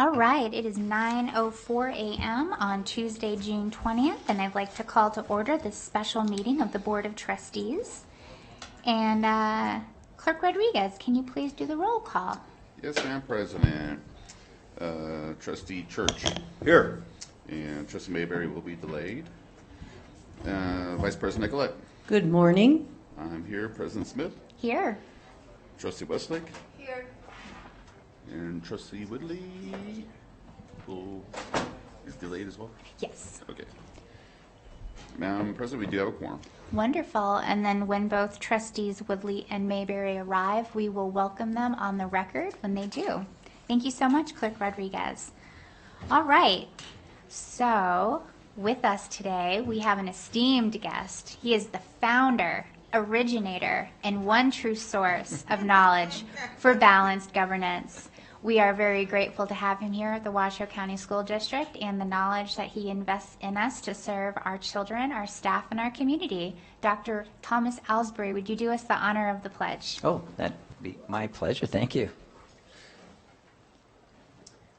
All right, it is 9:04 a.m. on Tuesday, June 20th, and I'd like to call to order this special meeting of the Board of Trustees. And Clerk Rodriguez, can you please do the roll call? Yes, Madam President. Trustee Church. Here. And Trustee Mayberry will be delayed. Vice President Nicolette. Good morning. I'm here. President Smith. Here. Trustee Westlake. Here. And Trustee Woodley who is delayed as well? Yes. Okay. Madam President, we do have a quorum. Wonderful. And then when both Trustees Woodley and Mayberry arrive, we will welcome them on the record when they do. Thank you so much, Clerk Rodriguez. All right. So with us today, we have an esteemed guest. He is the founder, originator, and one true source of knowledge for balanced governance. We are very grateful to have him here at the Washoe County School District and the knowledge that he invests in us to serve our children, our staff, and our community. Dr. Thomas Alsbury, would you do us the honor of the pledge? Oh, that'd be my pleasure. Thank you.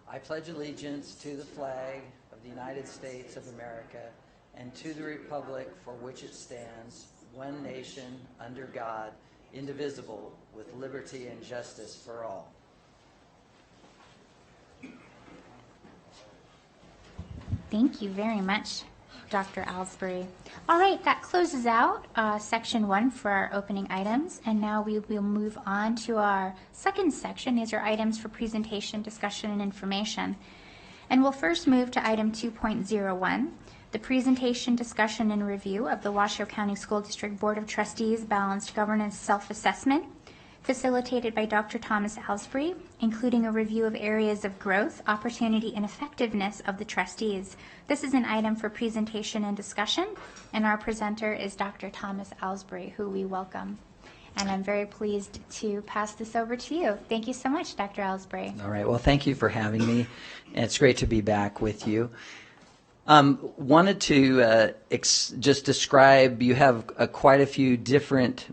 I pledge allegiance to the flag of the United States of America and to the republic for which it stands, one nation, under God, indivisible, with liberty and justice for all. Thank you very much, Dr. Alsbury. All right, that closes out section 1 for our opening items, and now we will move on to our second section. These are items for presentation, discussion, and information. And we'll first move to item 2.01, the presentation, discussion, and review of the Washoe County School District Board of Trustees Balanced Governance Self-Assessment, facilitated by Dr. Thomas Alsbury, including a review of areas of growth, opportunity, and effectiveness of the trustees. This is an item for presentation and discussion, and our presenter is Dr. Thomas Alsbury, who we welcome. And I'm very pleased to pass this over to you. Thank you so much, Dr. Alsbury. All right. Well, thank you for having me. It's great to be back with you. Wanted to just describe, you have quite a few different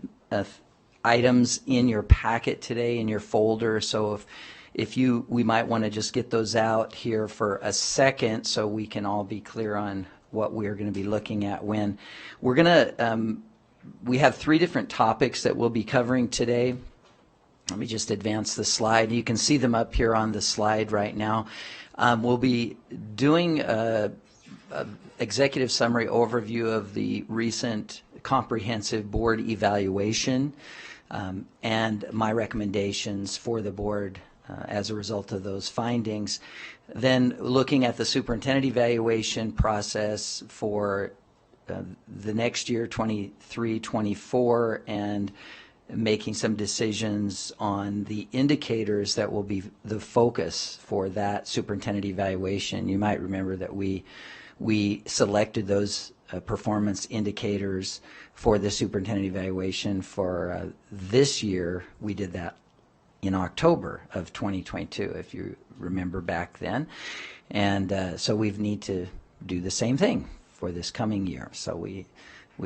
items in your packet today, in your folder, so we might want to just get those out here for a second so we can all be clear on what we're going to be looking at when. We're going to, we have 3 different topics that we'll be covering today. Let me just advance the slide. You can see them up here on the slide right now. We'll be doing a executive summary overview of the recent comprehensive board evaluation and my recommendations for the board as a result of those findings. Then looking at the superintendent evaluation process for the next year, 23-24, and making some decisions on the indicators that will be the focus for that superintendent evaluation. You might remember that we selected those performance indicators for the superintendent evaluation for this year. We did that in October of 2022, if you remember back then. And so we need to do the same thing for this coming year. So we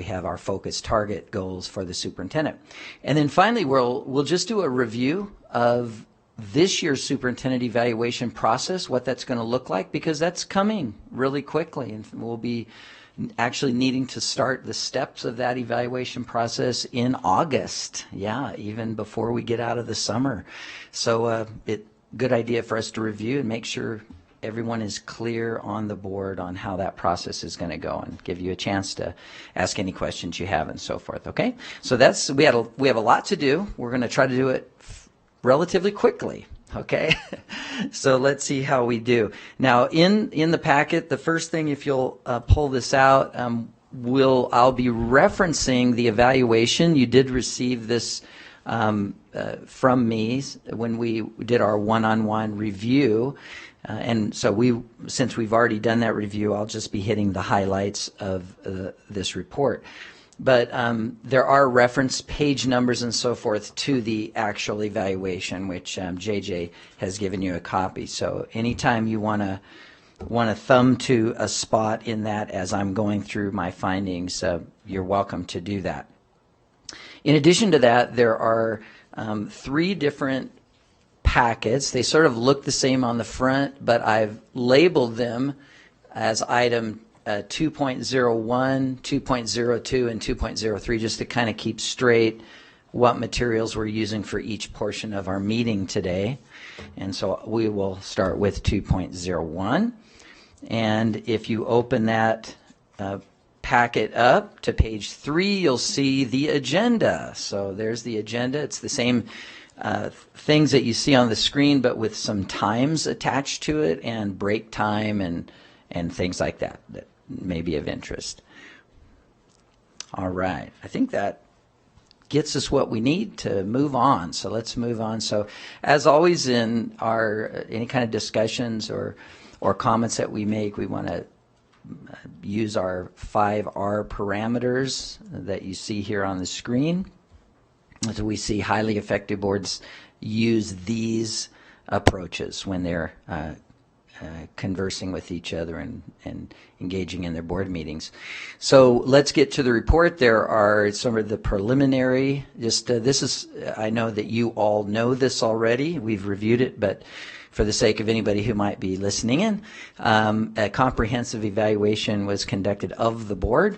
have our focus target goals for the superintendent. And then finally, we'll just do a review of this year's superintendent evaluation process, what that's going to look like, because that's coming really quickly, and we'll be actually needing to start the steps of that evaluation process in August, even before we get out of the summer. So good idea for us to review and make sure everyone is clear on the board on how that process is going to go, and give you a chance to ask any questions you have and so forth. Okay, so we have a lot to do. We're going to try to do it relatively quickly. Okay, so let's see how we do. Now, in the packet, the first thing, if you'll pull this out, I'll be referencing the evaluation. You did receive this from me when we did our one-on-one review, and so since we've already done that review, I'll just be hitting the highlights of this report. But there are reference page numbers and so forth to the actual evaluation, which JJ has given you a copy. So anytime you want to thumb to a spot in that as I'm going through my findings, you're welcome to do that. In addition to that, there are 3 different packets. They sort of look the same on the front, but I've labeled them as item 2.01, 2.02, and 2.03 just to kind of keep straight what materials we're using for each portion of our meeting today. And so we will start with 2.01. And if you open that packet up to page 3, you'll see the agenda. So there's the agenda. It's the same things that you see on the screen, but with some times attached to it and break time and things like that that may be of interest. All right. I think that gets us what we need to move on. So let's move on. So as always in our any kind of discussions or comments that we make, we want to use our 5R parameters that you see here on the screen. So we see highly effective boards use these approaches when they're conversing with each other and engaging in their board meetings. So let's get to the report. There are some of the preliminary, this is, I know that you all know this already. We've reviewed it, but for the sake of anybody who might be listening in, a comprehensive evaluation was conducted of the board.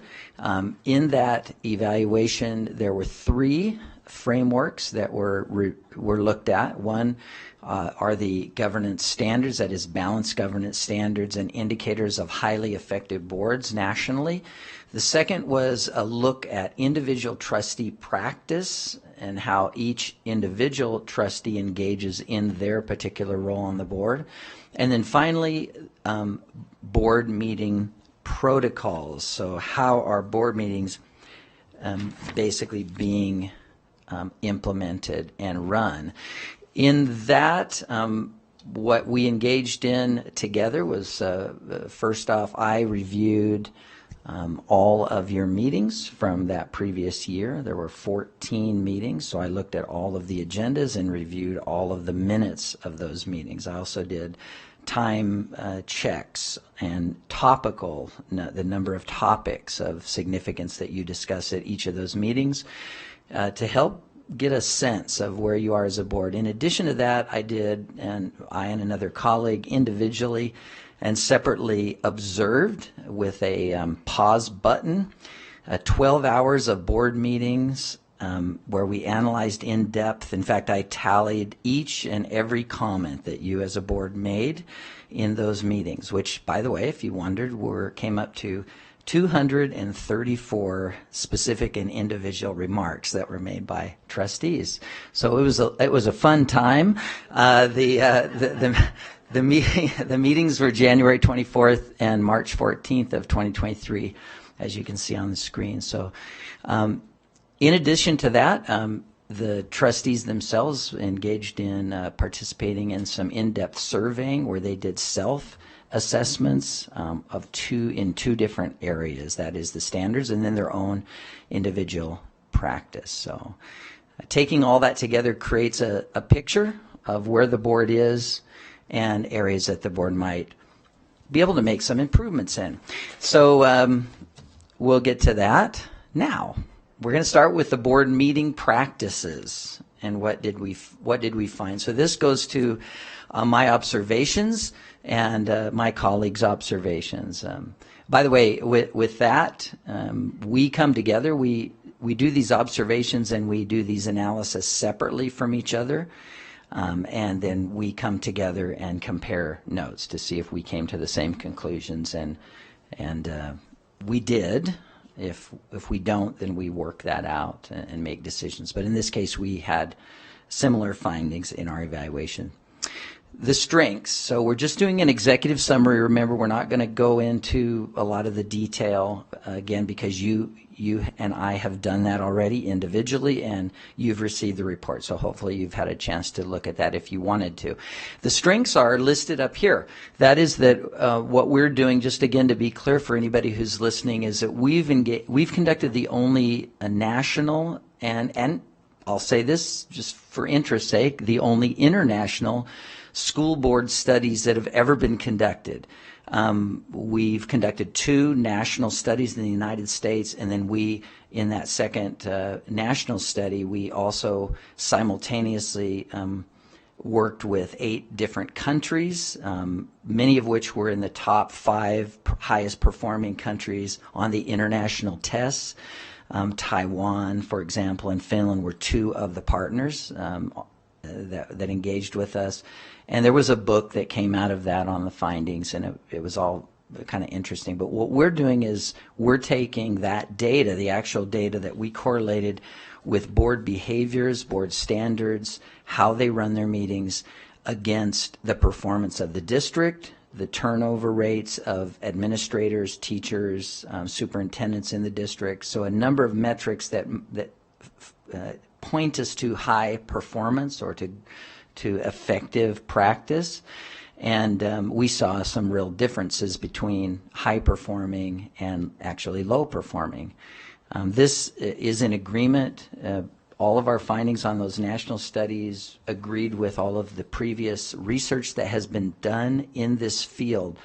In that evaluation, there were 3 frameworks that were looked at. One are the governance standards, that is balanced governance standards and indicators of highly effective boards nationally. The second was a look at individual trustee practice and how each individual trustee engages in their particular role on the board. And then finally, board meeting protocols. So how are board meetings basically being implemented and run? In that, what we engaged in together was, first off, I reviewed all of your meetings from that previous year. There were 14 meetings, so I looked at all of the agendas and reviewed all of the minutes of those meetings. I also did time checks and the number of topics of significance that you discuss at each of those meetings to help get a sense of where you are as a board. In addition to that, I and another colleague individually and separately observed with a pause button 12 hours of board meetings where we analyzed in depth. In fact, I tallied each and every comment that you as a board made in those meetings, which, by the way, if you wondered, came up to 234 specific and individual remarks that were made by trustees. So it was a fun time. The meetings were January 24th and March 14th of 2023, as you can see on the screen. So, in addition to that, the trustees themselves engaged in participating in some in-depth surveying where they did self-assessments in 2 different areas. That is the standards and then their own individual practice. So taking all that together creates a picture of where the board is and areas that the board might be able to make some improvements in. So we'll get to that now. We're going to start with the board meeting practices and what did we find. So this goes to my observations and my colleagues' observations. By the way, with that, we come together. We do these observations and we do these analysis separately from each other, and then we come together and compare notes to see if we came to the same conclusions. And we did. If we don't, then we work that out and make decisions. But in this case, we had similar findings in our evaluation. The strengths. So we're just doing an executive summary. Remember, we're not going to go into a lot of the detail, again, because you and I have done that already individually, and you've received the report. So hopefully you've had a chance to look at that if you wanted to. The strengths are listed up here. That is that what we're doing, just again to be clear for anybody who's listening, is that we've conducted the only national and I'll say this just for interest's sake, the only international school board studies that have ever been conducted. We've conducted 2 national studies in the United States, and then in that second national study, we also simultaneously worked with 8 different countries, many of which were in the top 5 highest performing countries on the international tests. Taiwan, for example, and Finland were 2 of the partners that engaged with us. And there was a book that came out of that on the findings, and it was all kind of interesting. But what we're doing is we're taking that data, the actual data that we correlated with board behaviors, board standards, how they run their meetings, against the performance of the district, the turnover rates of administrators, teachers, superintendents in the district. So a number of metrics that point us to high performance or to effective practice. And we saw some real differences between high performing and actually low performing. This is in agreement. All of our findings on those national studies agreed with all of the previous research that has been done in this field.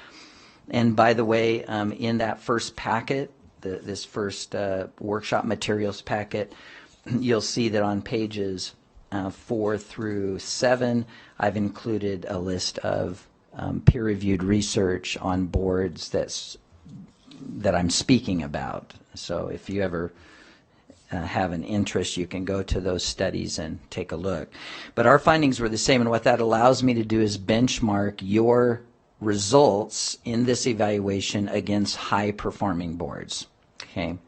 And by the way, in that first packet, this first workshop materials packet, you'll see that on pages 4 through 7, I've included a list of peer-reviewed research on boards that I'm speaking about. So if you ever have an interest, you can go to those studies and take a look. But our findings were the same, and what that allows me to do is benchmark your results in this evaluation against high-performing boards. Okay,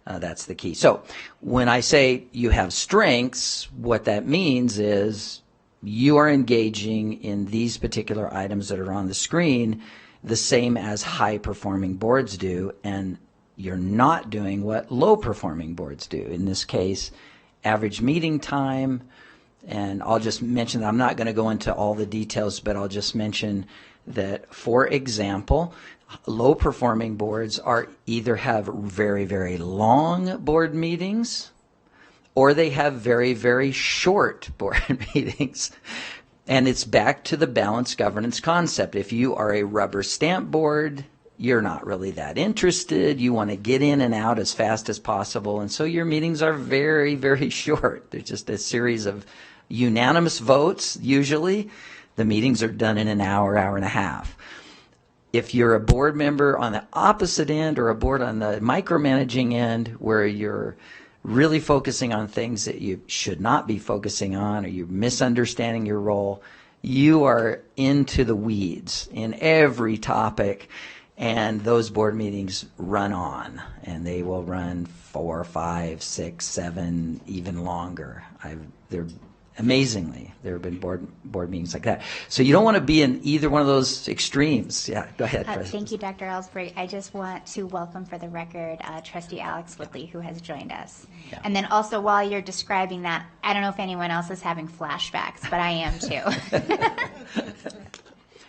that's the key. So when I say you have strengths, what that means is you are engaging in these particular items that are on the screen the same as high-performing boards do, and you're not doing what low-performing boards do. In this case, average meeting time, and I'll just mention that I'm not going to go into all the details, but I'll just mention that, for example, low-performing boards are either have very, very long board meetings, or they have very, very short board meetings. And it's back to the balanced governance concept. If you are a rubber stamp board, you're not really that interested. You want to get in and out as fast as possible. And so your meetings are very, very short. They're just a series of unanimous votes, usually. The meetings are done in an hour, hour and a half. If you're a board member on the opposite end, or a board on the micromanaging end, where you're really focusing on things that you should not be focusing on, or you're misunderstanding your role, you are into the weeds in every topic, and those board meetings run on, and they will run 4, 5, 6, 7, even longer. Amazingly, there have been board meetings like that. So you don't want to be in either one of those extremes. Yeah, go ahead. Thank you, Dr. Ellsbury. I just want to welcome for the record Trustee Alex Woodley, who has joined us. Yeah. And then also, while you're describing that, I don't know if anyone else is having flashbacks, but I am too.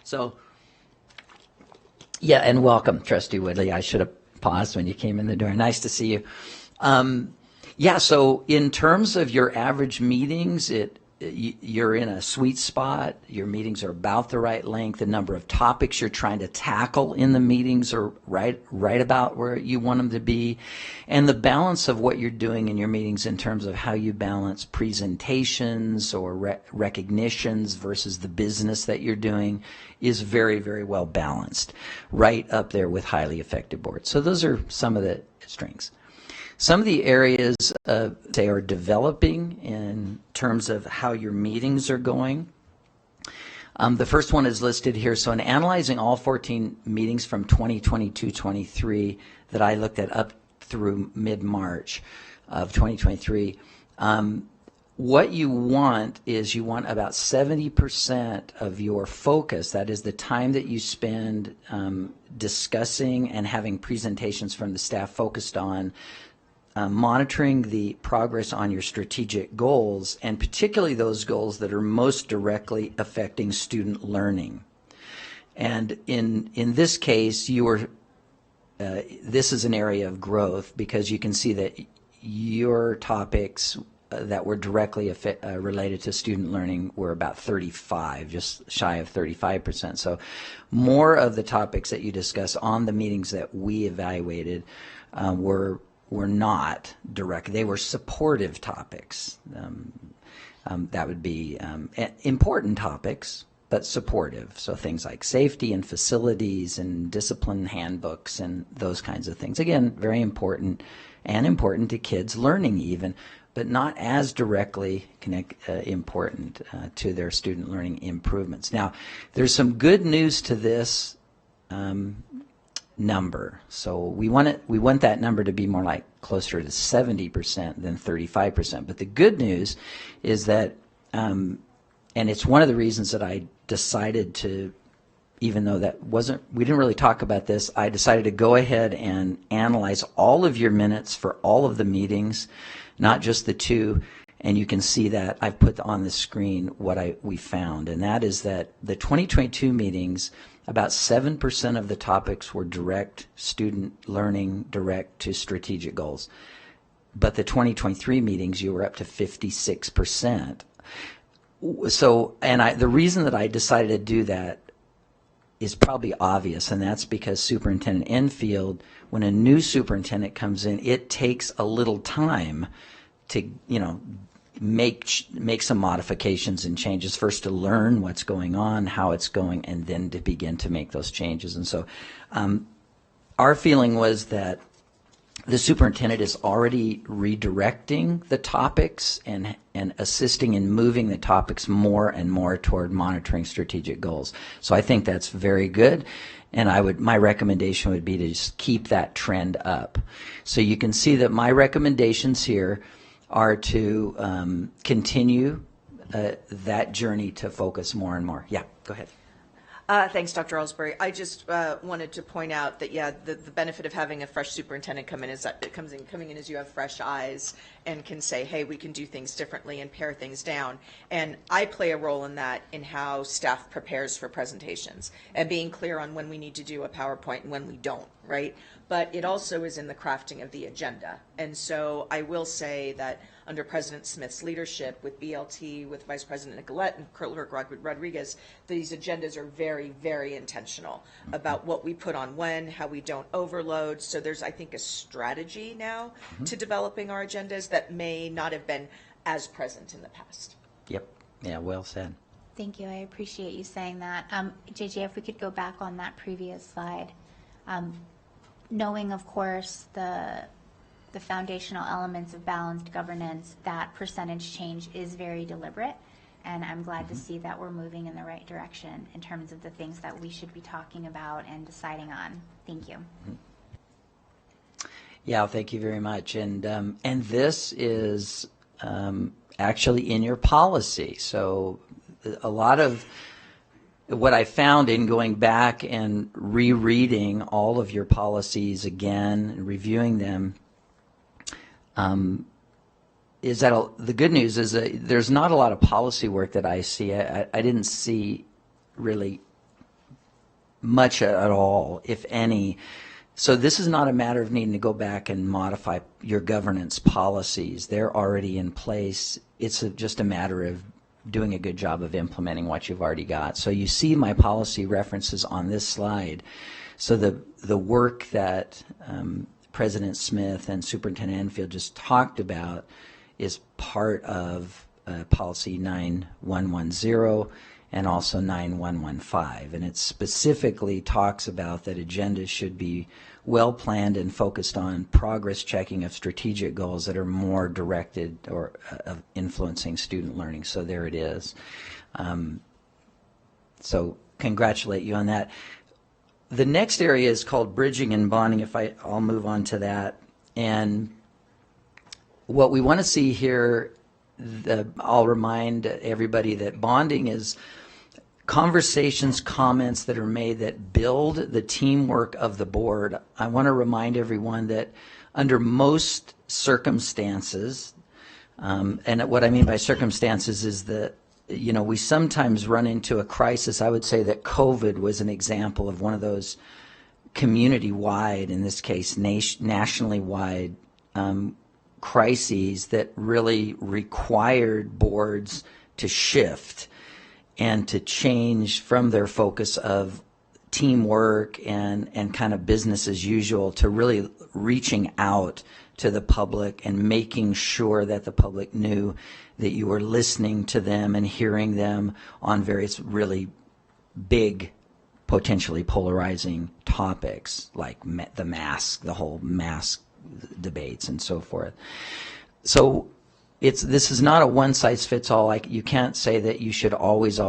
So, yeah, and welcome, Trustee Woodley. I should have paused when you came in the door. Nice to see you. Yeah, so in terms of your average meetings, you're in a sweet spot. Your meetings are about the right length. The number of topics you're trying to tackle in the meetings are right about where you want them to be. And the balance of what you're doing in your meetings in terms of how you balance presentations or recognitions versus the business that you're doing is very, very well balanced, right up there with highly effective boards. So those are some of the strengths. Some of the areas they are developing in terms of how your meetings are going. The first one is listed here. So in analyzing all 14 meetings from 2022-23 that I looked at up through mid-March of 2023, what you want is you want about 70% of your focus, that is the time that you spend discussing and having presentations from the staff focused on monitoring the progress on your strategic goals, and particularly those goals that are most directly affecting student learning. And in this case, this is an area of growth, because you can see that your topics that were directly related to student learning were about 35, just shy of 35%. So more of the topics that you discuss on the meetings that we evaluated were not direct. They were supportive topics. That would be important topics, but supportive. So things like safety and facilities and discipline handbooks and those kinds of things. Again, very important and important to kids learning even, but not as directly important to their student learning improvements. Now, there's some good news to this number. So we want that number to be more like closer to 70% than 35%. But the good news is that, and it's one of the reasons that I decided to, even though we didn't really talk about this, I decided to go ahead and analyze all of your minutes for all of the meetings, not just the two. And you can see that I've put on the screen what we found, and that is that the 2022 meetings, about 7% of the topics were direct student learning, direct to strategic goals. But the 2023 meetings, you were up to 56%. So, and the reason that I decided to do that is probably obvious, and that's because Superintendent Enfield, when a new superintendent comes in, it takes a little time to, make some modifications and changes, first to learn what's going on, how it's going, and then to begin to make those changes. And so our feeling was that the superintendent is already redirecting the topics and assisting in moving the topics more and more toward monitoring strategic goals. So I think that's very good, and my recommendation would be to just keep that trend up. So you can see that my recommendations here are to continue that journey to focus more and more. Yeah, go ahead. Thanks, Dr. Ellsbury. I just wanted to point out that, the benefit of having a fresh superintendent come in is that coming in as you have fresh eyes and can say, hey, we can do things differently and pare things down. And I play a role in that, in how staff prepares for presentations and being clear on when we need to do a PowerPoint and when we don't, right? But it also is in the crafting of the agenda. And so I will say that under President Smith's leadership, with BLT, with Vice President Nicolette and Clerk Rodriguez, these agendas are very, very intentional about what we put on when, how we don't overload. So there's, I think, a strategy now to developing our agendas that may not have been as present in the past. Yep. Yeah, well said. Thank you. I appreciate you saying that. JJ, if we could go back on that previous slide. Knowing, of course, the foundational elements of balanced governance, that percentage change is very deliberate, and I'm glad to see that we're moving in the right direction in terms of the things that we should be talking about and deciding on. Thank you. Yeah, thank you very much. And this is actually in your policy. So a lot of what I found in going back and rereading all of your policies again and reviewing them is that the good news is that there's not a lot of policy work that I see. I didn't see really much at all, if any. So this is not a matter of needing to go back and modify your governance policies. They're already in place. It's just a matter of doing a good job of implementing what you've already got. So you see my policy references on this slide. So the work that President Smith and Superintendent Enfield just talked about is part of policy 9110 and also 9115. And it specifically talks about that agendas should be well planned and focused on progress checking of strategic goals that are more directed or of influencing student learning. So there it is. So congratulate you on that. The next area is called bridging and bonding. I'll move on to that. And what we want to see here, I'll remind everybody that bonding is conversations, comments that are made that build the teamwork of the board. I want to remind everyone that under most circumstances, and what I mean by circumstances is that, we sometimes run into a crisis. I would say that COVID was an example of one of those community-wide, in this case nationally wide, crises that really required boards to shift and to change from their focus of teamwork and kind of business as usual to really reaching out to the public and making sure that the public knew that you were listening to them and hearing them on various really big, potentially polarizing topics like the whole mask debates and so forth. So this is not a one-size-fits-all. Like, you can't say that you should always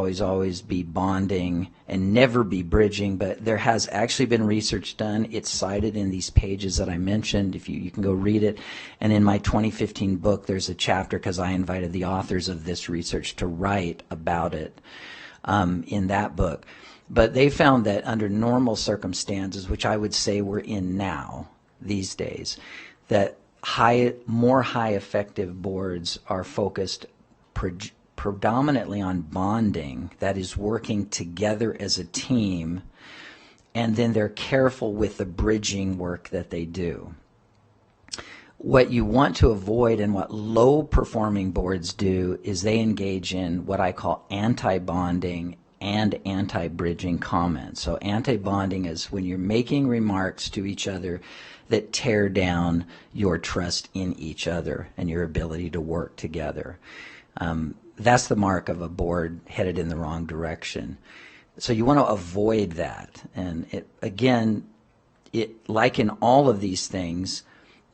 be bonding and never be bridging, but there has actually been research done. It's cited in these pages that I mentioned. If you can go read it. And in my 2015 book, there's a chapter, because I invited the authors of this research to write about it in that book. But they found that under normal circumstances, which I would say we're in now, these days, that more high effective boards are focused predominantly on bonding, that is, working together as a team, and then they're careful with the bridging work that they do. What you want to avoid, and what low performing boards do, is they engage in what I call anti-bonding and anti-bridging comments. So anti-bonding is when you're making remarks to each other that tear down your trust in each other and your ability to work together. That's the mark of a board headed in the wrong direction. So you want to avoid that. And like in all of these things,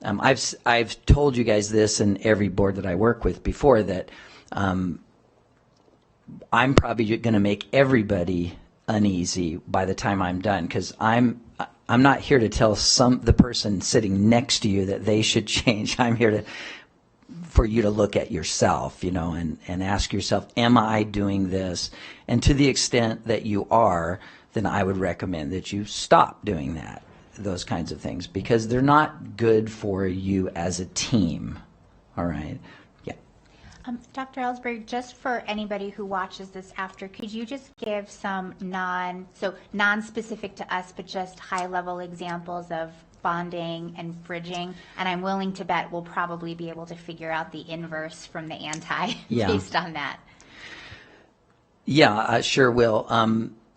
I've told you guys this in every board that I work with before, that I'm probably going to make everybody uneasy by the time I'm done, because I'm not here to tell the person sitting next to you that they should change. I'm here for you to look at yourself, and ask yourself, am I doing this? And to the extent that you are, then I would recommend that you stop doing those kinds of things, because they're not good for you as a team. All right? Yeah. Dr. Ellsbury, just for anybody who watches this after, could you just give some non-specific to us, but just high-level examples of bonding and bridging? And I'm willing to bet we'll probably be able to figure out the inverse from the anti based on that. Yeah, I sure will.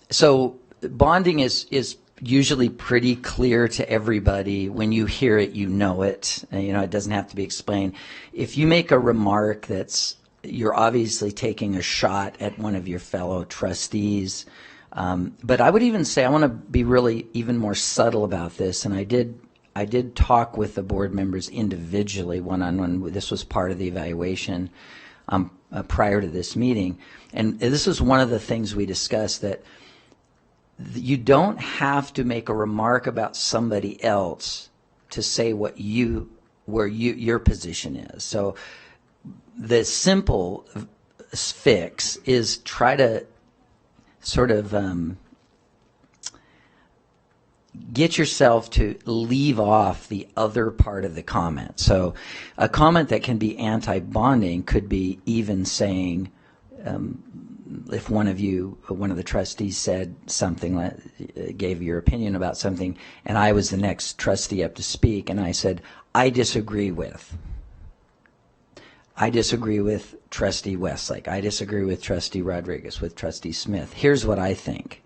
So bonding is usually pretty clear to everybody. When you hear it, you know it. It doesn't have to be explained. If you make a remark you're obviously taking a shot at one of your fellow trustees. But I would even say, I want to be really even more subtle about this, and I did talk with the board members individually, one-on-one. This was part of the evaluation prior to this meeting. And this was one of the things we discussed, that you don't have to make a remark about somebody else to say where your position is. So the simple fix is try to sort of get yourself to leave off the other part of the comment. So a comment that can be anti-bonding could be even saying, if one of the trustees said something, gave your opinion about something, and I was the next trustee up to speak, and I said, I disagree with Trustee Westlake, I disagree with Trustee Rodriguez, with Trustee Smith. Here's what I think.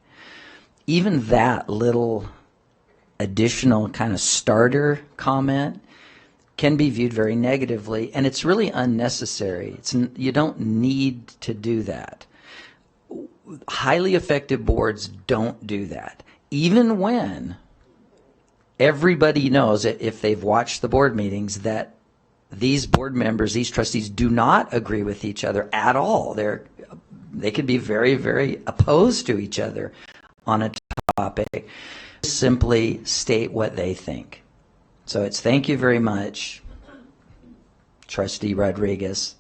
Even that little additional kind of starter comment can be viewed very negatively, and it's really unnecessary. You don't need to do that. Highly effective boards don't do that. Even when everybody knows that, if they've watched the board meetings, that these board members, these trustees, do not agree with each other at all. They can be very, very opposed to each other on a topic. Simply state what they think. So it's, thank you very much, Trustee Rodriguez.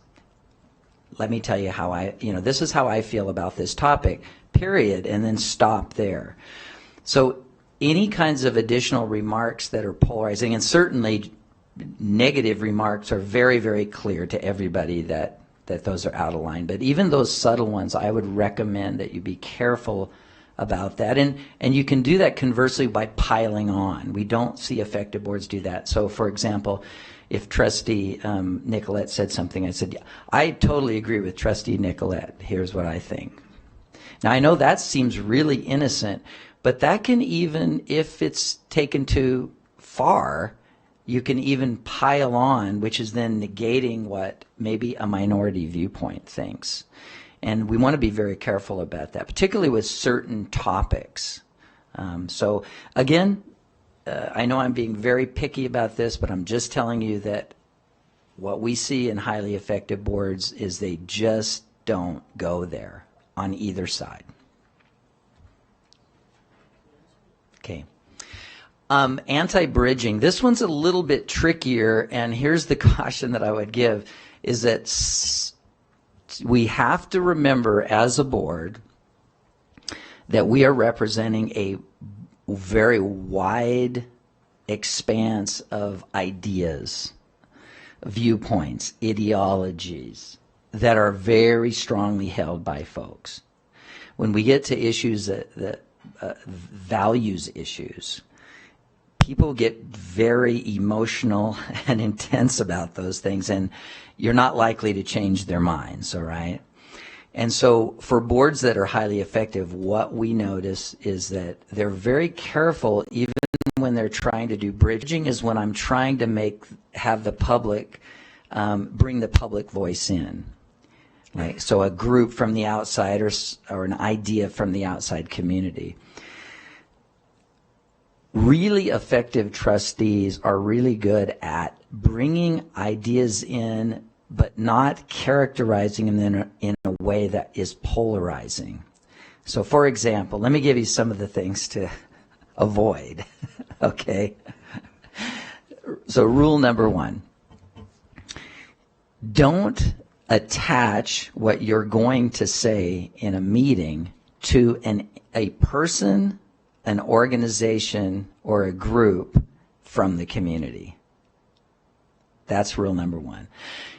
Let me tell you how this is how I feel about this topic, period, and then stop there. So any kinds of additional remarks that are polarizing, and certainly negative remarks, are very, very clear to everybody that those are out of line. But even those subtle ones, I would recommend that you be careful about that. And you can do that conversely by piling on. We don't see effective boards do that. So, for example, if Trustee Nicolette said something, I said, I totally agree with Trustee Nicolette. Here's what I think. Now, I know that seems really innocent, but that can, even if it's taken too far, you can even pile on, which is then negating what maybe a minority viewpoint thinks. And we want to be very careful about that, particularly with certain topics. So again, I know I'm being very picky about this, but I'm just telling you that what we see in highly effective boards is they just don't go there on either side. Okay. Anti-bridging. This one's a little bit trickier, and here's the caution that I would give, is that we have to remember as a board that we are representing a very wide expanse of ideas, viewpoints, ideologies that are very strongly held by folks. When we get to issues that values issues, people get very emotional and intense about those things, and you're not likely to change their minds, all right? And so for boards that are highly effective, what we notice is that they're very careful, even when they're trying to do bridging, is when I'm trying to have the public, bring the public voice in. Like, so a group from the outside or an idea from the outside community. Really effective trustees are really good at bringing ideas in, but not characterizing them in a way that is polarizing. So for example, let me give you some of the things to avoid, okay? So rule number 1, don't attach what you're going to say in a meeting to a person, an organization, or a group from the community. That's rule number 1.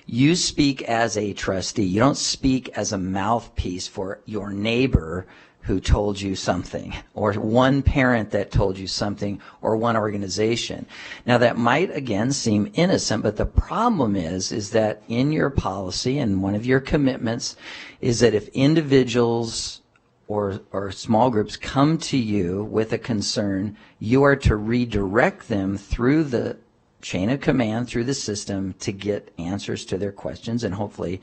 You speak as a trustee. You don't speak as a mouthpiece for your neighbor who told you something, or one parent that told you something, or one organization. Now that might again seem innocent, but the problem is that in your policy and one of your commitments is that if individuals or small groups come to you with a concern, you are to redirect them through the chain of command, through the system, to get answers to their questions, and hopefully,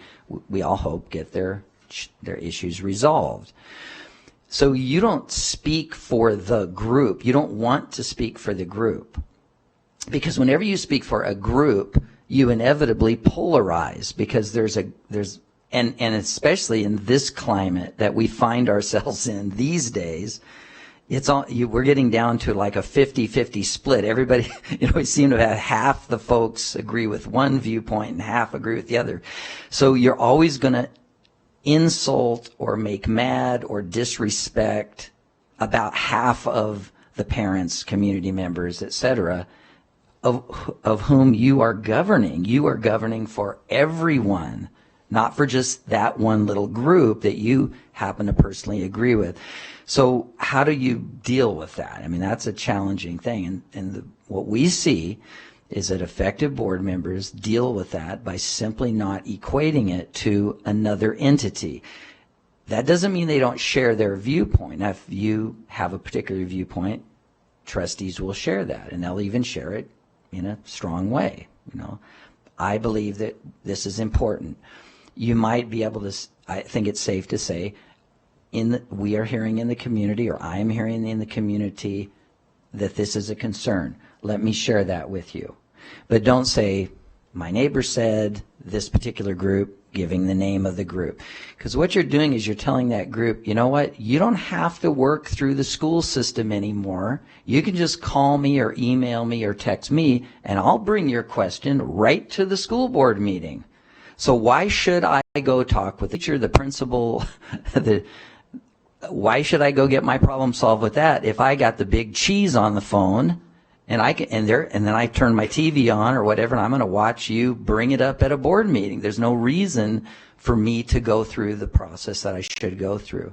we all hope, get their issues resolved. So you don't speak for the group. You don't want to speak for the group. Because whenever you speak for a group, you inevitably polarize, because and especially in this climate that we find ourselves in these days, we're getting down to like a 50-50 split. Everybody, we seem to have half the folks agree with one viewpoint and half agree with the other. So you're always going to insult or make mad or disrespect about half of the parents, community members, etc., of whom you are governing. You are governing for everyone, not for just that one little group that you happen to personally agree with. So how do you deal with that? I mean, that's a challenging thing. And what we see is that effective board members deal with that by simply not equating it to another entity. That doesn't mean they don't share their viewpoint. Now, if you have a particular viewpoint, trustees will share that, and they'll even share it in a strong way. I believe that this is important. You might be able to, I think it's safe to say, we are hearing in the community, or I am hearing in the community, that this is a concern. Let me share that with you. But don't say, my neighbor said, this particular group, giving the name of the group. Because what you're doing is you're telling that group, you know what, you don't have to work through the school system anymore. You can just call me or email me or text me, and I'll bring your question right to the school board meeting. So why should I go talk with the teacher, the principal, why should I go get my problem solved with that if I got the big cheese on the phone and then I turn my TV on or whatever, and I'm going to watch you bring it up at a board meeting? There's no reason for me to go through the process that I should go through.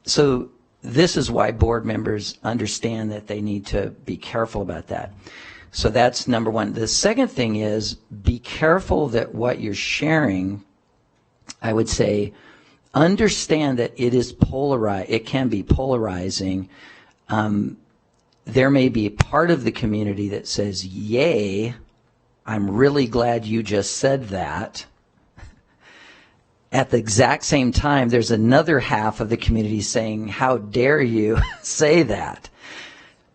So this is why board members understand that they need to be careful about that. So that's number 1. The second thing is, be careful that what you're sharing, I would say, understand that it is it can be polarizing. there may be a part of the community that says, yay, I'm really glad you just said that. At the exact same time, there's another half of the community saying, how dare you say that?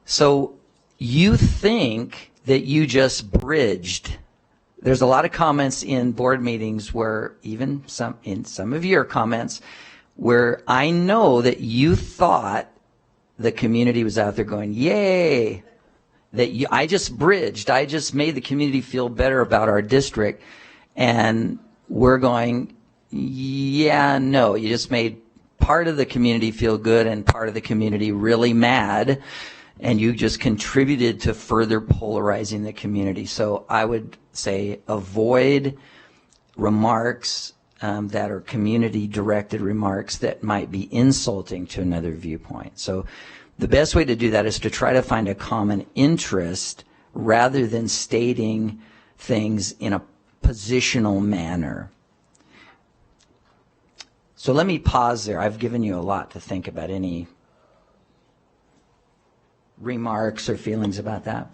So you think that you just bridged. There's a lot of comments in board meetings where even in some of your comments where I know that you thought the community was out there going, yay, I just bridged. I just made the community feel better about our district. And we're going, yeah, no, you just made part of the community feel good and part of the community really mad. And you just contributed to further polarizing the community. So I would say avoid remarks that are community-directed remarks that might be insulting to another viewpoint. So the best way to do that is to try to find a common interest rather than stating things in a positional manner. So let me pause there. I've given you a lot to think about. Any remarks or feelings about that?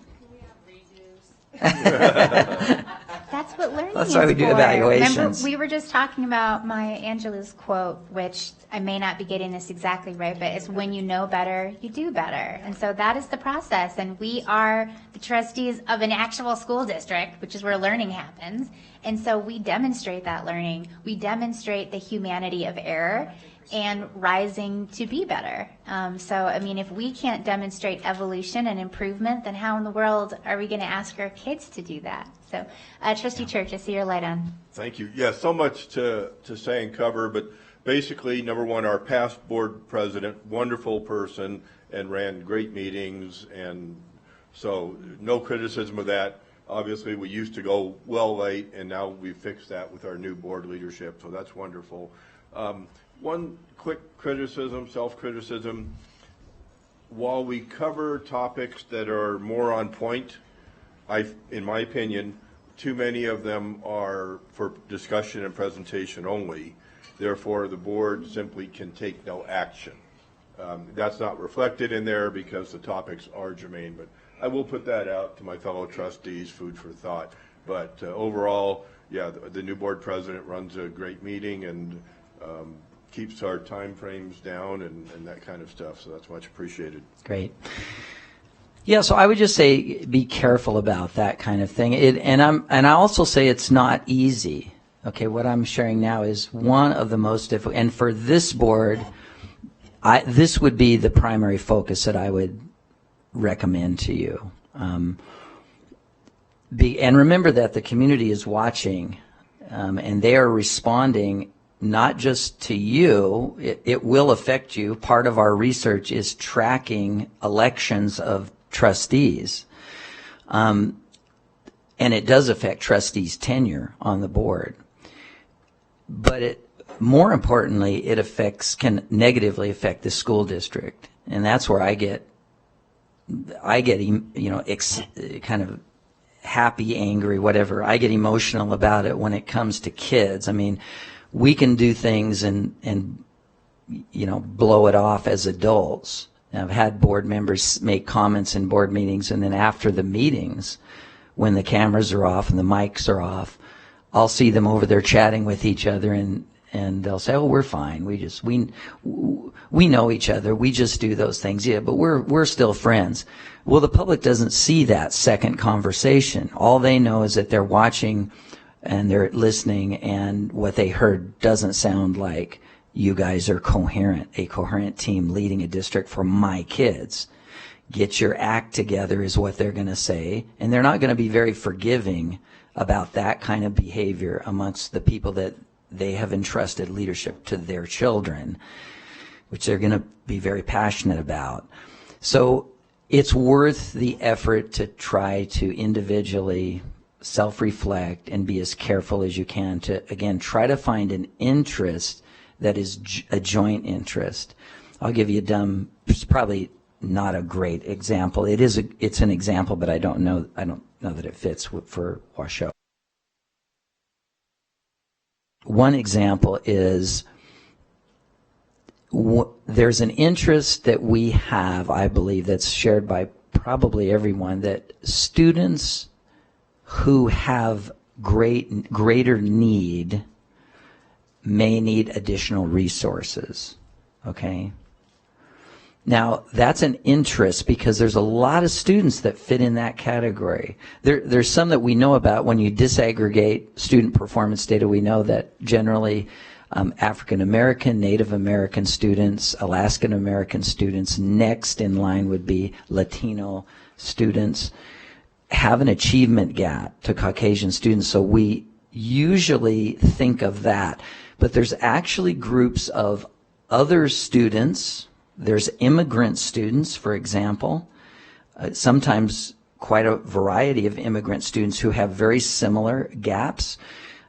That's what learning That's is why we do for. evaluations. Remember, we were just talking about Maya Angelou's quote, which I may not be getting this exactly right, but it's when you know better, you do better. And so that is the process. And we are the trustees of an actual school district, which is where learning happens. And so we demonstrate that learning. We demonstrate the humanity of error and rising to be better. So, I mean, if we can't demonstrate evolution and improvement, then how in the world are we going to ask our kids to do that? So, Trustee Church, I see your light on. Thank you. Yeah, so much to say and cover, but basically, number one, our past board president, wonderful person, and ran great meetings, and so no criticism of that. Obviously, we used to go well late, and now we fixed that with our new board leadership, so that's wonderful. One quick criticism, self-criticism, while we cover topics that are more on point, in my opinion, too many of them are for discussion and presentation only. Therefore, the board simply can take no action. That's not reflected in there because the topics are germane, but I will put that out to my fellow trustees, food for thought. But overall, yeah, the new board president runs a great meeting and keeps our time frames down and that kind of stuff. So that's much appreciated. Great. Yeah, so I would just say be careful about that kind of thing. And I also say it's not easy. Okay, what I'm sharing now is one of the most difficult. And for this board, this would be the primary focus that I would recommend to you. And remember that the community is watching, and they are responding not just to you, it will affect you. Part of our research is tracking elections of trustees. And it does affect trustees' tenure on the board. But more importantly, can negatively affect the school district. And that's where I get kind of happy, angry, whatever. I get emotional about it when it comes to kids. I mean, we can do things and blow it off as adults. And I've had board members make comments in board meetings, and then after the meetings, when the cameras are off and the mics are off, I'll see them over there chatting with each other, and they'll say, "Oh, we're fine. We know each other. We just do those things." Yeah, but we're still friends. Well, the public doesn't see that second conversation. All they know is that they're watching and they're listening, and what they heard doesn't sound like you guys are a coherent team leading a district for my kids. Get your act together is what they're going to say, and they're not going to be very forgiving about that kind of behavior amongst the people that they have entrusted leadership to their children, which they're going to be very passionate about. So it's worth the effort to try to individually self-reflect and be as careful as you can to, again, try to find an interest that is a joint interest. I'll give you it's probably not a great example. It's an example, but I don't know that it fits for Washoe. One example is there's an interest that we have, I believe, that's shared by probably everyone, that students who have greater need may need additional resources, okay? Now, that's an interest because there's a lot of students that fit in that category. There's some that we know about. When you disaggregate student performance data, we know that generally African American, Native American students, Alaskan American students, next in line would be Latino students, have an achievement gap to Caucasian students. So we usually think of that. But there's actually groups of other students. There's immigrant students, for example, sometimes quite a variety of immigrant students who have very similar gaps.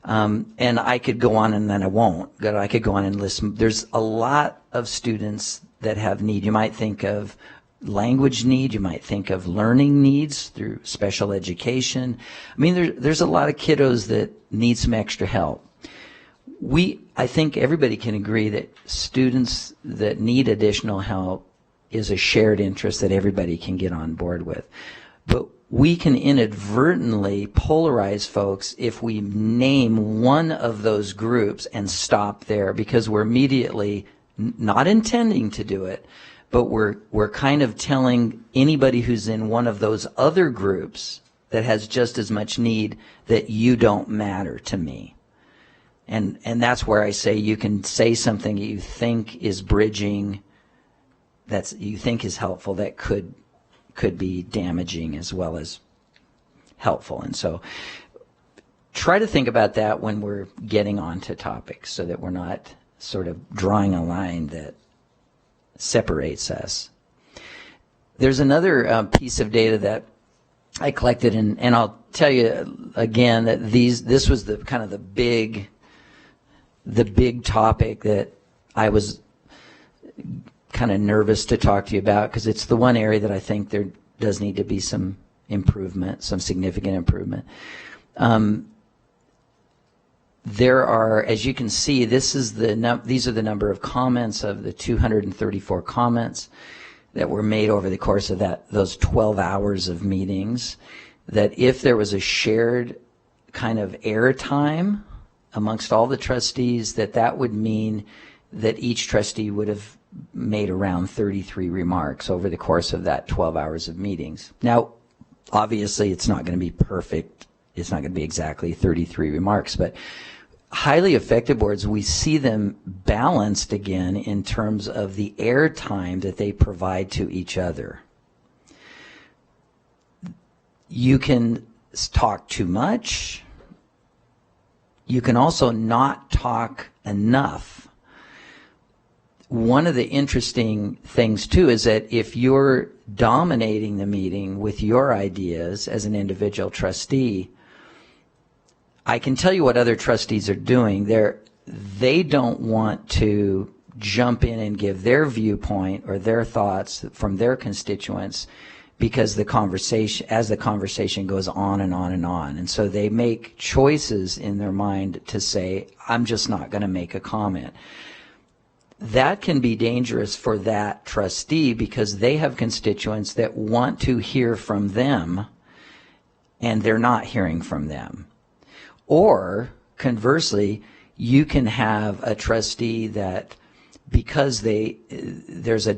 And I could go on, and then I won't. I could go on and list. There's a lot of students that have need. You might think of language need. You might think of learning needs through special education. I mean, there's a lot of kiddos that need some extra help. I think everybody can agree that students that need additional help is a shared interest that everybody can get on board with. But we can inadvertently polarize folks if we name one of those groups and stop there, because we're immediately not intending to do it, but we're kind of telling anybody who's in one of those other groups that has just as much need that you don't matter to me. And that's where I say you can say something that you think is bridging, that you think is helpful, that could be damaging as well as helpful. And so try to think about that when we're getting onto topics, so that we're not sort of drawing a line that separates us. There's another piece of data that I collected, and I'll tell you again that this was the kind of the big topic that I was kind of nervous to talk to you about, because it's the one area that I think there does need to be some improvement, some significant improvement. There are, as you can see, these are the number of comments of the 234 comments that were made over the course of those 12 hours of meetings, that if there was a shared kind of airtime amongst all the trustees, that would mean that each trustee would have made around 33 remarks over the course of that 12 hours of meetings. Now, obviously, it's not going to be perfect. It's not going to be exactly 33 remarks, but highly effective boards, we see them balanced again in terms of the airtime that they provide to each other. You can talk too much. You can also not talk enough. One of the interesting things, too, is that if you're dominating the meeting with your ideas as an individual trustee, I can tell you what other trustees are doing. They don't want to jump in and give their viewpoint or their thoughts from their constituents, because as the conversation goes on and on and on. And so they make choices in their mind to say, I'm just not going to make a comment. That can be dangerous for that trustee, because they have constituents that want to hear from them and they're not hearing from them. Or conversely, you can have a trustee that, because there's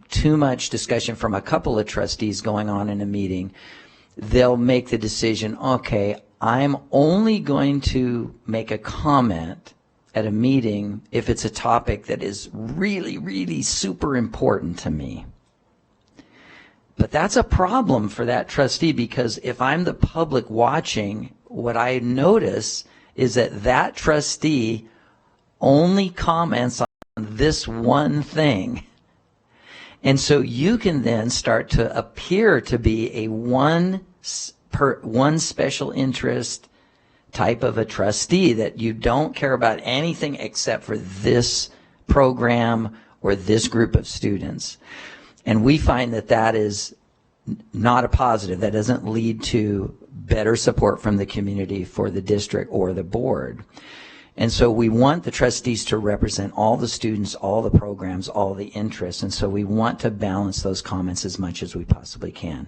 too much discussion from a couple of trustees going on in a meeting, they'll make the decision, okay, I'm only going to make a comment at a meeting if it's a topic that is really, really super important to me. But that's a problem for that trustee, because if I'm the public watching, what I notice is that trustee only comments on this one thing. And so you can then start to appear to be a one special interest type of a trustee, that you don't care about anything except for this program or this group of students. And we find that is not a positive. That doesn't lead to better support from the community for the district or the board. And so we want the trustees to represent all the students, all the programs, all the interests, and so we want to balance those comments as much as we possibly can.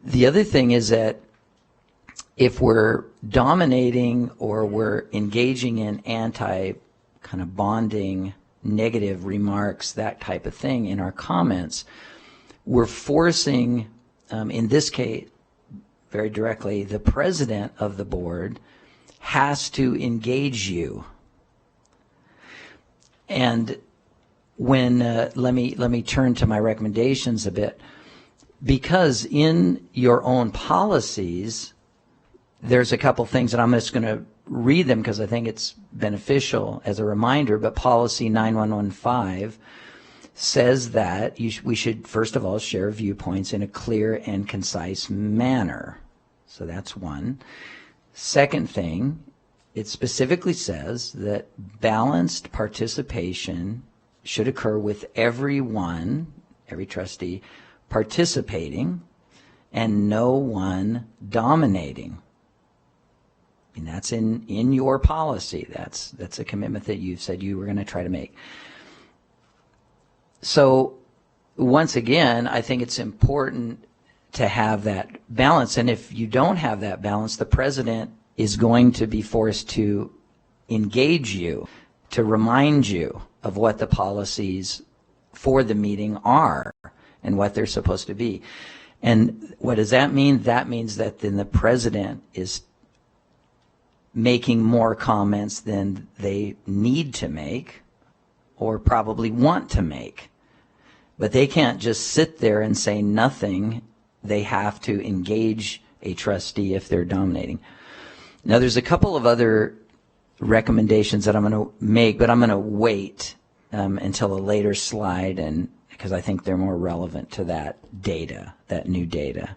The other thing is that if we're dominating or we're engaging in anti kind of bonding, negative remarks, that type of thing in our comments, we're forcing, in this case, very directly, the president of the board has to engage you. And when, let me turn to my recommendations a bit, because in your own policies, there's a couple things, and I'm just going to read them because I think it's beneficial as a reminder, but policy 9115 says that we should, first of all, share viewpoints in a clear and concise manner. So that's one. Second thing, it specifically says that balanced participation should occur with everyone, every trustee, participating and no one dominating. And that's in your policy. That's a commitment that you've said you were going to try to make. So once again, I think it's important to have that balance. And if you don't have that balance, the president is going to be forced to engage you, to remind you of what the policies for the meeting are and what they're supposed to be. And what does that mean? That means that then the president is making more comments than they need to make or probably want to make. But they can't just sit there and say nothing. They have to engage a trustee if they're dominating. Now, there's a couple of other recommendations that I'm going to make, but I'm going to wait until a later slide, and because I think they're more relevant to that data, that new data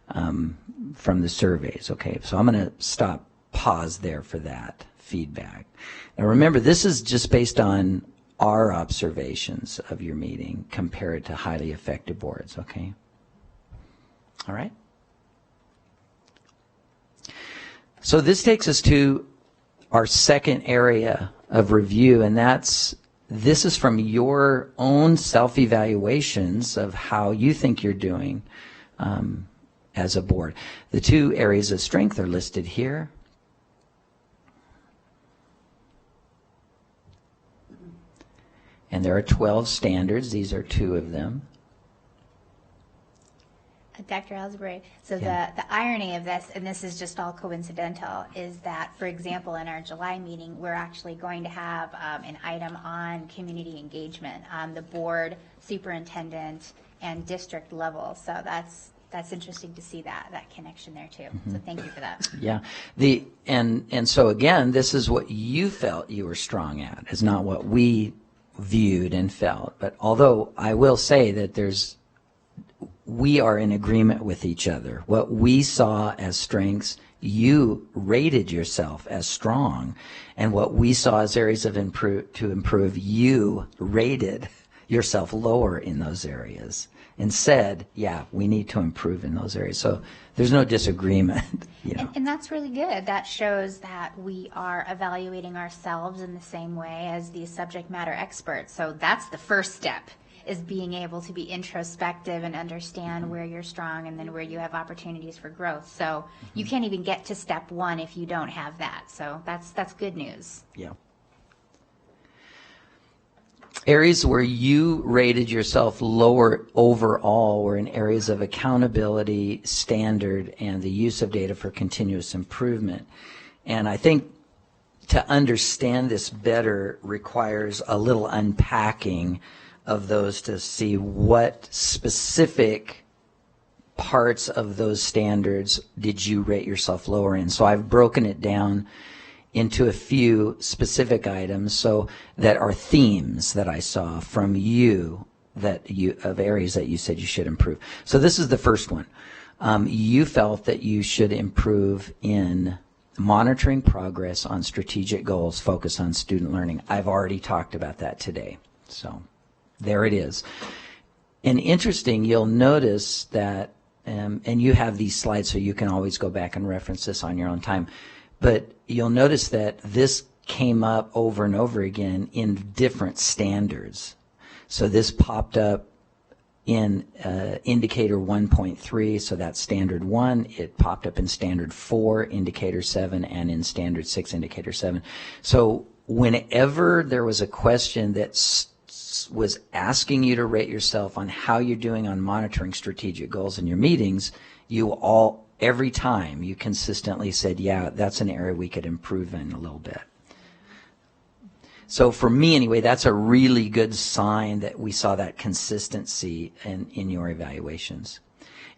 from the surveys. Okay, so I'm going to pause there for that feedback. Now, remember, this is just based on our observations of your meeting compared to highly effective boards. Okay. All right. So this takes us to our second area of review, and this is from your own self-evaluations of how you think you're doing as a board. The two areas of strength are listed here. And there are 12 standards. These are two of them. Dr. Ellsbury, so Yeah. the irony of this, and this is just all coincidental, is that, for example, in our July meeting, we're actually going to have an item on community engagement on the board, superintendent, and district level. So that's interesting to see that connection there too. So thank you for that. Yeah. And so again, this is what you felt you were strong at. It's not what we viewed and felt. But although I will say that we are in agreement with each other. What we saw as strengths, you rated yourself as strong, and what we saw as areas of improve, you rated yourself lower in those areas and said, yeah, we need to improve in those areas. So there's no disagreement. You know. And that's really good. That shows that we are evaluating ourselves in the same way as the subject matter experts. So that's the first step, is being able to be introspective and understand where you're strong and then where you have opportunities for growth. So you can't even get to step one if you don't have that. So that's good news. Yeah. Areas where you rated yourself lower overall were in areas of accountability, standard, and the use of data for continuous improvement. And I think to understand this better requires a little unpacking of those to see what specific parts of those standards did you rate yourself lower in. So I've broken it down into a few specific items so that are themes that I saw from you of areas that you said you should improve. So this is the first one. You felt that you should improve in monitoring progress on strategic goals focused on student learning. I've already talked about that today. So there it is. And interesting, you'll notice that, and you have these slides so you can always go back and reference this on your own time, But you'll notice that this came up over and over again in different standards. So this popped up in indicator 1.3, so that's standard 1. It popped up in standard 4, indicator 7, and in standard 6, indicator 7. So whenever there was a question that was asking you to rate yourself on how you're doing on monitoring strategic goals in your meetings, every time you consistently said, yeah, that's an area we could improve in a little bit. So for me anyway, that's a really good sign that we saw that consistency in your evaluations.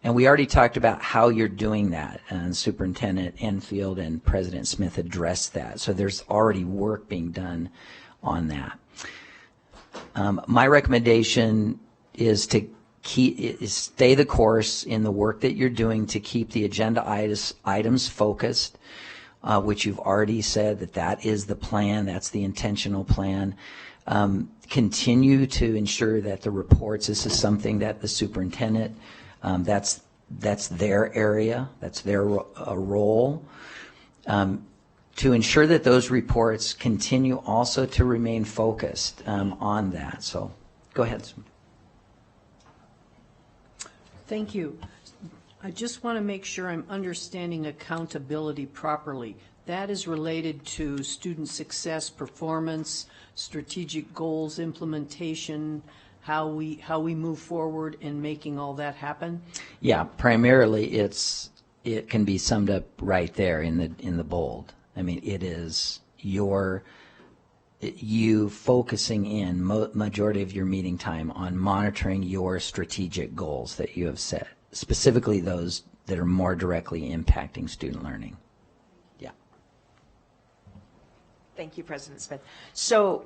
And we already talked about how you're doing that, and Superintendent Enfield and President Smith addressed that. So there's already work being done on that. My recommendation is to stay the course in the work that you're doing to keep the agenda items focused, which you've already said that is the plan, that's the intentional plan. Continue to ensure that the reports, this is something that the superintendent, that's their area, that's their role. To ensure that those reports continue also to remain focused on that. So go ahead. Thank you. I just want to make sure I'm understanding accountability properly. That is related to student success, performance, strategic goals, implementation, how we move forward in making all that happen? Yeah, primarily it can be summed up right there in the bold. I mean, it is you focusing in majority of your meeting time on monitoring your strategic goals that you have set, specifically those that are more directly impacting student learning. Yeah. Thank you, President Smith. So,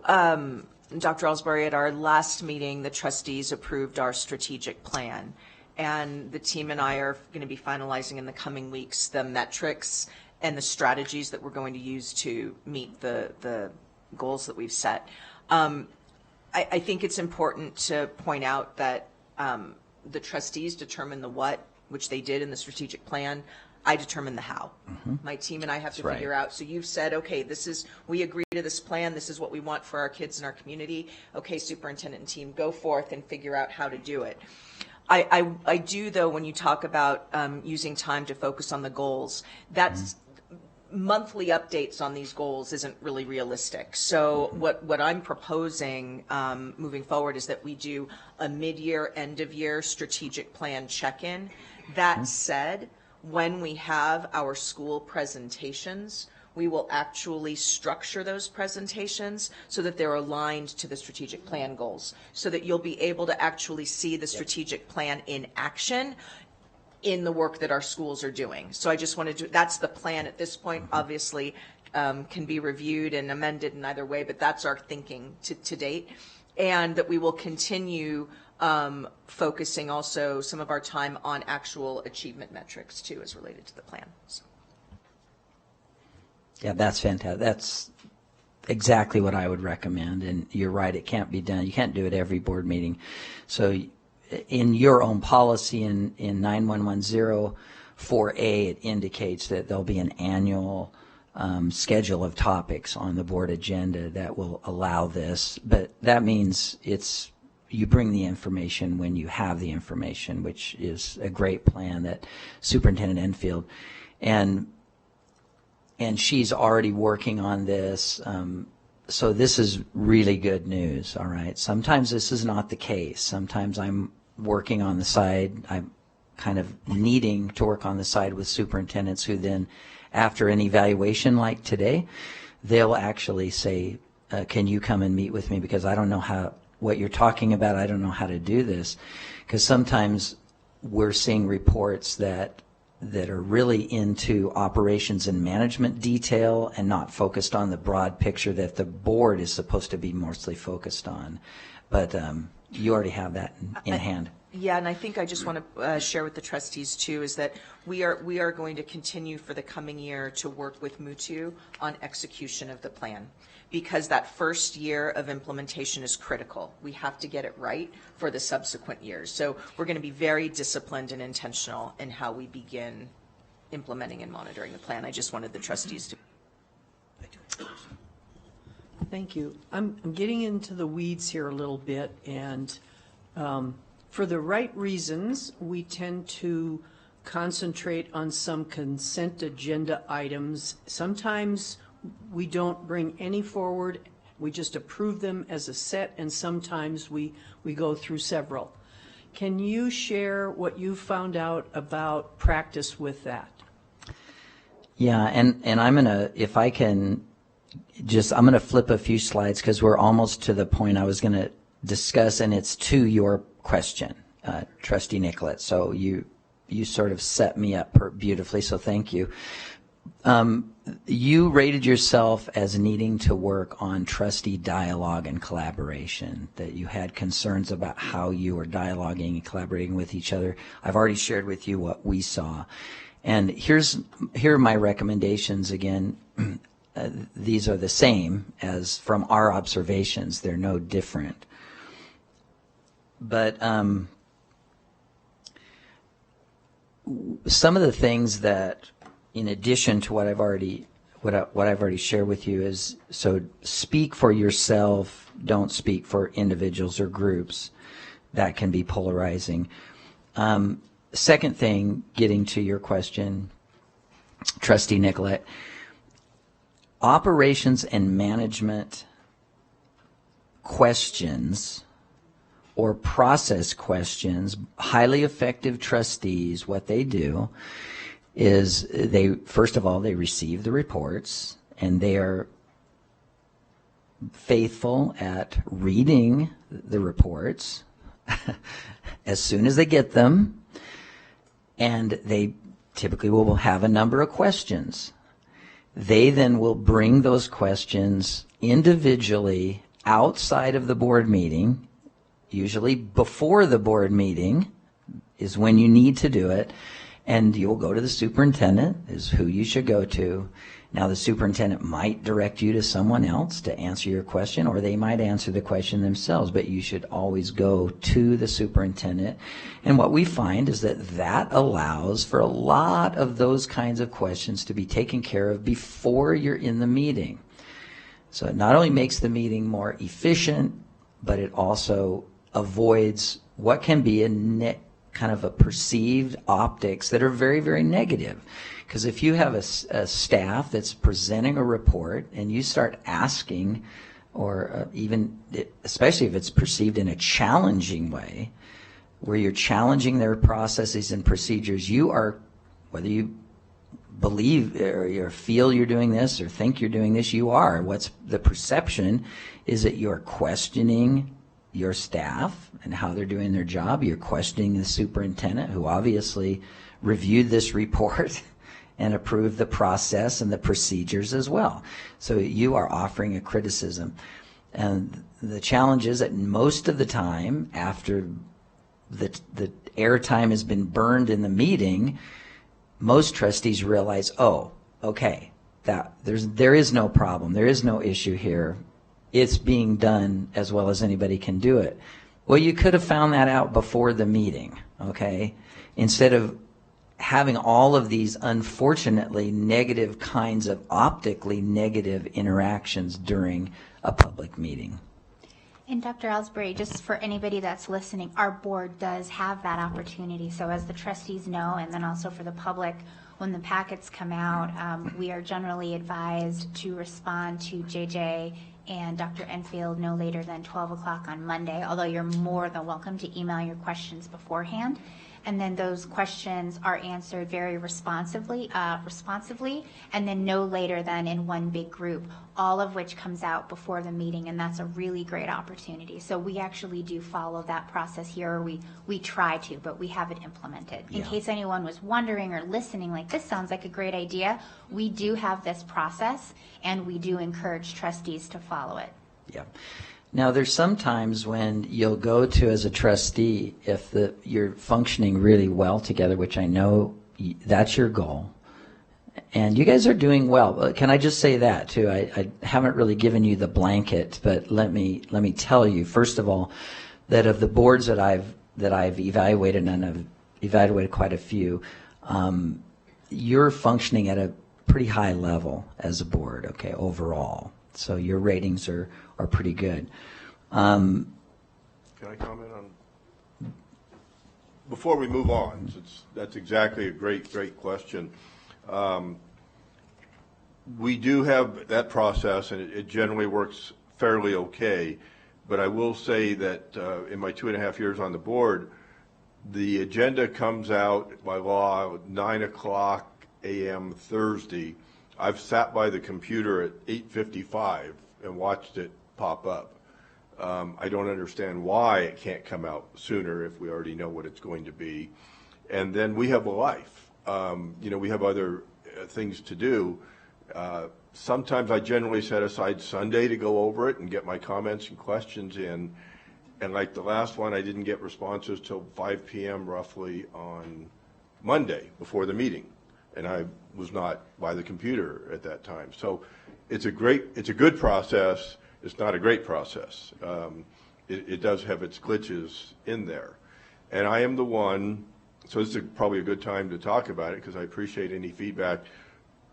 Dr. Ellsbury, at our last meeting, the trustees approved our strategic plan, and the team and I are going to be finalizing in the coming weeks the metrics and the strategies that we're going to use to meet the goals that we've set. I think it's important to point out that the trustees determine the what, which they did in the strategic plan. I determine the how. Mm-hmm. My team and I have to figure out. So you've said, okay, we agree to this plan. This is what we want for our kids in our community. Okay, superintendent and team, go forth and figure out how to do it. I do, though, when you talk about using time to focus on the goals, that's monthly updates on these goals isn't really realistic. So what I'm proposing moving forward is that we do a mid-year, end-of-year strategic plan check-in. That said, when we have our school presentations, we will actually structure those presentations so that they're aligned to the strategic plan goals, so that you'll be able to actually see the strategic plan in action in the work that our schools are doing. So I just wanted to, that's the plan at this point. Obviously, can be reviewed and amended in either way, but that's our thinking to date. And that we will continue focusing also some of our time on actual achievement metrics too, as related to the plan. So. Yeah, that's fantastic. That's exactly what I would recommend. And you're right, it can't be done. You can't do it every board meeting. So in your own policy in 9110 4A, it indicates that there'll be an annual schedule of topics on the board agenda that will allow this. But that means you bring the information when you have the information, which is a great plan that Superintendent Enfield and she's already working on this. So this is really good news, all right? Sometimes this is not the case. Sometimes I'm working on the side. I'm kind of needing to work on the side with superintendents who then, after an evaluation like today, they'll actually say, can you come and meet with me because I don't know what you're talking about. I don't know how to do this. Because sometimes we're seeing reports that are really into operations and management detail and not focused on the broad picture that the board is supposed to be mostly focused on. But you already have that in hand. Yeah, and I think I just want to share with the trustees too is that we are going to continue for the coming year to work with Mutu on execution of the plan, because that first year of implementation is critical. We have to get it right for the subsequent years. So we're going to be very disciplined and intentional in how we begin implementing and monitoring the plan. I just wanted the trustees to Thank you. I'm getting into the weeds here a little bit, and for the right reasons, we tend to concentrate on some consent agenda items. Sometimes we don't bring any forward, we just approve them as a set, and sometimes we go through several. Can you share what you found out about practice with that? Yeah, and I'm gonna, if I can, I'm gonna flip a few slides because we're almost to the point I was gonna discuss, and it's to your question, Trustee Nicolette. So you sort of set me up beautifully, so thank you. You rated yourself as needing to work on trustee dialogue and collaboration, that you had concerns about how you were dialoguing and collaborating with each other. I've already shared with you what we saw. And here are my recommendations again. These are the same as from our observations. They're no different. But some of the things that, in addition to what I've already shared with you, is so speak for yourself, don't speak for individuals or groups. That can be polarizing. Second thing, getting to your question, Trustee Nicolette, operations and management questions or process questions, highly effective trustees, what they do is first of all, they receive the reports, and they are faithful at reading the reports as soon as they get them, and they typically will have a number of questions. They then will bring those questions individually outside of the board meeting, usually before the board meeting is when you need to do it, and you'll go to the superintendent, is who you should go to. Now, the superintendent might direct you to someone else to answer your question, or they might answer the question themselves, but you should always go to the superintendent. And what we find is that allows for a lot of those kinds of questions to be taken care of before you're in the meeting. So it not only makes the meeting more efficient, but it also avoids what can be kind of a perceived optics that are very, very negative. Because if you have a staff that's presenting a report and you start asking, or especially if it's perceived in a challenging way, where you're challenging their processes and procedures, you are, whether you believe or you feel you're doing this or think you're doing this, you are. What's the perception is that you're questioning your staff and how they're doing their job. You're questioning the superintendent, who obviously reviewed this report and approved the process and the procedures as well. So you are offering a criticism. And the challenge is that most of the time, after the airtime has been burned in the meeting, most trustees realize, oh, okay, there is no problem, there is no issue here. It's being done as well as anybody can do it. Well, you could have found that out before the meeting, okay? Instead of having all of these unfortunately negative kinds of optically negative interactions during a public meeting. And Dr. Ellsbury, just for anybody that's listening, our board does have that opportunity. So as the trustees know, and then also for the public, when the packets come out, we are generally advised to respond to JJ and Dr. Enfield no later than 12 o'clock on Monday, although you're more than welcome to email your questions beforehand. And then those questions are answered very responsively, and then no later than in one big group, all of which comes out before the meeting, and that's a really great opportunity. So we actually do follow that process here, or we try to, but we have it implemented. In case anyone was wondering or listening, like, this sounds like a great idea, we do have this process, and we do encourage trustees to follow it. Yeah. Now, there's some times when you'll go to, as a trustee, if you're functioning really well together, which I know that's your goal, and you guys are doing well. Can I just say that, too? I haven't really given you the blanket, but let me tell you, first of all, that of the boards that I've evaluated, and I've evaluated quite a few, you're functioning at a pretty high level as a board, okay, overall. So your ratings are pretty good. Can I comment on, before we move on, since that's exactly a great question. We do have that process, and it generally works fairly okay. But I will say that in my 2.5 years on the board, the agenda comes out by law at 9:00 a.m. Thursday. I've sat by the computer at 8:55 and watched it pop up. I don't understand why it can't come out sooner if we already know what it's going to be. And then we have a life. We have other things to do. Sometimes I generally set aside Sunday to go over it and get my comments and questions in. And like the last one, I didn't get responses till 5 p.m. roughly on Monday before the meeting. And I was not by the computer at that time. So it's a good process. It's not a great process. It does have its glitches in there. And I am the one, so this is probably a good time to talk about it because I appreciate any feedback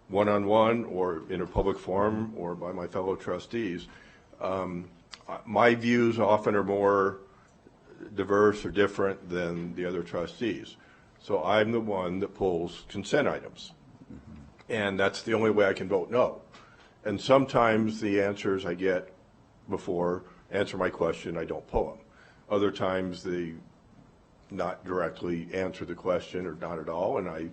one-on-one or in a public forum or by my fellow trustees. My views often are more diverse or different than the other trustees. So I'm the one that pulls consent items. And that's the only way I can vote no. And sometimes the answers I get before answer my question, I don't pull them. Other times they not directly answer the question or not at all, and I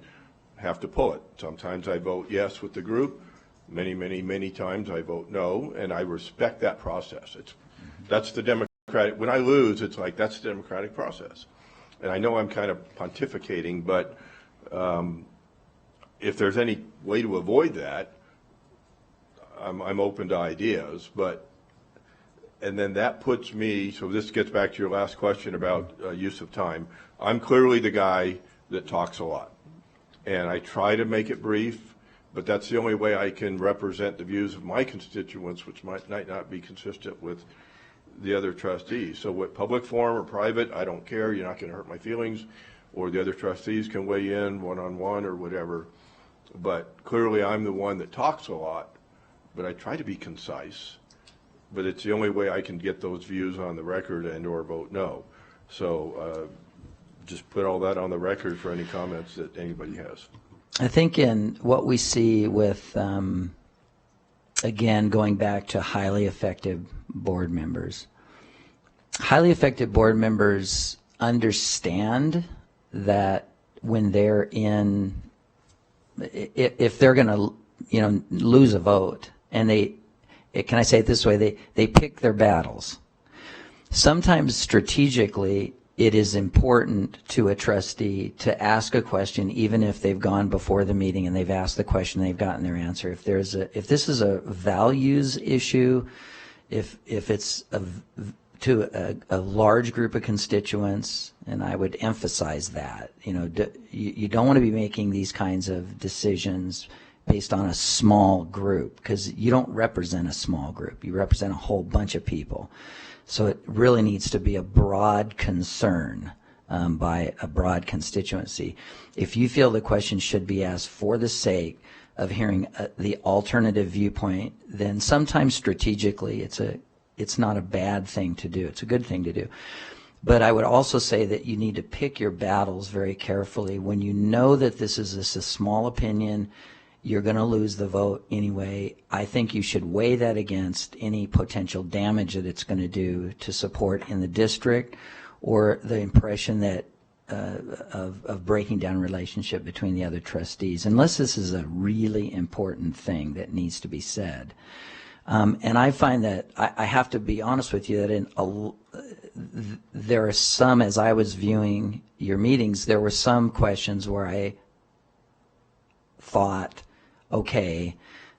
have to pull it. Sometimes I vote yes with the group. Many times I vote no, and I respect that process. That's the democratic. When I lose, it's like that's the democratic process. And I know I'm kind of pontificating, but if there's any way to avoid that, I'm open to ideas. And then that puts me. So this gets back to your last question about use of time. I'm clearly the guy that talks a lot. And I try to make it brief, but that's the only way I can represent the views of my constituents, which might not be consistent with the other trustees. So what public forum or private, I don't care. You're not going to hurt my feelings. Or the other trustees can weigh in one-on-one or whatever. But clearly I'm the one that talks a lot, but I try to be concise. But it's the only way I can get those views on the record and or vote no. So just put all that on the record for any comments that anybody has. I think in what we see with, again, going back to highly effective board members understand that when they're in, if they're going to, lose a vote, and can I say it this way, they pick their battles. Sometimes strategically, it is important to a trustee to ask a question, even if they've gone before the meeting and they've asked the question, they've gotten their answer. If this is a values issue, if it's to a large group of constituents, and I would emphasize that, you don't want to be making these kinds of decisions based on a small group, because you don't represent a small group. You represent a whole bunch of people. So it really needs to be a broad concern by a broad constituency. If you feel the question should be asked for the sake of hearing the alternative viewpoint, then sometimes strategically it's not a bad thing to do. It's a good thing to do. But I would also say that you need to pick your battles very carefully. When you know that this is a small opinion, you're going to lose the vote anyway. I think you should weigh that against any potential damage that it's going to do to support in the district, or the impression that of breaking down relationship between the other trustees, unless this is a really important thing that needs to be said. And I find that I have to be honest with you that there are some, as I was viewing your meetings, there were some questions where I thought, okay,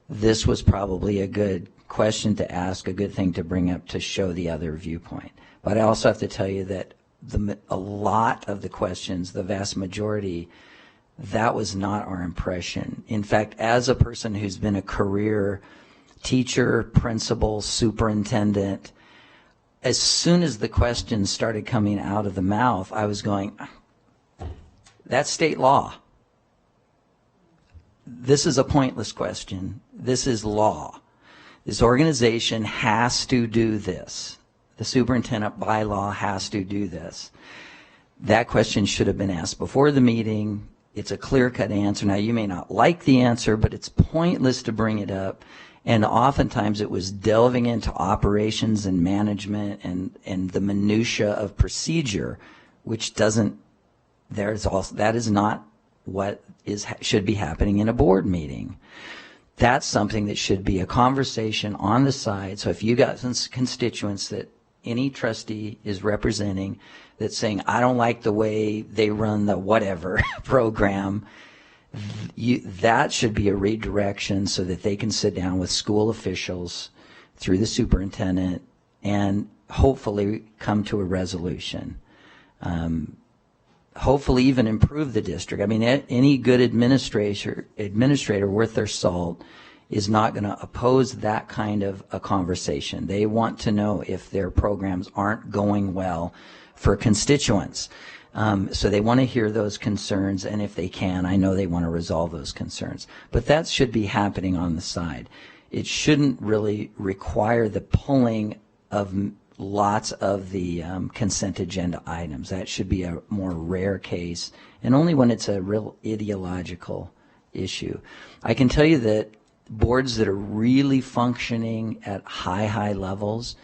this was probably a good question to ask, a good thing to bring up to show the other viewpoint. But I also have to tell you that a lot of the questions, the vast majority, that was not our impression. In fact, as a person who's been a career teacher, principal, superintendent, as soon as the questions started coming out of the mouth, I was going, that's state law. This is a pointless question. This is law. This organization has to do this. The superintendent by law has to do this. That question should have been asked before the meeting. It's a clear-cut answer. Now, you may not like the answer, but it's pointless to bring it up. And oftentimes it was delving into operations and management and the minutia of procedure, which doesn't, that is not what should be happening in a board meeting. That's something that should be a conversation on the side. So if you got some constituents that any trustee is representing that's saying, I don't like the way they run the whatever program, that should be a redirection so that they can sit down with school officials through the superintendent and hopefully come to a resolution. Hopefully even improve the district. I mean, any good administrator worth their salt is not going to oppose that kind of a conversation. They want to know if their programs aren't going well for constituents. So they want to hear those concerns, and if they can, I know they want to resolve those concerns. But that should be happening on the side. It shouldn't really require the pulling of lots of the consent agenda items. That should be a more rare case, and only when it's a real ideological issue. I can tell you that boards that are really functioning at high levels,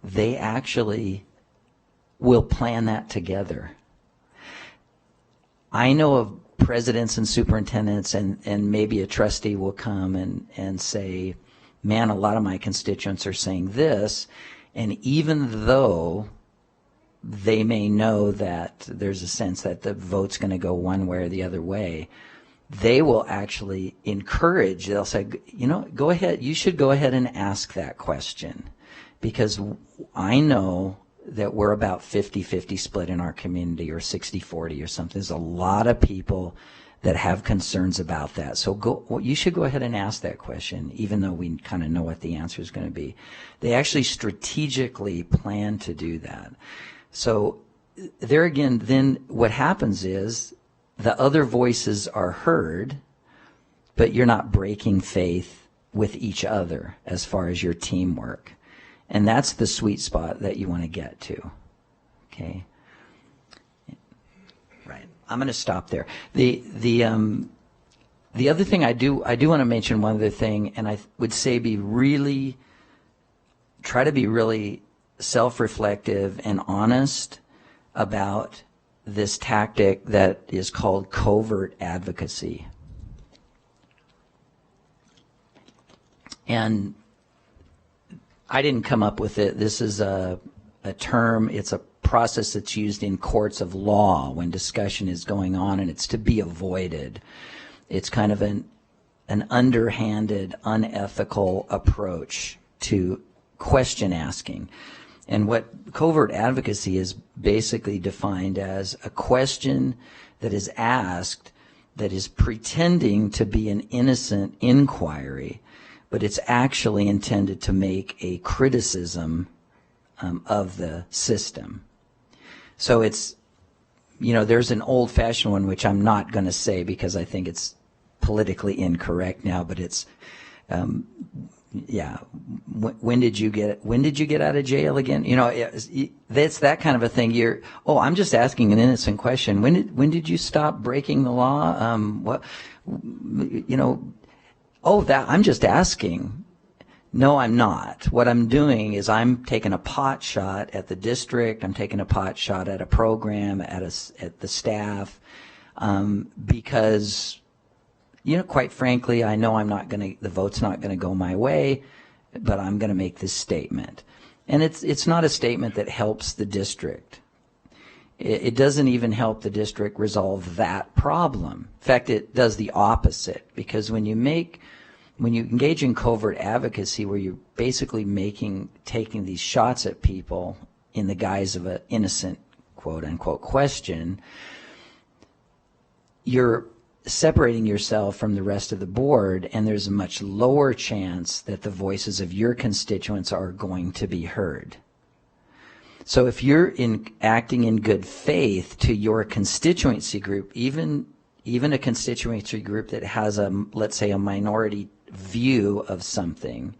they actually will plan that together. I know of presidents and superintendents, and maybe a trustee will come and say, man, a lot of my constituents are saying this, and even though they may know that there's a sense that the vote's going to go one way or the other way, they will actually encourage, they'll say, you know, go ahead, you should go ahead and ask that question, because I know that we're about 50-50 split in our community, or 60-40 or something. There's a lot of people that have concerns about that. So you should go ahead and ask that question, even though we kind of know what the answer is going to be. They actually strategically plan to do that. So there again, then what happens is the other voices are heard, but you're not breaking faith with each other as far as your teamwork. And that's the sweet spot that you want to get to. Okay? Right. I'm going to stop there. The other thing I do want to mention one other thing, and I would say try to be really self-reflective and honest about this tactic that is called covert advocacy. And I didn't come up with it. This is a term, it's a process that's used in courts of law when discussion is going on, and it's to be avoided. It's kind of an underhanded, unethical approach to question asking. And what covert advocacy is basically defined as a question that is asked that is pretending to be an innocent inquiry, but it's actually intended to make a criticism of the system. So it's, you know, there's an old-fashioned one, which I'm not going to say because I think it's politically incorrect now, but it's, yeah, when did you get out of jail again? You know, that's that kind of a thing. I'm just asking an innocent question. When did you stop breaking the law? I'm just asking. No, I'm not. What I'm doing is I'm taking a pot shot at the district. I'm taking a pot shot at a program, at the staff, because, you know, quite frankly, I know the vote's not going to go my way, but I'm going to make this statement. And it's not a statement that helps the district. It doesn't even help the district resolve that problem. In fact, it does the opposite, because when you engage in covert advocacy, where you're basically taking these shots at people in the guise of an innocent, quote unquote, question, you're separating yourself from the rest of the board, and there's a much lower chance that the voices of your constituents are going to be heard. So if you're acting in good faith to your constituency group, even a constituency group that has let's say a minority view of something,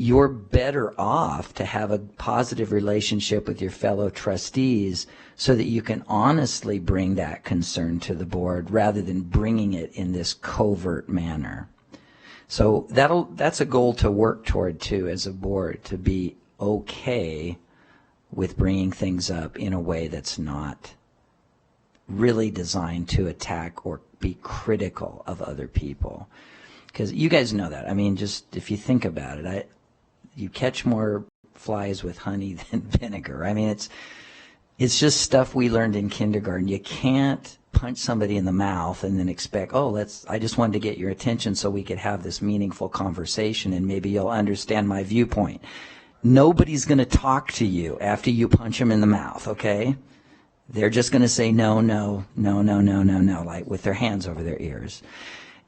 you're better off to have a positive relationship with your fellow trustees so that you can honestly bring that concern to the board rather than bringing it in this covert manner. So that's a goal to work toward too as a board, to be okay with bringing things up in a way that's not really designed to attack or be critical of other people. Because you guys know that. I mean, just if you think about it, you catch more flies with honey than vinegar. I mean, it's just stuff we learned in kindergarten. You can't punch somebody in the mouth and then expect, I just wanted to get your attention so we could have this meaningful conversation and maybe you'll understand my viewpoint. Nobody's going to talk to you after you punch them in the mouth, okay? They're just going to say no, no, no, no, no, no, no, like with their hands over their ears.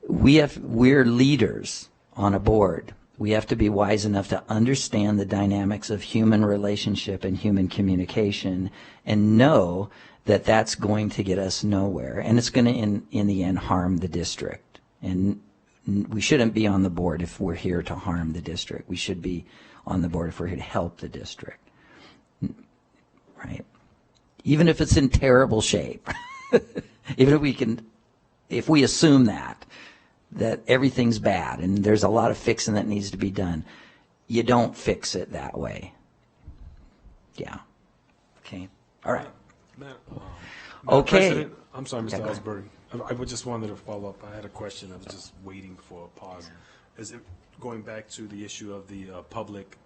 We're leaders on a board. We have to be wise enough to understand the dynamics of human relationship and human communication and know that that's going to get us nowhere. And it's going to, in the end, harm the district. And we shouldn't be on the board if we're here to harm the district. We should be on the board if we're here to help the district. Right? Even if it's in terrible shape. Even if we assume that everything's bad and there's a lot of fixing that needs to be done, you don't fix it that way. Yeah. Okay. All right. Okay. President, I'm sorry, Mr. Okay, go ahead. Ellsbury. I just wanted to follow up. I had a question. I was just waiting for a pause. Is it going back to the issue of the public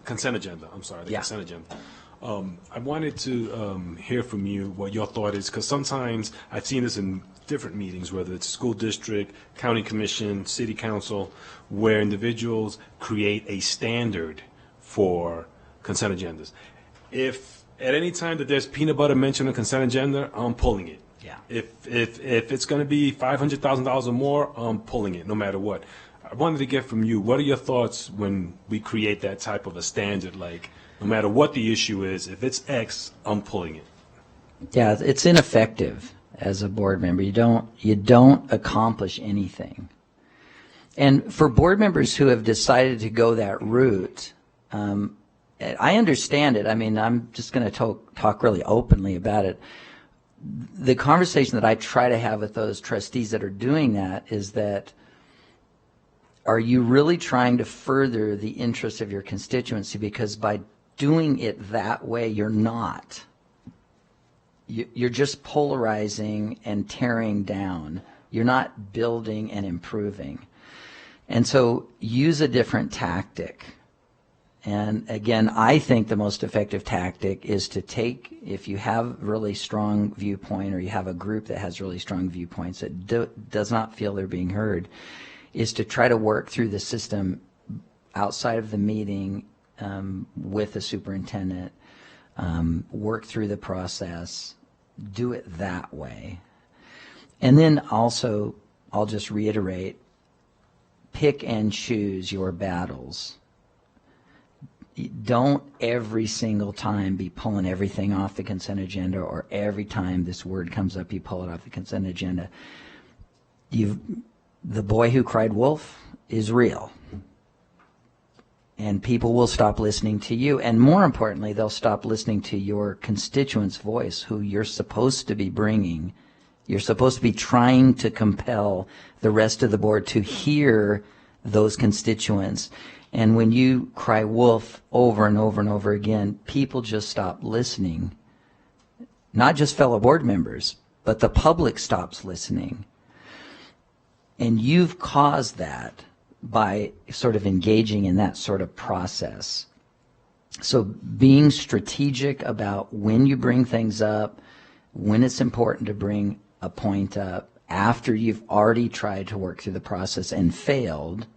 consent agenda? I'm sorry, the Yeah. consent agenda. I wanted to hear from you what your thought is, because sometimes I've seen this in different meetings, whether it's school district, county commission, city council, where individuals create a standard for consent agendas. If at any time that there's peanut butter mentioned on consent agenda, I'm pulling it. Yeah. If it's going to be $500,000 or more, I'm pulling it, no matter what. I wanted to get from you, what are your thoughts when we create that type of a standard, like no matter what the issue is, if it's X, I'm pulling it? Yeah, it's ineffective as a board member. You don't accomplish anything. And for board members who have decided to go that route, I understand it. I mean, I'm just going to talk really openly about it. The conversation that I try to have with those trustees that are doing that is that, are you really trying to further the interests of your constituency? Because by doing it that way, you're not. You're just polarizing and tearing down. You're not building and improving. And so use a different tactic. And again, I think the most effective tactic is to take, if you have really strong viewpoint or you have a group that has really strong viewpoints that does not feel they're being heard, is to try to work through the system outside of the meeting with the superintendent, work through the process, do it that way. And then also, I'll just reiterate, pick and choose your battles. Don't every single time be pulling everything off the consent agenda, or every time this word comes up, you pull it off the consent agenda. The boy who cried wolf is real. And people will stop listening to you. And more importantly, they'll stop listening to your constituents' voice, who you're supposed to be bringing. You're supposed to be trying to compel the rest of the board to hear those constituents. And when you cry wolf over and over and over again, people just stop listening. Not just fellow board members, but the public stops listening. And you've caused that by sort of engaging in that sort of process. So being strategic about when you bring things up, when it's important to bring a point up, after you've already tried to work through the process and failed,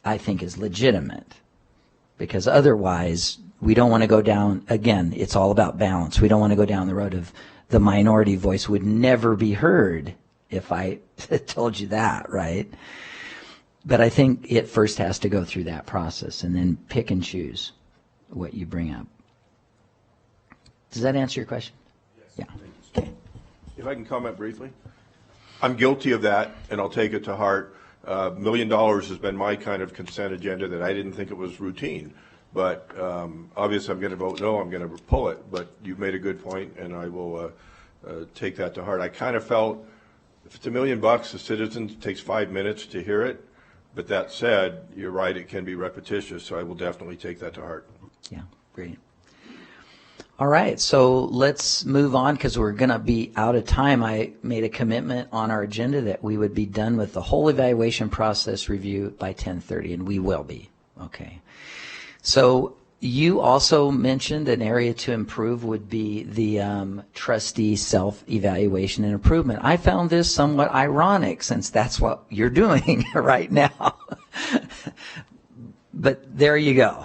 I think is legitimate. Because otherwise, we don't want to go down, again, it's all about balance. We don't want to go down the road of the minority voice would never be heard if I told you that, right? But I think it first has to go through that process and then pick and choose what you bring up. Does that answer your question? Yes. Yeah. Okay. If I can comment briefly. I'm guilty of that, and I'll take it to heart. $1 million has been my kind of consent agenda that I didn't think it was routine. But obviously I'm going to vote no, I'm going to pull it. But you've made a good point, and I will take that to heart. I kind of felt if it's $1 million, the citizens, it takes 5 minutes to hear it. But that said, you're right, it can be repetitious, so I will definitely take that to heart. Yeah, great. All right, so let's move on because we're going to be out of time. I made a commitment on our agenda that we would be done with the whole evaluation process review by 10:30, and we will be. Okay. So you also mentioned an area to improve would be the trustee self-evaluation and improvement. I found this somewhat ironic since that's what you're doing right now. But there you go.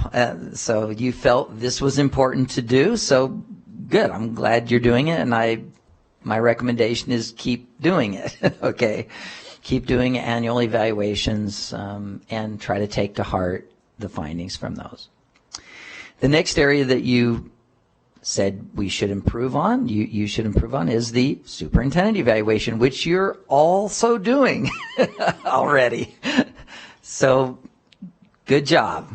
So you felt this was important to do, so good. I'm glad you're doing it, and my recommendation is keep doing it, okay? Keep doing annual evaluations and try to take to heart the findings from those. The next area that you said we should improve on, you should improve on, is the superintendent evaluation, which you're also doing already. So good job.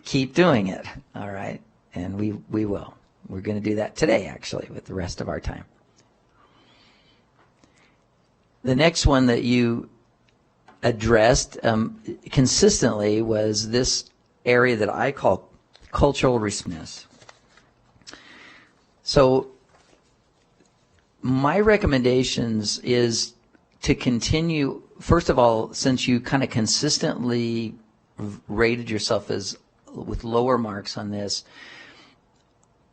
Keep doing it, all right? And we will. We're going to do that today, actually, with the rest of our time. The next one that you addressed consistently was this area that I call cultural responsiveness. So my recommendations is to continue, first of all, since you kind of consistently rated yourself as with lower marks on this,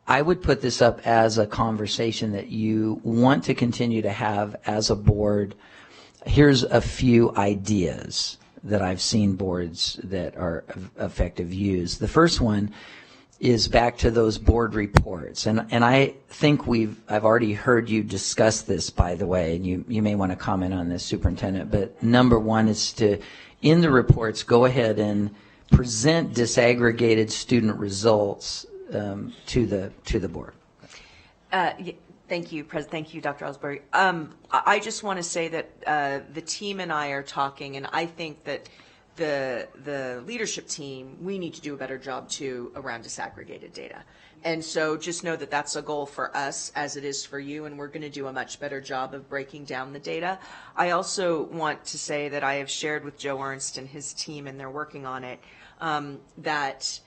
I would put this up as a conversation that you want to continue to have as a board. Here's a few ideas that I've seen boards that are effective use. The first one is back to those board reports. And I think I've already heard you discuss this, by the way, and you may want to comment on this, Superintendent, but number one is to, in the reports, go ahead and present disaggregated student results to the board. Thank you, Thank you, Dr. Ellsbury. I just want to say that the team and I are talking, and I think that the leadership team, we need to do a better job too around disaggregated data. And so just know that that's a goal for us as it is for you, and we're going to do a much better job of breaking down the data. I also want to say that I have shared with Joe Ernst and his team, and they're working on it, that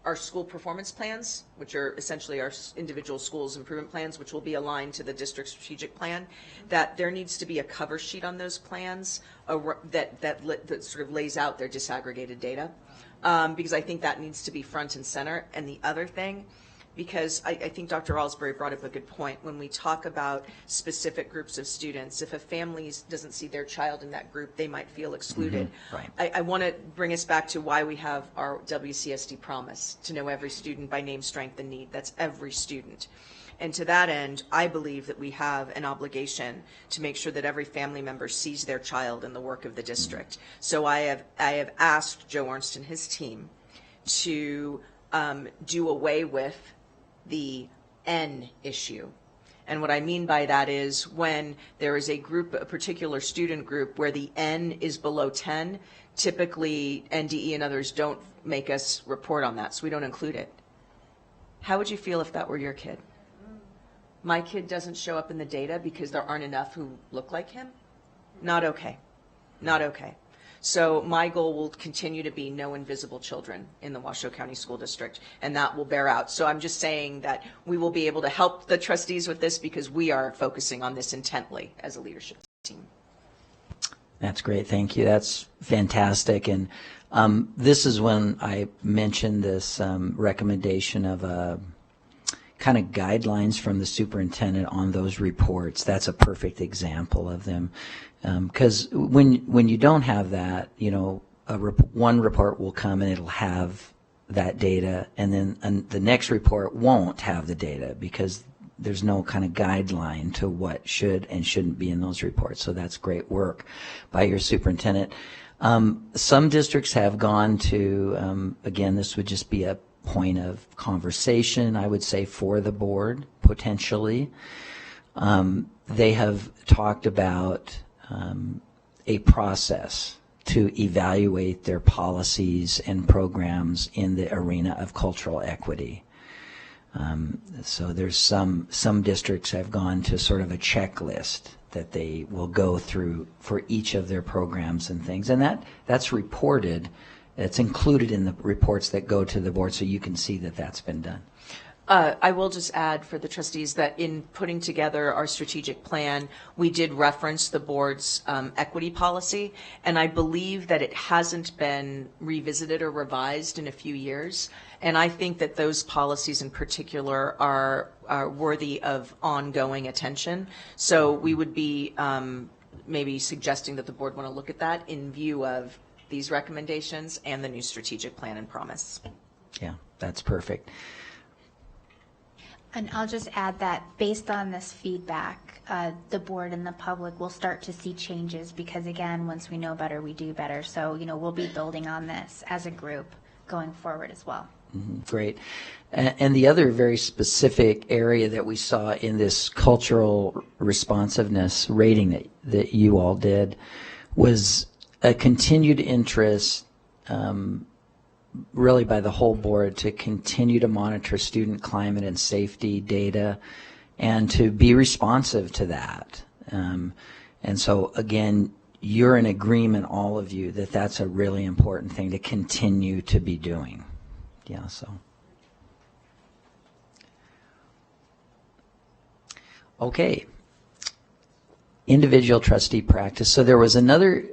our school performance plans, which are essentially our individual schools improvement plans, which will be aligned to the district strategic plan, that there needs to be a cover sheet on those plans that sort of lays out their disaggregated data, because I think that needs to be front and center. And the other thing, because I think Dr. Ellsbury brought up a good point, when we talk about specific groups of students, if a family doesn't see their child in that group, they might feel excluded. Mm-hmm. Right. I want to bring us back to why we have our WCSD promise, to know every student by name, strength, and need. That's every student. And to that end, I believe that we have an obligation to make sure that every family member sees their child in the work of the district. So I have asked Joe Ernst and his team to do away with the N issue. And what I mean by that is when there is a particular student group where the N is below 10, typically NDE and others don't make us report on that, so we don't include it. How would you feel if that were your kid? My kid doesn't show up in the data because there aren't enough who look like him? Not okay. Not okay. So my goal will continue to be no invisible children in the Washoe County School District, and that will bear out. So I'm just saying that we will be able to help the trustees with this because we are focusing on this intently as a leadership team. That's great. Thank you. That's fantastic. And this is when I mentioned this recommendation of kind of guidelines from the superintendent on those reports. That's a perfect example of them. Because when you don't have that, you know, one report will come and it'll have that data, and then the next report won't have the data because there's no kind of guideline to what should and shouldn't be in those reports. So that's great work by your superintendent. Some districts have gone to, again, this would just be a point of conversation, I would say, for the board, potentially. They have talked about a process to evaluate their policies and programs in the arena of cultural equity. So there's some districts have gone to sort of a checklist that they will go through for each of their programs and things, and that's reported. It's included in the reports that go to the board, so you can see that that's been done. I will just add for the trustees that in putting together our strategic plan, we did reference the board's equity policy, and I believe that it hasn't been revisited or revised in a few years. And I think that those policies in particular are worthy of ongoing attention. So we would be maybe suggesting that the board want to look at that in view of these recommendations and the new strategic plan and promise. Yeah, that's perfect. And I'll just add that based on this feedback, the board and the public will start to see changes because, again, once we know better, we do better. So, we'll be building on this as a group going forward as well. Great. And the other very specific area that we saw in this cultural responsiveness rating that you all did was a continued interest really by the whole board to continue to monitor student climate and safety data and to be responsive to that. And so, again, you're in agreement, all of you, that that's a really important thing to continue to be doing. Yeah, so. Okay. Individual trustee practice. So there was another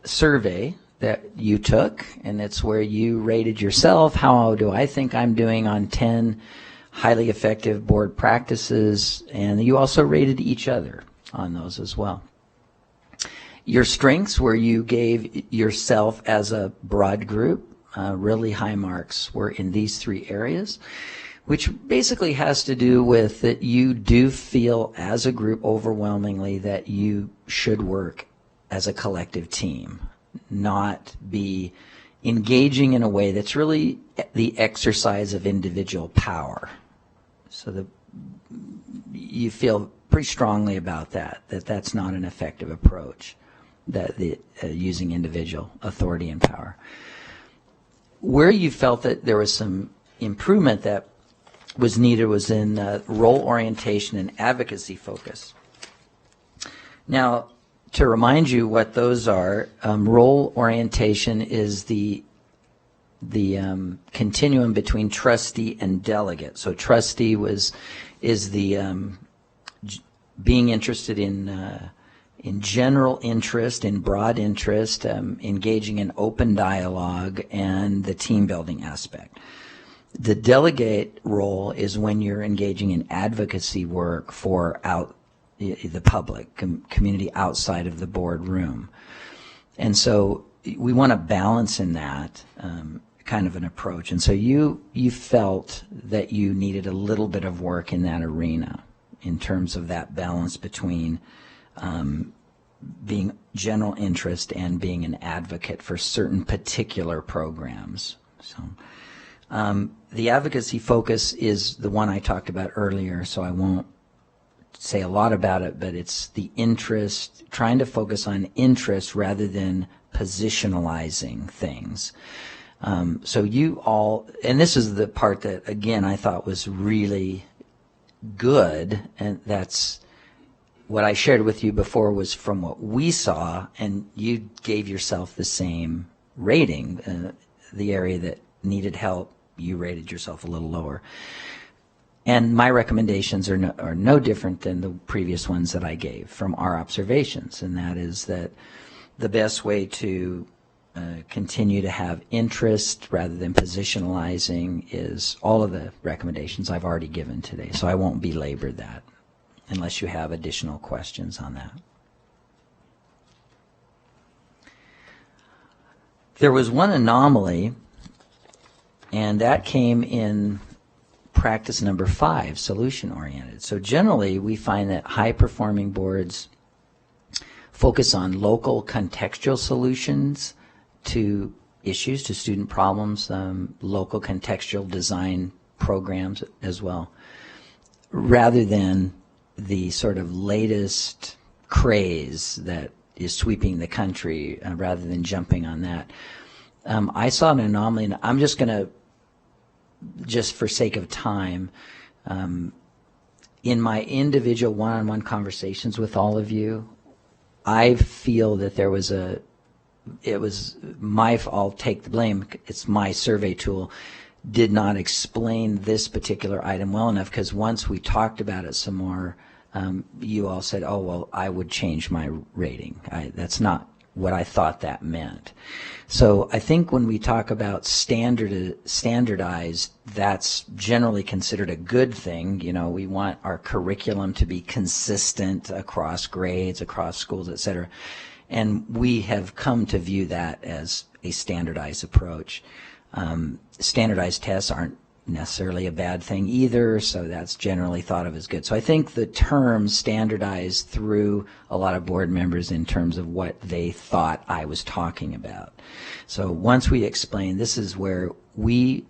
survey that you took, and it's where you rated yourself. How do I think I'm doing on 10 highly effective board practices? And you also rated each other on those as well. Your strengths, where you gave yourself as a broad group, really high marks were in these 3 areas, which basically has to do with that you do feel as a group overwhelmingly that you should work as a collective team, not be engaging in a way that's really the exercise of individual power. So you feel pretty strongly about that's not an effective approach, that using individual authority and power. Where you felt that there was some improvement that was needed was in role orientation and advocacy focus. Now, to remind you what those are, role orientation is the continuum between trustee and delegate. So trustee is the being interested in general interest, in broad interest, engaging in open dialogue, and the team building aspect. The delegate role is when you're engaging in advocacy work for the public, community outside of the boardroom. And so we want a balance in that kind of an approach. And so you felt that you needed a little bit of work in that arena in terms of that balance between being general interest and being an advocate for certain particular programs. So the advocacy focus is the one I talked about earlier, so I won't say a lot about it, but it's the interest, trying to focus on interest rather than positionalizing things. So you all, and this is the part that, again, I thought was really good, and that's what I shared with you before was from what we saw, and you gave yourself the same rating. The area that needed help, you rated yourself a little lower. And my recommendations are no different than the previous ones that I gave from our observations, and that is that the best way to continue to have interest rather than positionalizing is all of the recommendations I've already given today, so I won't belabor that unless you have additional questions on that. There was one anomaly, and that came in practice number 5, solution-oriented. So generally, we find that high-performing boards focus on local contextual solutions to issues, to student problems, local contextual design programs as well, rather than the sort of latest craze that is sweeping the country rather than jumping on that. I saw an anomaly, and I'm just going to, just for sake of time, in my individual one-on-one conversations with all of you, I feel that there was I'll take the blame, it's my survey tool, did not explain this particular item well enough, because once we talked about it some more, you all said, oh, well, I would change my rating. That's not what I thought that meant. So I think when we talk about standardized, that's generally considered a good thing. You know, we want our curriculum to be consistent across grades, across schools, et cetera. And we have come to view that as a standardized approach. Standardized tests aren't necessarily a bad thing either, so that's generally thought of as good. So I think the term standardized threw a lot of board members in terms of what they thought I was talking about. So once we explain, this is where we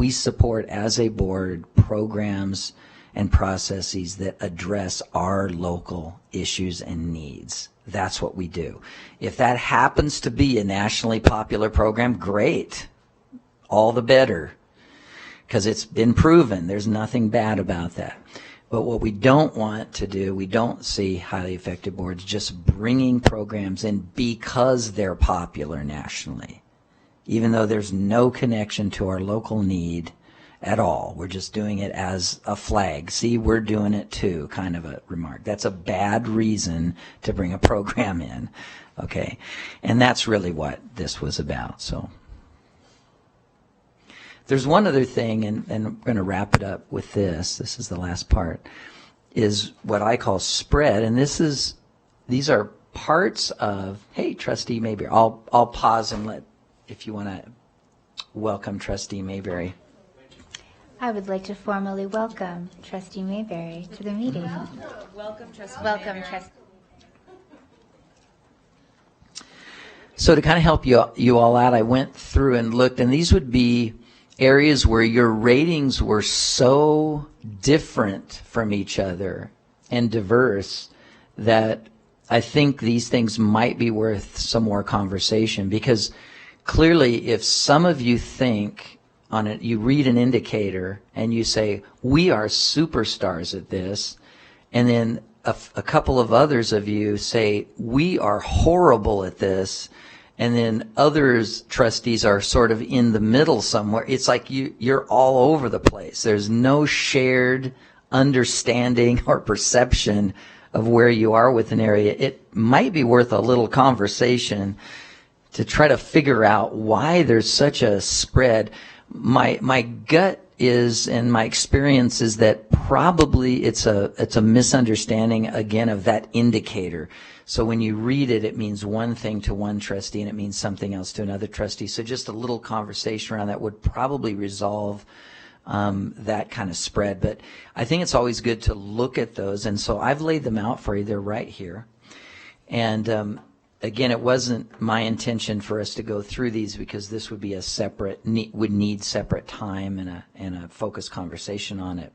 support as a board programs and processes that address our local issues and needs. That's what we do. If that happens to be a nationally popular program, great. All the better, because it's been proven. There's nothing bad about that. But what we don't want to do, we don't see highly effective boards just bringing programs in because they're popular nationally, even though there's no connection to our local need at all. We're just doing it as a flag. See, we're doing it too, kind of a remark. That's a bad reason to bring a program in, okay? And that's really what this was about, so. There's one other thing, and I'm going to wrap it up with this. This is the last part, is what I call spread, and these are parts of. Hey, Trustee Mayberry, I'll pause and let, if you want to welcome Trustee Mayberry. I would like to formally welcome Trustee Mayberry to the meeting. Welcome, Trustee. Welcome, Trustee. So to kind of help you all out, I went through and looked, and these would be areas where your ratings were so different from each other and diverse that I think these things might be worth some more conversation, because clearly if some of you think on it, you read an indicator and you say, we are superstars at this, and then a couple of others of you say, we are horrible at this, and then others, trustees, are sort of in the middle somewhere. It's like you're all over the place. There's no shared understanding or perception of where you are with an area. It might be worth a little conversation to try to figure out why there's such a spread. My gut is, and my experience is, that probably it's a misunderstanding, again, of that indicator. So when you read it, it means one thing to one trustee and it means something else to another trustee. So just a little conversation around that would probably resolve that kind of spread. But I think it's always good to look at those. And so I've laid them out for you. They're right here. And again, it wasn't my intention for us to go through these, because this would be a separate, would need separate time and a focused conversation on it.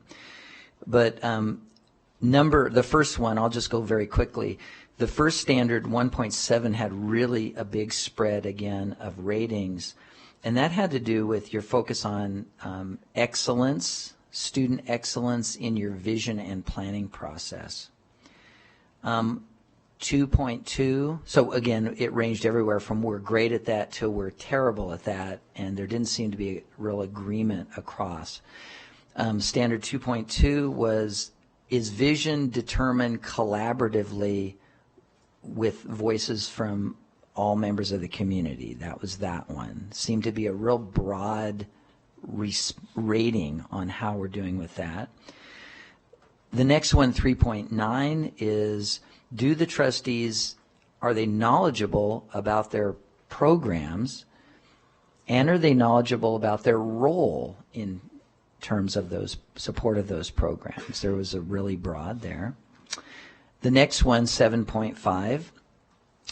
But the first one, I'll just go very quickly. The first standard, 1.7, had really a big spread, again, of ratings. And that had to do with your focus on excellence, student excellence in your vision and planning process. 2.2, so again, it ranged everywhere from we're great at that to we're terrible at that, and there didn't seem to be a real agreement across. Standard 2.2 was, is vision determined collaboratively with voices from all members of the community? That was that one. Seemed to be a real broad rating on how we're doing with that. The next one, 3.9, is, do the trustees, are they knowledgeable about their programs, and are they knowledgeable about their role in terms of those support of those programs? There was a really broad there. The next one, 7.5,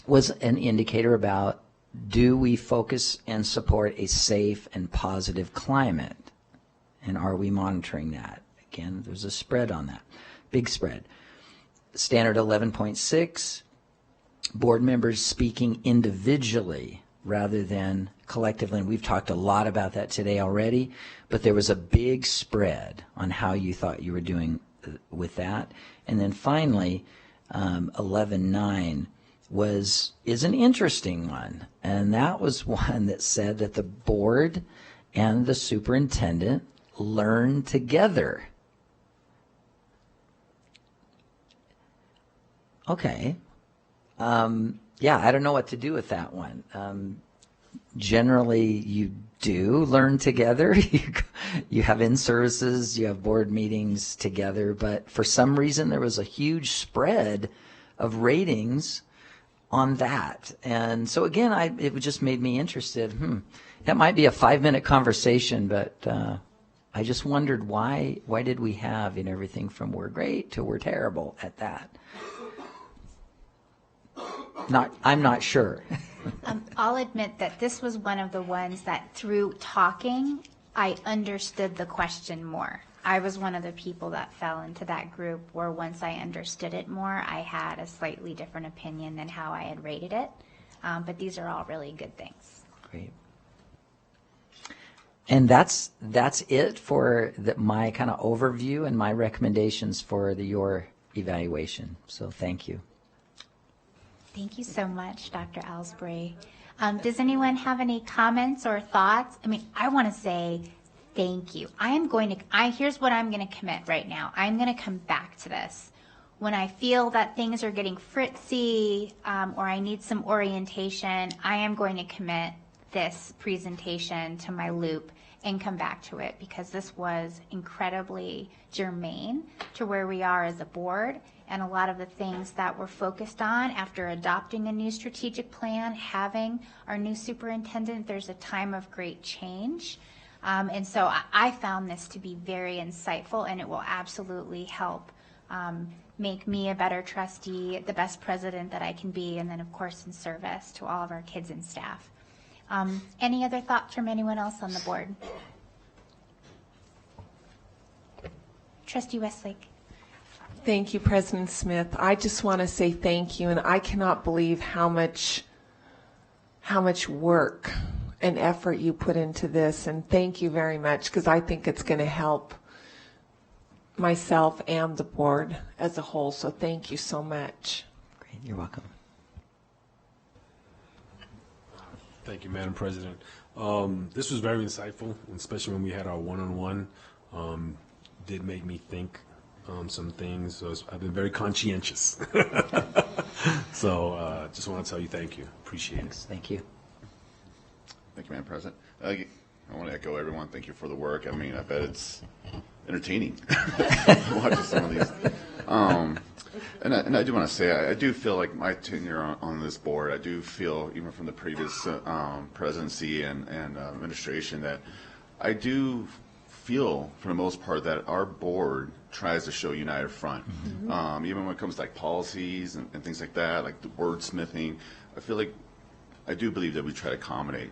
was an indicator about, do we focus and support a safe and positive climate, and are we monitoring that? Again, there's a spread on that, big spread. Standard 11.6, board members speaking individually rather than collectively. And we've talked a lot about that today already, but there was a big spread on how you thought you were doing with that. And then finally, 11.9 is an interesting one, and that was one that said that the board and the superintendent learn together. Okay. Yeah, I don't know what to do with that one. Generally, you do learn together. You have in-services, you have board meetings together, but for some reason there was a huge spread of ratings on that. And so again, it just made me interested. That might be a 5-minute conversation, but I just wondered why did we have everything from we're great to we're terrible at that? I'm not sure. I'll admit that this was one of the ones that through talking, I understood the question more. I was one of the people that fell into that group where once I understood it more, I had a slightly different opinion than how I had rated it. But these are all really good things. Great. And that's it for my kind of overview and my recommendations for your evaluation. So thank you. Thank you so much, Dr. Alsbury. Does anyone have any comments or thoughts? I mean, I want to say thank you. Here's what I'm going to commit right now. I'm going to come back to this. When I feel that things are getting fritzy or I need some orientation, I am going to commit this presentation to my loop and come back to it, because this was incredibly germane to where we are as a board and a lot of the things that we're focused on after adopting a new strategic plan, having our new superintendent. There's a time of great change. And so I found this to be very insightful, and it will absolutely help make me a better trustee, the best president that I can be, and then of course in service to all of our kids and staff. Any other thoughts from anyone else on the board? Trustee Westlake. Thank you, President Smith. I just want to say thank you, and I cannot believe how much work and effort you put into this, and thank you very much, because I think it's going to help myself and the board as a whole, so thank you so much. Great, you're welcome. Thank you, Madam President. This was very insightful, especially when we had our one-on-one. Did make me think some things. So I've been very conscientious. So just want to tell you thank you. Appreciate it. Thank you. Thank you, Madam President. I want to echo everyone. Thank you for the work. I mean, I bet it's entertaining watching some of these. And I do want to say, I do feel like my tenure on this board, I do feel, even from the previous presidency and administration, that I do feel, for the most part, that our board tries to show united front. Even when it comes to like policies and things like that, like the wordsmithing, I feel like I do believe that we try to accommodate.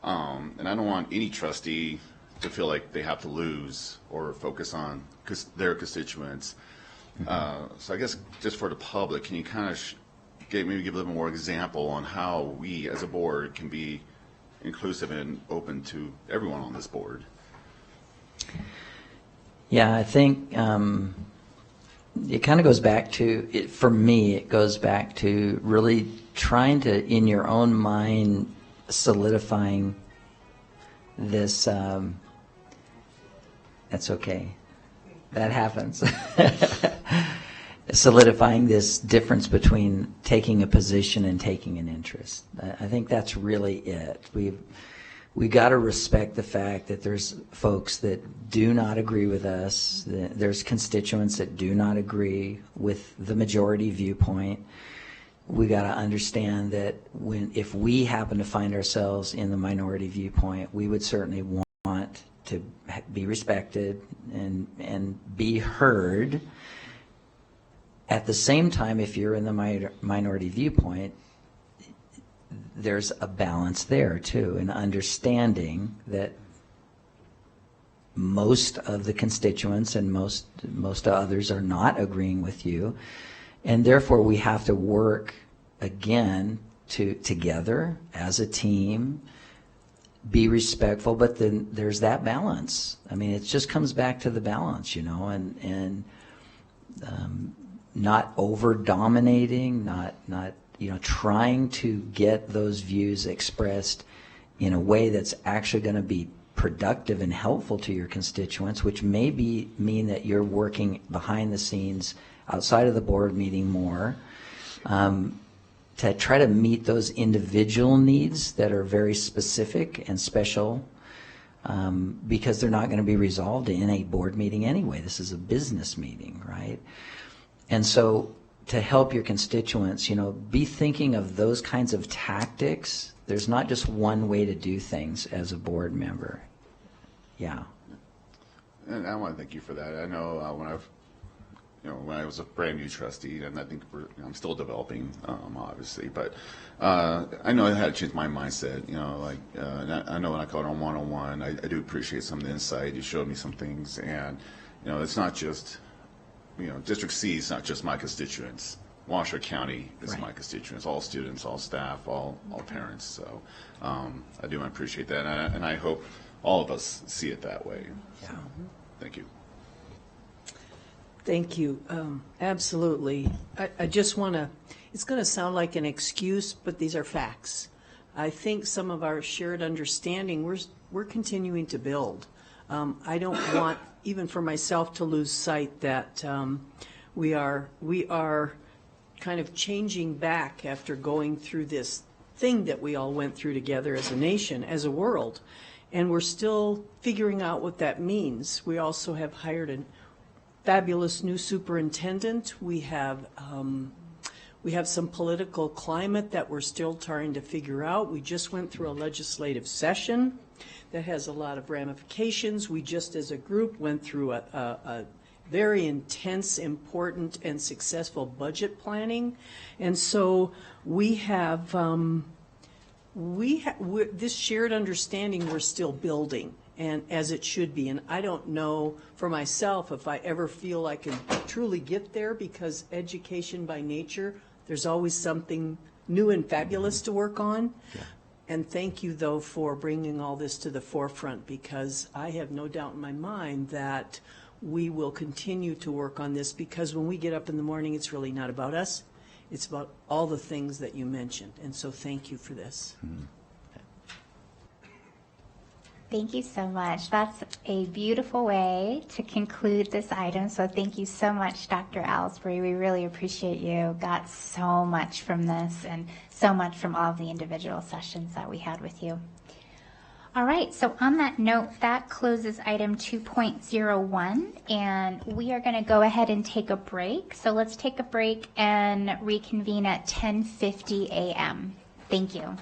And I don't want any trustee to feel like they have to lose or focus on their constituents. So I guess just for the public, can you kind of maybe give a little more example on how we as a board can be inclusive and open to everyone on this board? Yeah, I think it kind of goes back to, for me, it goes back to really trying to, in your own mind, solidifying this, that's okay. That happens. Solidifying this difference between taking a position and taking an interest. I think that's really it. We got to respect the fact that there's folks that do not agree with us. There's constituents that do not agree with the majority viewpoint. We got to understand that if we happen to find ourselves in the minority viewpoint, we would certainly want to be respected and be heard. At the same time, if you're in the minority viewpoint, there's a balance there too, in understanding that most of the constituents and most others are not agreeing with you, And therefore, we have to work again together as a team, be respectful, but then there's that balance. I mean, it just comes back to the balance, and not over dominating, not trying to get those views expressed in a way that's actually going to be productive and helpful to your constituents, which may mean that you're working behind the scenes outside of the board meeting more, to try to meet those individual needs that are very specific and special, because they're not going to be resolved in a board meeting anyway. This is a business meeting, right? And so to help your constituents, be thinking of those kinds of tactics. There's not just one way to do things as a board member. Yeah. And I want to thank you for that. I know when I was a brand new trustee, and I think I'm still developing, obviously, but I know I had to change my mindset. And I know when I called on one-on-one, I do appreciate some of the insight. You showed me some things, and it's not just District C is not just my constituents. Washoe County is Right. my constituents. All students, all staff, all parents. So I do appreciate that, and I hope all of us see it that way. Yeah. So, thank you. Thank you. Absolutely. I just want to, it's going to sound like an excuse, but these are facts. I think some of our shared understanding, we're continuing to build. I don't want, even for myself, to lose sight that we are kind of changing back after going through this thing that we all went through together as a nation, as a world. And we're still figuring out what that means. We also have hired a fabulous new superintendent. We have some political climate that we're still trying to figure out. We just went through a legislative session that has a lot of ramifications. We just, as a group, went through a very intense, important, and successful budget planning. And so we have this shared understanding we're still building, and as it should be. And I don't know for myself if I ever feel I can truly get there, because education by nature, there's always something new and fabulous to work on. Yeah. And thank you, though, for bringing all this to the forefront, because I have no doubt in my mind that we will continue to work on this, because when we get up in the morning, it's really not about us. It's about all the things that you mentioned. And so thank you for this. Mm-hmm. Thank you so much. That's a beautiful way to conclude this item. So thank you so much, Dr. Alsbury. We really appreciate you. Got so much from this, and so much from all of the individual sessions that we had with you. All right, so on that note, that closes item 2.01, and we are going to go ahead and take a break. So let's take a break and reconvene at 10:50 a.m. Thank you.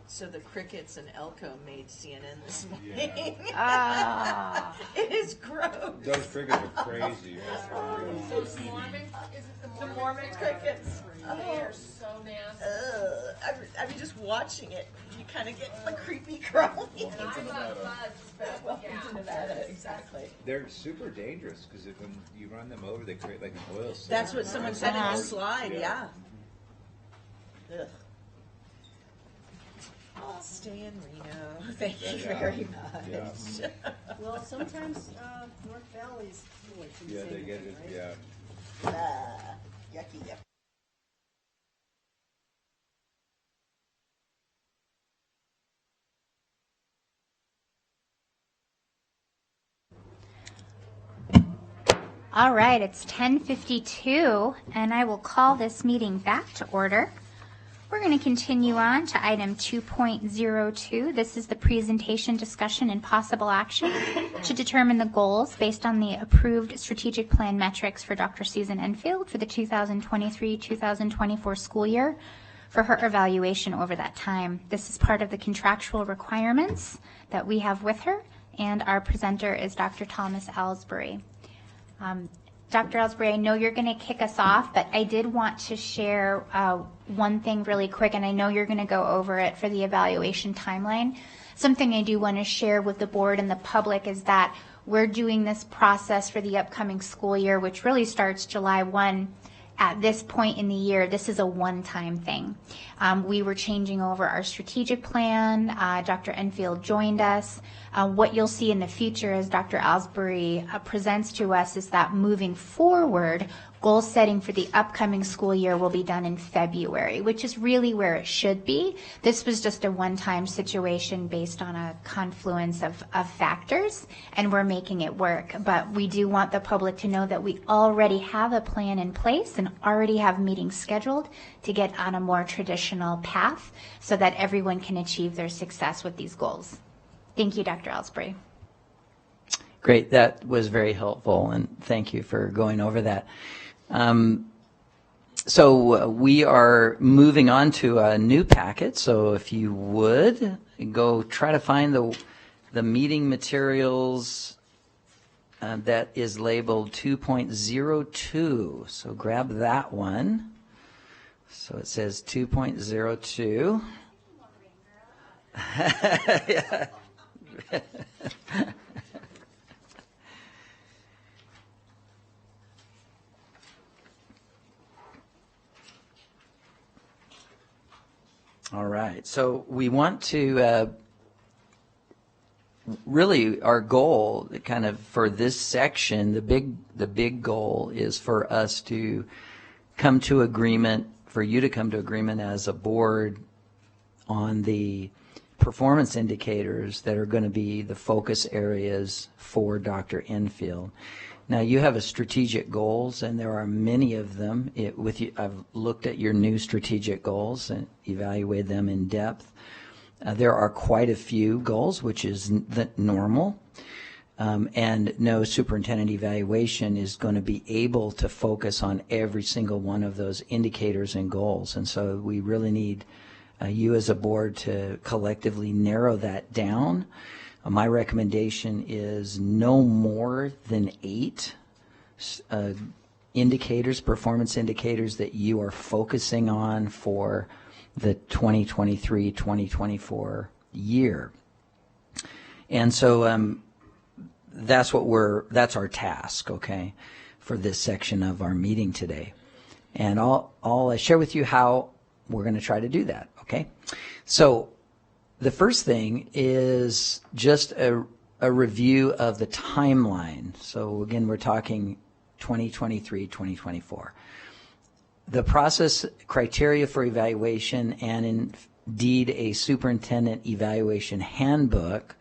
So the crickets and Elko made CNN this morning. Ah. It is gross. Those crickets are crazy. The Mormon crickets. They are so nasty. I mean, just watching it, you kind of get the creepy crawling. Nevada, exactly. They're super dangerous because when you run them over, they create like an oil slick. That's what someone said in the slide, yeah. Ugh. I'll stay in Reno. Thank you very much. Well, sometimes North Valley's like Yeah, they get it. Yeah. Yucky, yucky. All right, it's 10:52, and I will call this meeting back to order. We're going to continue on to item 2.02. This is the presentation, discussion, and possible action to determine the goals based on the approved strategic plan metrics for Dr. Susan Enfield for the 2023-2024 school year for her evaluation over that time. This is part of the contractual requirements that we have with her, and our presenter is Dr. Thomas Ellsbury. Dr. Ellsbury, I know you're going to kick us off, but I did want to share one thing really quick, and I know you're going to go over it for the evaluation timeline. Something I do want to share with the board and the public is that we're doing this process for the upcoming school year, which really starts July 1. At this point in the year, this is a one-time thing. We were changing over our strategic plan. Dr. Enfield joined us. What you'll see in the future as Dr. Ellsbury presents to us is that moving forward, goal setting for the upcoming school year will be done in February, which is really where it should be. This was just a one-time situation based on a confluence of factors, and we're making it work. But we do want the public to know that we already have a plan in place and already have meetings scheduled to get on a more traditional path so that everyone can achieve their success with these goals. Thank you, Dr. Ellsbury. Great, that was very helpful, and thank you for going over that. So we are moving on to a new packet, so if you would, go try to find the meeting materials that is labeled 2.02. So grab that one. So it says 2.02. Yeah. All right, so we want to really, our goal kind of for this section, the big goal is for us to come to agreement, for you to come to agreement as a board on the performance indicators that are going to be the focus areas for Dr. Enfield. Now, you have a strategic goals, and there are many of them. I've looked at your new strategic goals and evaluated them in depth. There are quite a few goals, which is normal, and no superintendent evaluation is going to be able to focus on every single one of those indicators and goals. And so we really need you as a board to collectively narrow that down. My recommendation is no more than 8 indicators, performance indicators that you are focusing on for the 2023-2024 year. And so that's our task, okay, for this section of our meeting today. And I'll share with you how we're going to try to do that, okay? So the first thing is just a review of the timeline. So again, we're talking 2023, 2024. The process criteria for evaluation and indeed a superintendent evaluation handbook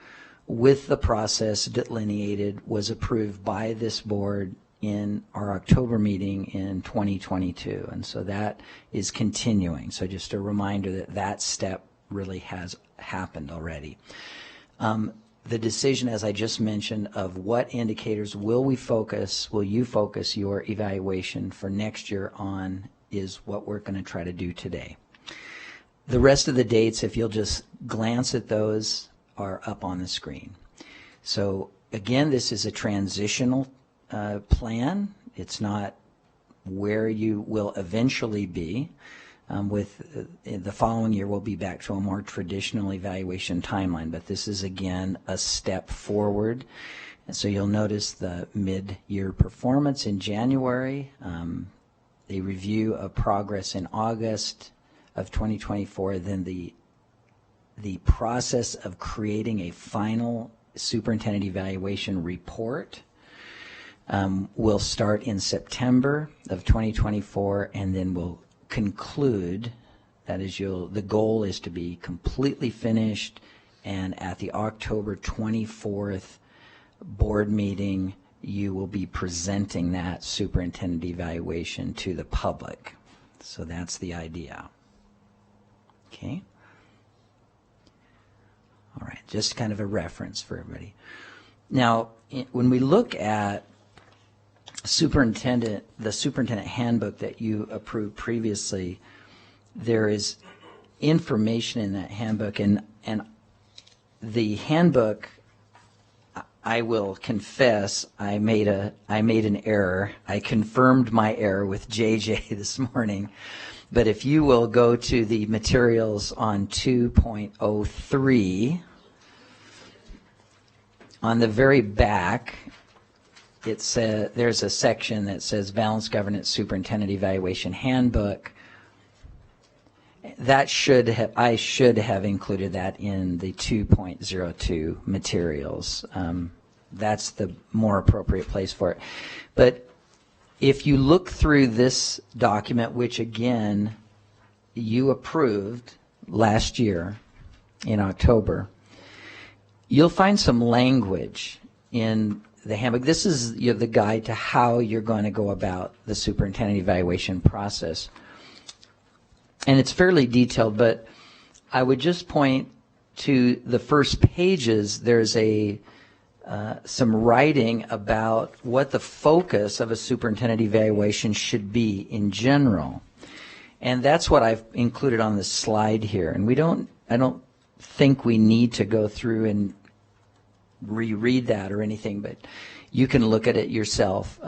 with the process delineated was approved by this board in our October meeting in 2022. And so that is continuing. So just a reminder that that step really has happened already. the decision, as I just mentioned, of what indicators will you focus your evaluation for next year on is what we're going to try to do today. The rest of the dates, if you'll just glance at those, are up on the screen. So again, this is a transitional plan. It's not where you will eventually be. The following year, we'll be back to a more traditional evaluation timeline, but this is, again, a step forward. And so you'll notice the mid-year performance in January, a review of progress in August of 2024, then the process of creating a final superintendent evaluation report will start in September of 2024, and then we'll conclude, that is, the goal is to be completely finished, and at the October 24th board meeting, you will be presenting that superintendent evaluation to the public. So that's the idea. Okay? All right, just kind of a reference for everybody. Now, when we look at the superintendent handbook that you approved previously, there is information in that handbook, and the handbook, I will confess, I made an error. I confirmed my error with JJ this morning. But if you will go to the materials on 2.03, on the very back, there's a section that says Balanced Governance Superintendent Evaluation Handbook. I should have included that in the 2.02 materials. That's the more appropriate place for it. But if you look through this document, which again you approved last year in October, you'll find some language in the handbook. This is the guide to how you're going to go about the superintendent evaluation process. And it's fairly detailed, but I would just point to the first pages. There's some writing about what the focus of a superintendent evaluation should be in general. And that's what I've included on the slide here. And I don't think we need to go through and reread that or anything, but you can look at it yourself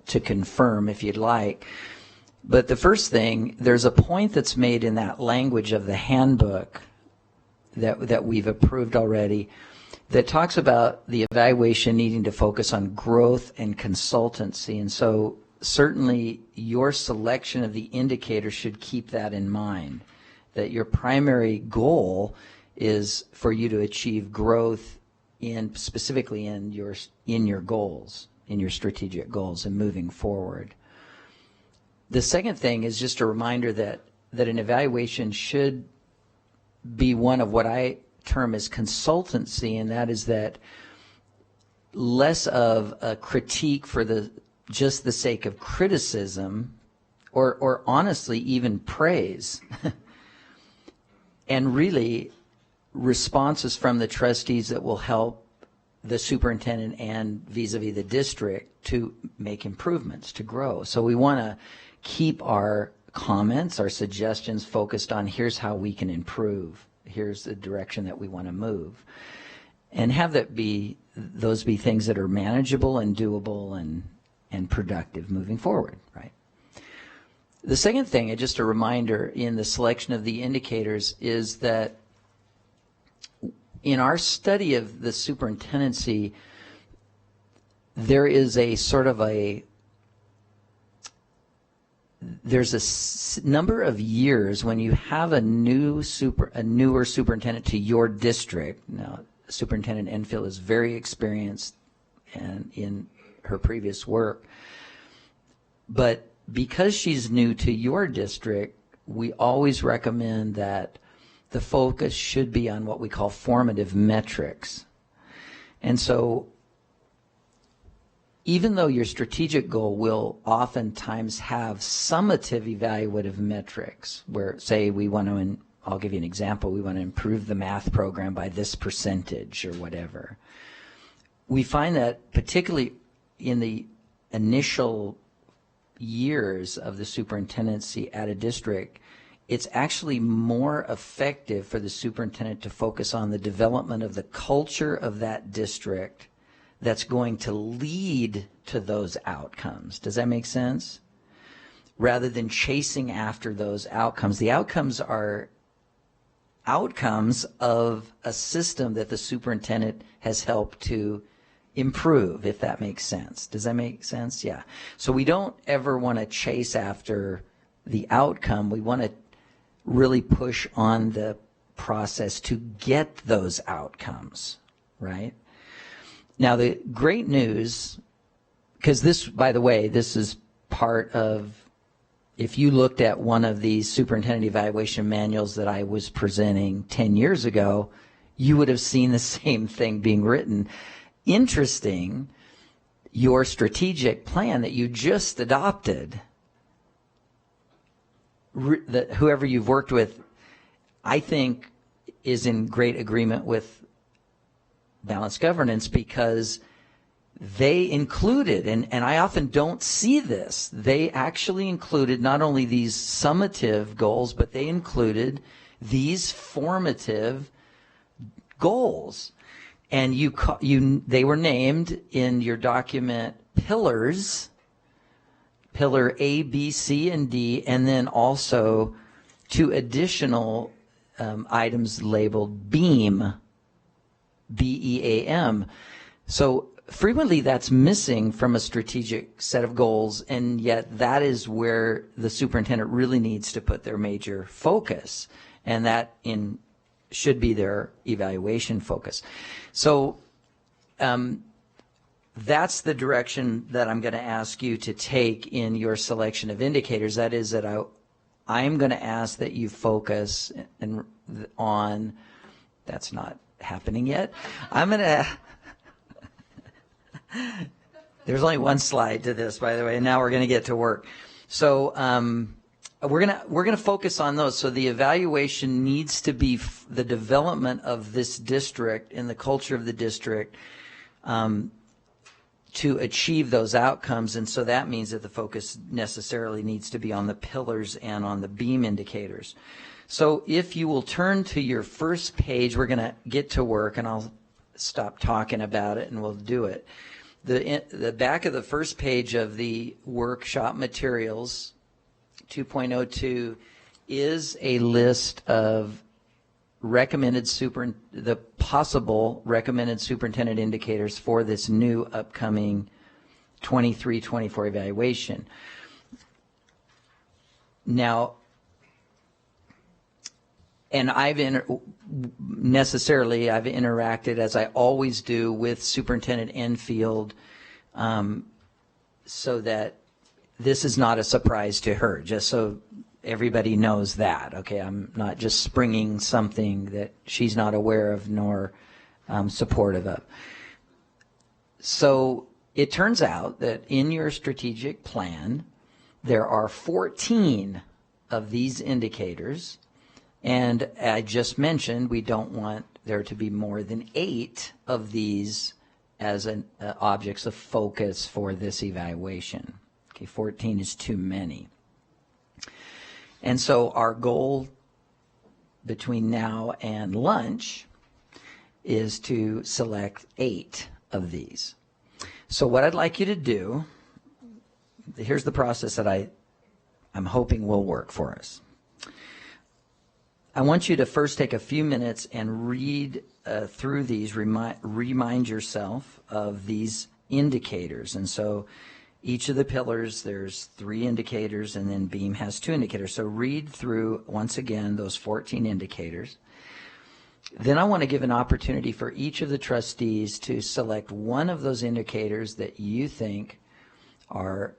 to confirm if you'd like. But the first thing, there's a point that's made in that language of the handbook that we've approved already that talks about the evaluation needing to focus on growth and consultancy. And so certainly your selection of the indicator should keep that in mind, that your primary goal is for you to achieve growth specifically in your goals, in your strategic goals and moving forward. The second thing is just a reminder that an evaluation should be one of what I term as consultancy, and that is that less of a critique for just the sake of criticism or honestly even praise and really responses from the trustees that will help the superintendent and vis-a-vis the district to make improvements, to grow. So we want to keep our comments, our suggestions focused on here's how we can improve, here's the direction that we want to move, and have those be things that are manageable and doable and productive moving forward, right? The second thing, and just a reminder in the selection of the indicators, is that in our study of the superintendency, there is there's a number of years when you have a newer superintendent to your district. Now, Superintendent Enfield is very experienced in her previous work, but because she's new to your district, we always recommend that the focus should be on what we call formative metrics. And so even though your strategic goal will oftentimes have summative evaluative metrics, where, say, we want to I'll give you an example. We want to improve the math program by this percentage or whatever. We find that particularly in the initial years of the superintendency at a district, it's actually more effective for the superintendent to focus on the development of the culture of that district that's going to lead to those outcomes. Does that make sense? Rather than chasing after those outcomes. The outcomes are outcomes of a system that the superintendent has helped to improve, if that makes sense. Does that make sense? Yeah. So we don't ever want to chase after the outcome. We want to really push on the process to get those outcomes, right? Now, the great news, because this, by the way, this is part of, if you looked at one of these superintendent evaluation manuals that I was presenting 10 years ago, you would have seen the same thing being written. Interesting, your strategic plan that you just adopted, whoever you've worked with, I think is in great agreement with balanced governance, because they included, and I often don't see this, they actually included not only these summative goals, but they included these formative goals. And they were named in your document pillars, pillar A, B, C, and D, and then also 2 additional items labeled BEAM, B-E-A-M. So frequently that's missing from a strategic set of goals, and yet that is where the superintendent really needs to put their major focus, and that should be their evaluation focus. So that's the direction that I'm going to ask you to take in your selection of indicators. That is that I'm going to ask that you focus on, that's not happening yet. I'm going to, there's only one slide to this, by the way, and now we're going to get to work. So we're going to focus on those. So the evaluation needs to be the development of this district and the culture of the district to achieve those outcomes. And so that means that the focus necessarily needs to be on the pillars and on the BEAM indicators. So if you will turn to your first page, we're going to get to work, and I'll stop talking about it and we'll do it. The back of the first page of the workshop materials, 2.02, is a list of the possible recommended superintendent indicators for this new upcoming 23-24 evaluation. Now, and I've interacted, as I always do, with Superintendent Enfield, so that this is not a surprise to her, just so everybody knows that. Okay, I'm not just springing something that she's not aware of nor supportive of. So it turns out that in your strategic plan, there are 14 of these indicators. And I just mentioned we don't want there to be more than 8 of these as objects of focus for this evaluation. Okay, 14 is too many. And so our goal between now and lunch is to select 8 of these. So what I'd like you to do, here's the process that I'm hoping will work for us. I want you to first take a few minutes and read through these, remind yourself of these indicators. And so each of the pillars, there's 3 indicators, and then BEAM has 2 indicators. So read through, once again, those 14 indicators. Then I want to give an opportunity for each of the trustees to select one of those indicators that you think are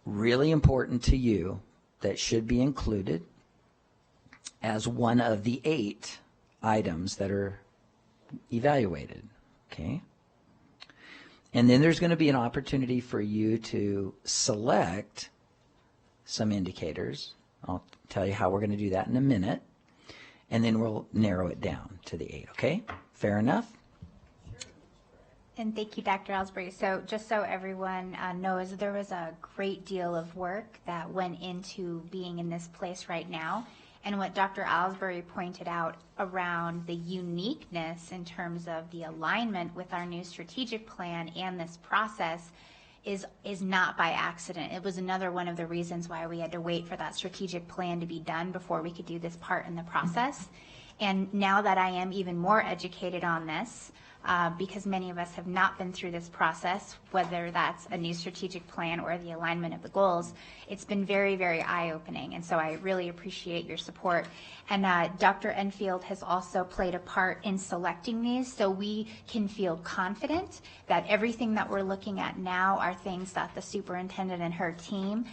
really important to you that should be included as one of the 8 items that are evaluated, okay? And then there's going to be an opportunity for you to select some indicators. I'll tell you how we're going to do that in a minute. and then we'll narrow it down to the 8, okay? Fair enough? And thank you, Dr. Ellsbury. So just so everyone knows, there was a great deal of work that went into being in this place right now. And what Dr. Ellsbury pointed out around the uniqueness in terms of the alignment with our new strategic plan and this process is not by accident. It was another one of the reasons why we had to wait for that strategic plan to be done before we could do this part in the process. And now that I am even more educated on this, because many of us have not been through this process, whether that's a new strategic plan or the alignment of the goals, it's been very, very eye-opening. And so I really appreciate your support. And Dr. Enfield has also played a part in selecting these, so we can feel confident that everything that we're looking at now are things that the superintendent and her team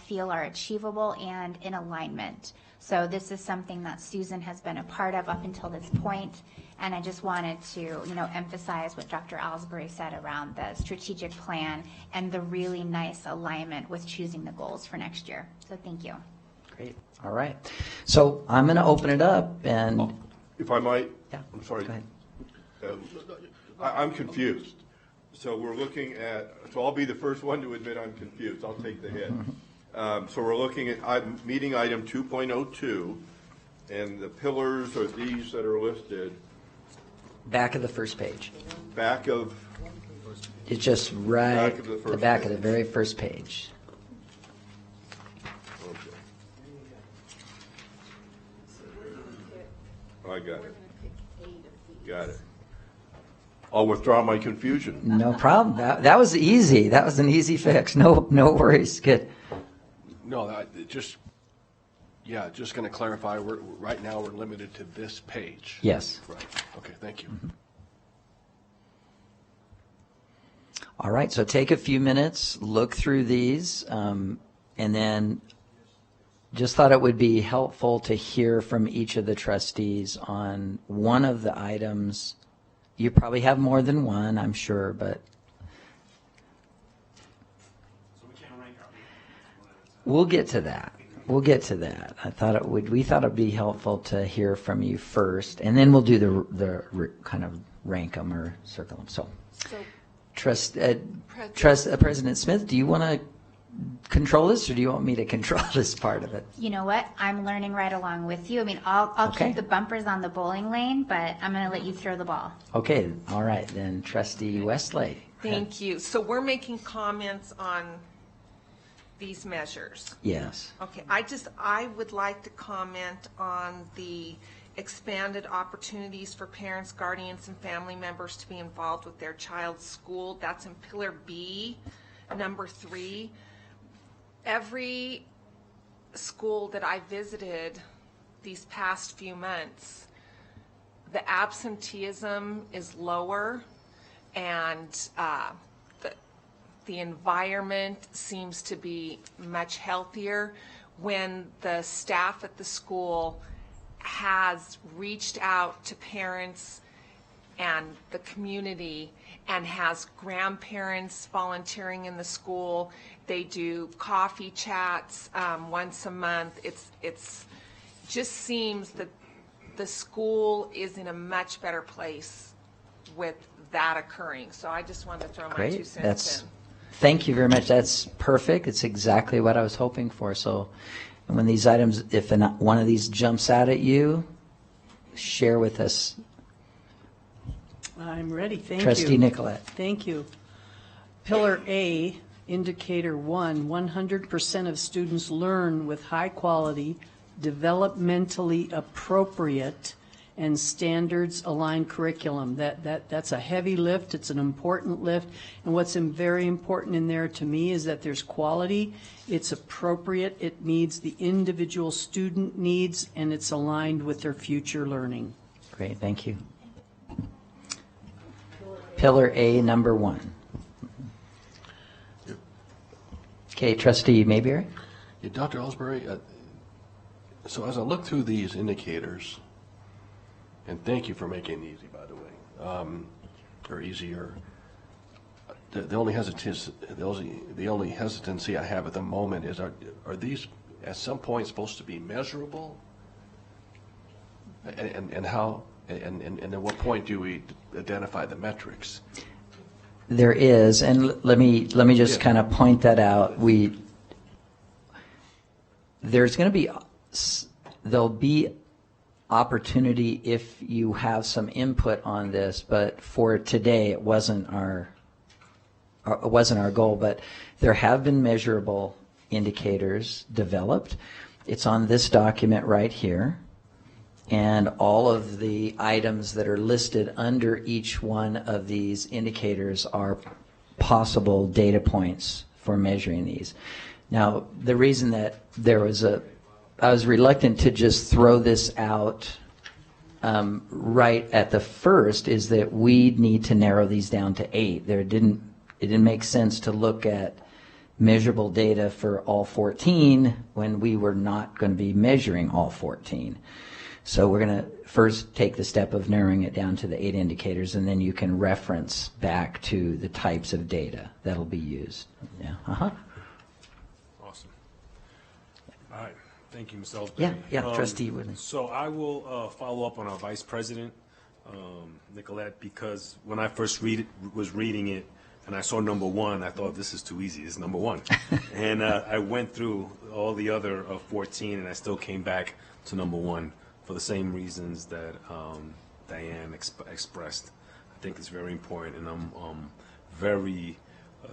feel are achievable and in alignment. So this is something that Susan has been a part of up until this point. And I just wanted to, emphasize what Dr. Ellsbury said around the strategic plan and the really nice alignment with choosing the goals for next year. So thank you. Great. All right. So I'm going to open it up and. If I might? Yeah. I'm sorry. Go ahead. I'm confused. So we're looking at, so I'll be the first one to admit I'm confused. I'll take the hit. So we're looking at meeting item 2.02, and the pillars are these that are listed. Back of the first page. Back of, It's just right, Back of the first the back of page. the very first page. okay. I got it. Got it. I'll withdraw my confusion. No problem. That was easy. That was an easy fix. No worries. Good. No, just going to clarify, right now we're limited to this page. Yes. Right, okay, thank you. All right. So take a few minutes, look through these, and then just thought it would be helpful to hear from each of the trustees on one of the items. You probably have more than one, I'm sure, but we'll get to that. We'll get to that. We thought it'd be helpful to hear from you first, and then we'll do the kind of rank them or circle them. So, President Smith, do you want to control this, or do you want me to control this part of it? You know what? I'm learning right along with you. I mean, I'll Okay. keep the bumpers on the bowling lane, but I'm going to let you throw the ball. Okay. All right. Then, Trustee Westlake. Thank you. So we're making comments on these measures. Yes. Okay, I would like to comment on the expanded opportunities for parents, guardians, and family members to be involved with their child's school. That's in Pillar B, number 3. Every school that I visited these past few months, the absenteeism is lower, and the environment seems to be much healthier when the staff at the school has reached out to parents and the community and has grandparents volunteering in the school. They do coffee chats once a month. It's just seems that the school is in a much better place with that occurring. So I just wanted to throw my 2 Great. cents in. Thank you very much. That's perfect. It's exactly what I was hoping for. So when these items, if one of these jumps out at you, share with us. I'm ready. Thank you. Trustee Nicolette. Thank you. Pillar A, Indicator 1, 100% of students learn with high quality, developmentally appropriate, and standards-aligned curriculum. That's a heavy lift. It's an important lift. And what's very important in there to me is that there's quality, it's appropriate, it meets the individual student needs, and it's aligned with their future learning. Great. Thank you. Pillar A, number 1. Okay, Trustee Mayberry. Yeah, Dr. Ellsbury, so as I look through these indicators, and thank you for making it easy, by the way, or easier. The only hesitancy I have at the moment is, are these at some point supposed to be measurable? And how, and at what point do we identify the metrics? There is, and let me just Yeah. kind of point that out. There'll be opportunity if you have some input on this, but for today, it wasn't our goal. But there have been measurable indicators developed. It's on this document right here. And all of the items that are listed under each one of these indicators are possible data points for measuring these. Now, the reason that I was reluctant to just throw this out right at the first is that we need to narrow these down to 8. It didn't make sense to look at measurable data for all 14 when we were not going to be measuring all 14. So we're going to first take the step of narrowing it down to the 8 indicators, and then you can reference back to the types of data that'll be used. Yeah. Awesome. All right. Thank you, Ms. Ellsbury. Yeah, Trustee Woodley. So I will follow up on our Vice President, Nicolette, because when I first was reading it and I saw number 1, I thought this is too easy. It's number 1. And I went through all the other 14, and I still came back to number 1 for the same reasons that Diane expressed. I think it's very important, and I'm very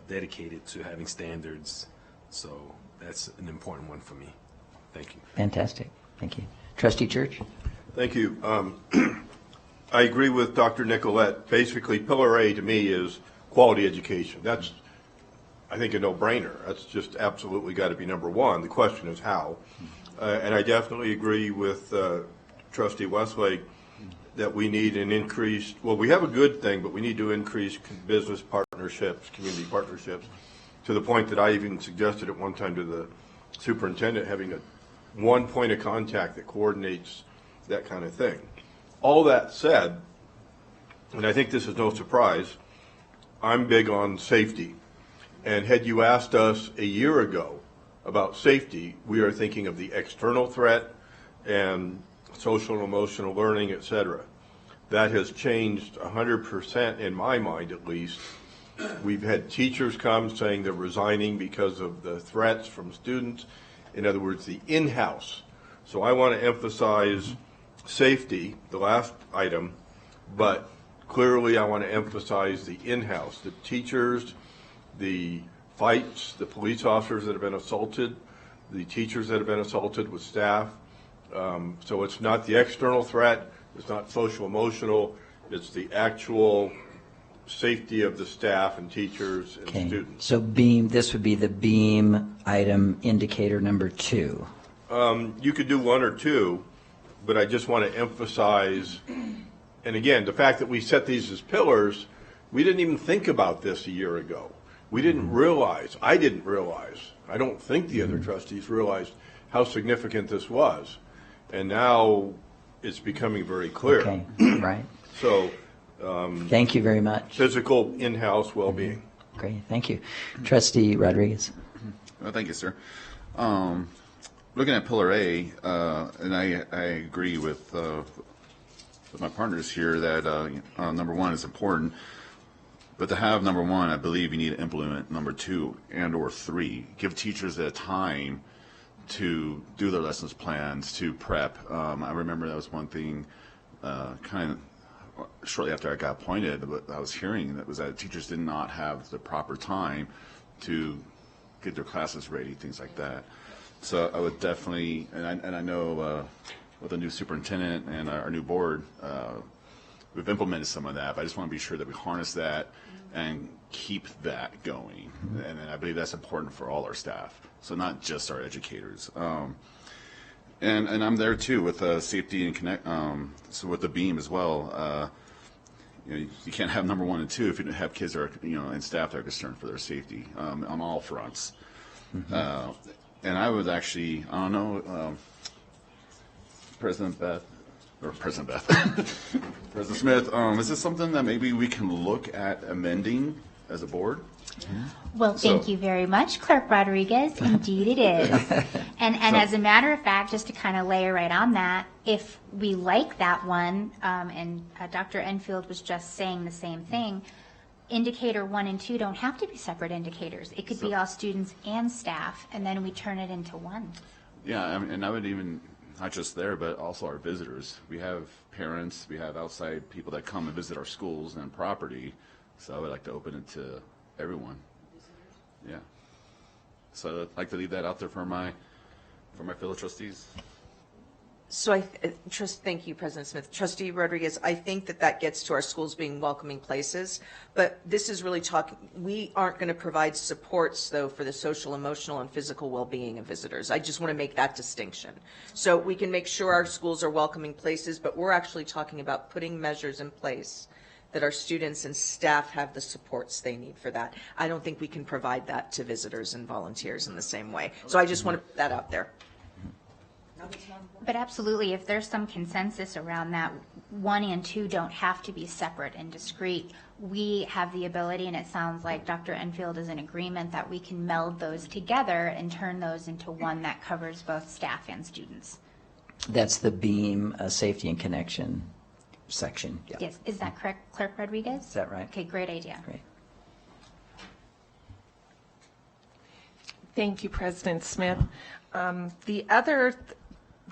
dedicated to having standards. So that's an important one for me. Thank you. Fantastic. Thank you. Trustee Church? Thank you. I agree with Dr. Nicolette. Basically, Pillar A to me is quality education. That's, I think, a no-brainer. That's just absolutely got to be number 1. The question is how. And I definitely agree with Trustee Westlake that we need an increased, well, we have a good thing, but we need to increase business partnerships, community partnerships, to the point that I even suggested at one time to the superintendent having one point of contact that coordinates that kind of thing. All that said, and I think this is no surprise, I'm big on safety. And had you asked us a year ago about safety, we are thinking of the external threat and social and emotional learning, et cetera. That has changed 100% in my mind, at least. We've had teachers come saying they're resigning because of the threats from students. In other words, the in-house. So I want to emphasize safety, the last item, but clearly I want to emphasize the in-house, the teachers, the fights, the police officers that have been assaulted, the teachers that have been assaulted with staff. So it's not the external threat, it's not social emotional, it's the actual safety of the staff and teachers and students. So BEAM, this would be the BEAM item indicator number 2. You could do 1 or 2, but I just want to emphasize, and again, the fact that we set these as pillars, we didn't even think about this a year ago. We didn't realize, I didn't realize, I don't think the other trustees realized how significant this was. And now it's becoming very clear. Okay, right. So, Thank you very much. physical in-house well-being. Great, thank you. Trustee Rodriguez? Well, thank you, sir. Looking at Pillar A, and I agree with my partners here that number 1 is important. But to have number 1, I believe you need to implement number 2 and or 3. Give teachers the time to do their lessons plans, to prep. I remember that was one thing kind of shortly after I got appointed, what I was hearing that was that teachers did not have the proper time to get their classes ready, things like that. So I would definitely, and I know with the new superintendent and our new board, we've implemented some of that, but I just want to be sure that we harness that and keep that going. And I believe that's important for all our staff, so not just our educators. And I'm there too with safety and connect. So with the BEAM as well, you can't have number 1 and 2 if you don't have kids that are, and staff that are concerned for their safety on all fronts. And I would actually, I don't know, President President Smith, is this something that maybe we can look at amending as a board? Well, thank So- you very much, Clerk Rodriguez. Indeed it is. And as a matter of fact, just to kind of layer right on that, if we like that one, and Dr. Enfield was just saying the same thing, indicator 1 and 2 don't have to be separate indicators. It could be all students and staff, and then we turn it into one. Yeah, I mean, and I would even, not just there, but also our visitors. We have parents, we have outside people that come and visit our schools and property, so I would like to open it to everyone. Yeah. So I'd like to leave that out there for my fellow trustees. So thank you, President Smith. Trustee Rodriguez, I think that gets to our schools being welcoming places, but this is really talking, we aren't going to provide supports, though, for the social, emotional, and physical well-being of visitors. I just want to make that distinction. So we can make sure our schools are welcoming places, but we're actually talking about putting measures in place that our students and staff have the supports they need for that. I don't think we can provide that to visitors and volunteers in the same way. So I just want to put that out there. But absolutely, if there's some consensus around that, 1 and 2 don't have to be separate and discrete. We have the ability, and it sounds like Dr. Enfield is in agreement, that we can meld those together and turn those into one that covers both staff and students. That's the BEAM, safety and connection section. Yeah. Yes, is that correct, Clerk Rodriguez? Is that right? Okay, great idea. Great. Thank you, President Smith.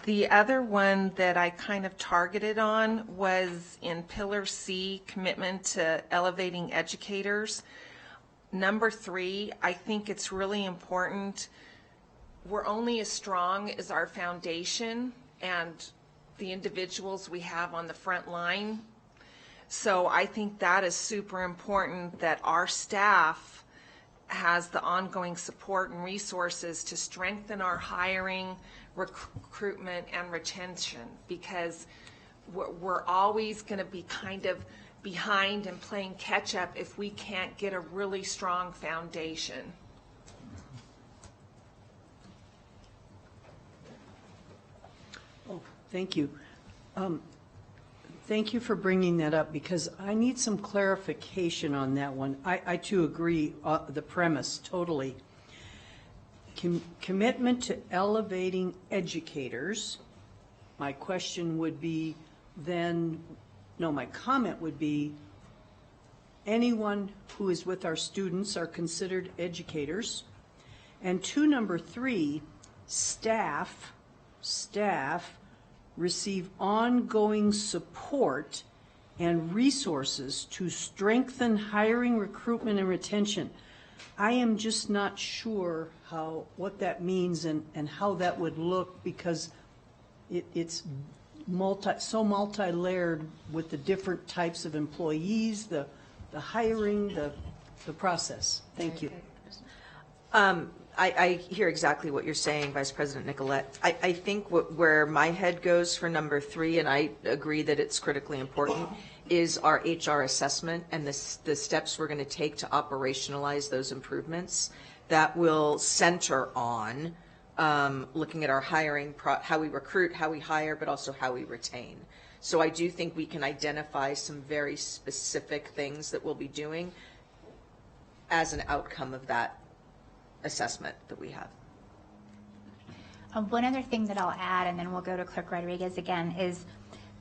The other one that I kind of targeted on was in Pillar C, commitment to elevating educators. Number 3, I think it's really important. We're only as strong as our foundation and the individuals we have on the front line. So I think that is super important, that our staff has the ongoing support and resources to strengthen our hiring, recruitment, and retention, because we're always going to be kind of behind and playing catch up if we can't get a really strong foundation. Oh, thank you. Thank you for bringing that up, because I need some clarification on that one. I too agree, the premise, totally. Commitment to elevating educators. My question would be my comment would be, anyone who is with our students are considered educators. And number 3, staff receive ongoing support and resources to strengthen hiring, recruitment, and retention. I am just not sure what that means and how that would look, because it's so multi-layered with the different types of employees, the hiring, the process. Thank you. I hear exactly what you're saying, Vice President Nicolette. I think where my head goes for number 3, and I agree that it's critically important, is our HR assessment and the steps we're going to take to operationalize those improvements that will center on looking at our hiring, how we recruit, how we hire, but also how we retain. So I do think we can identify some very specific things that we'll be doing as an outcome of that assessment that we have. One other thing that I'll add, and then we'll go to Clerk Rodriguez again, is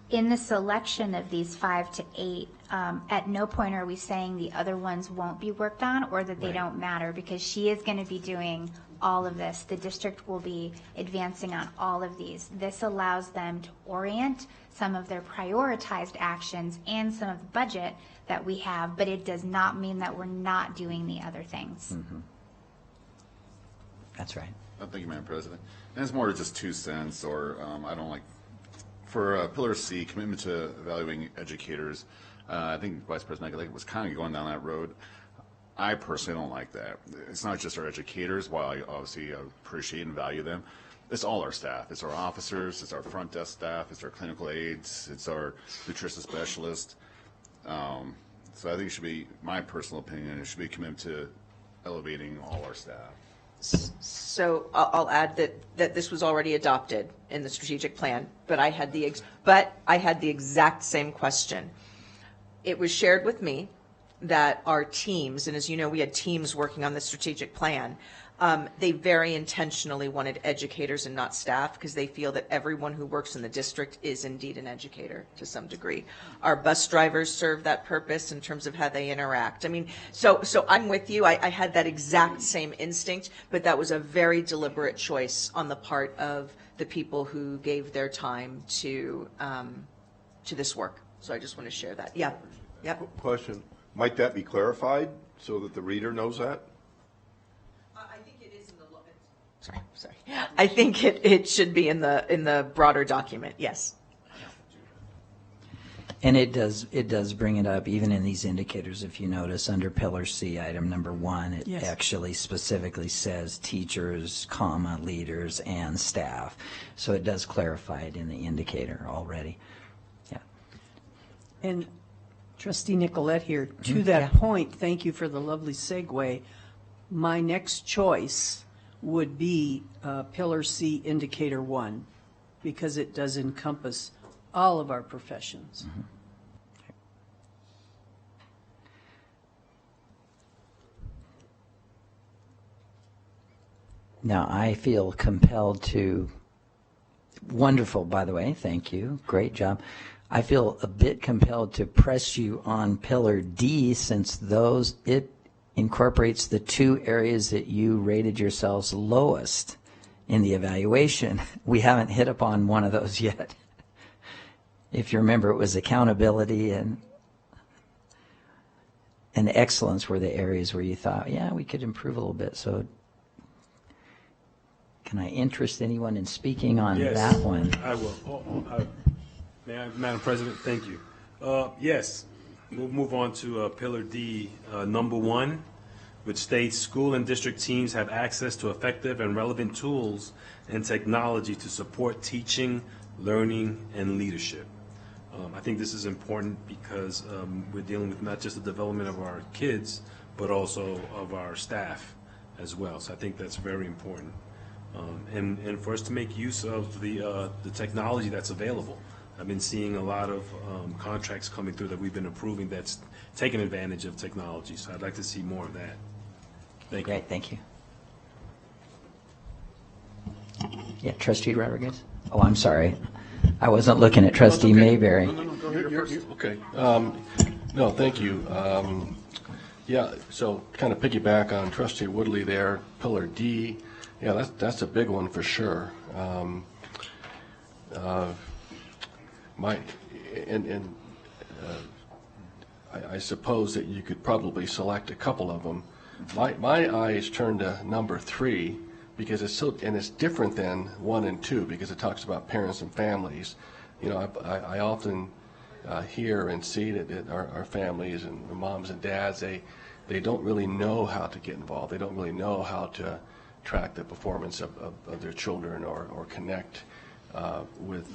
in the selection of these 5 to 8, at no point are we saying the other ones won't be worked on or that they don't matter, because she is going to be doing all of this. The district will be advancing on all of these. This allows them to orient some of their prioritized actions and some of the budget that we have, but it does not mean that we're not doing the other things. Mm-hmm. That's right. Thank you, Madam President. And it's more just 2 cents, or I don't like, for Pillar C, commitment to evaluating educators, I think Vice President Nicolette was kind of going down that road. I personally don't like that. It's not just our educators, while I obviously appreciate and value them. It's all our staff. It's our officers, it's our front desk staff, it's our clinical aides, it's our nutrition specialist. So I think it should be, my personal opinion, it should be committed to elevating all our staff. So I'll add that this was already adopted in the strategic plan, but I had the exact same question. It was shared with me, that our teams, and as you know, we had teams working on the strategic plan, they very intentionally wanted educators and not staff because they feel that everyone who works in the district is indeed an educator to some degree. Our bus drivers serve that purpose in terms of how they interact. I mean, so I'm with you. I had that exact same instinct, but that was a very deliberate choice on the part of the people who gave their time to this work. So I just want to share that. Yeah. Yep. Question, might that be clarified so that the reader knows that? I think it is in the law. Sorry. I think it should be in the broader document. Yes. And it does bring it up even in these indicators. If you notice under Pillar C, item number 1, it Yes. actually specifically says teachers, comma, leaders, and staff. So it does clarify it in the indicator already. Yeah. And Trustee Nicolette here, to that yeah. point, thank you for the lovely segue. My next choice would be Pillar C, Indicator 1, because it does encompass all of our professions. Now, I feel compelled to, wonderful, by the way, thank you, great job. I feel a bit compelled to press you on Pillar D since it incorporates the 2 areas that you rated yourselves lowest in the evaluation. We haven't hit upon one of those yet. If you remember, it was accountability and excellence were the areas where you thought, yeah, we could improve a little bit. So can I interest anyone in speaking on Yes, that one? I will. May I, Madam President, thank you. Yes, we'll move on to Pillar D, number 1, which states school and district teams have access to effective and relevant tools and technology to support teaching, learning, and leadership. I think this is important because we're dealing with not just the development of our kids, but also of our staff as well. So I think that's very important. And for us to make use of the technology that's available. I've been seeing a lot of contracts coming through that we've been approving that's taking advantage of technology. So I'd like to see more of that. Thank you. Great, thank you. Yeah, Trustee Rodriguez? Oh, I'm sorry. I wasn't looking at Trustee Mayberry. Okay. No, thank you. Yeah, so kind of piggyback on Trustee Woodley there, Pillar D. Yeah, that's a big one for sure. I suppose that you could probably select a couple of them. My eyes turn to number 3 because it's different than 1 and 2 because it talks about parents and families. You know, I often hear and see that our families and moms and dads, they don't really know how to get involved. They don't really know how to track the performance of their children or connect with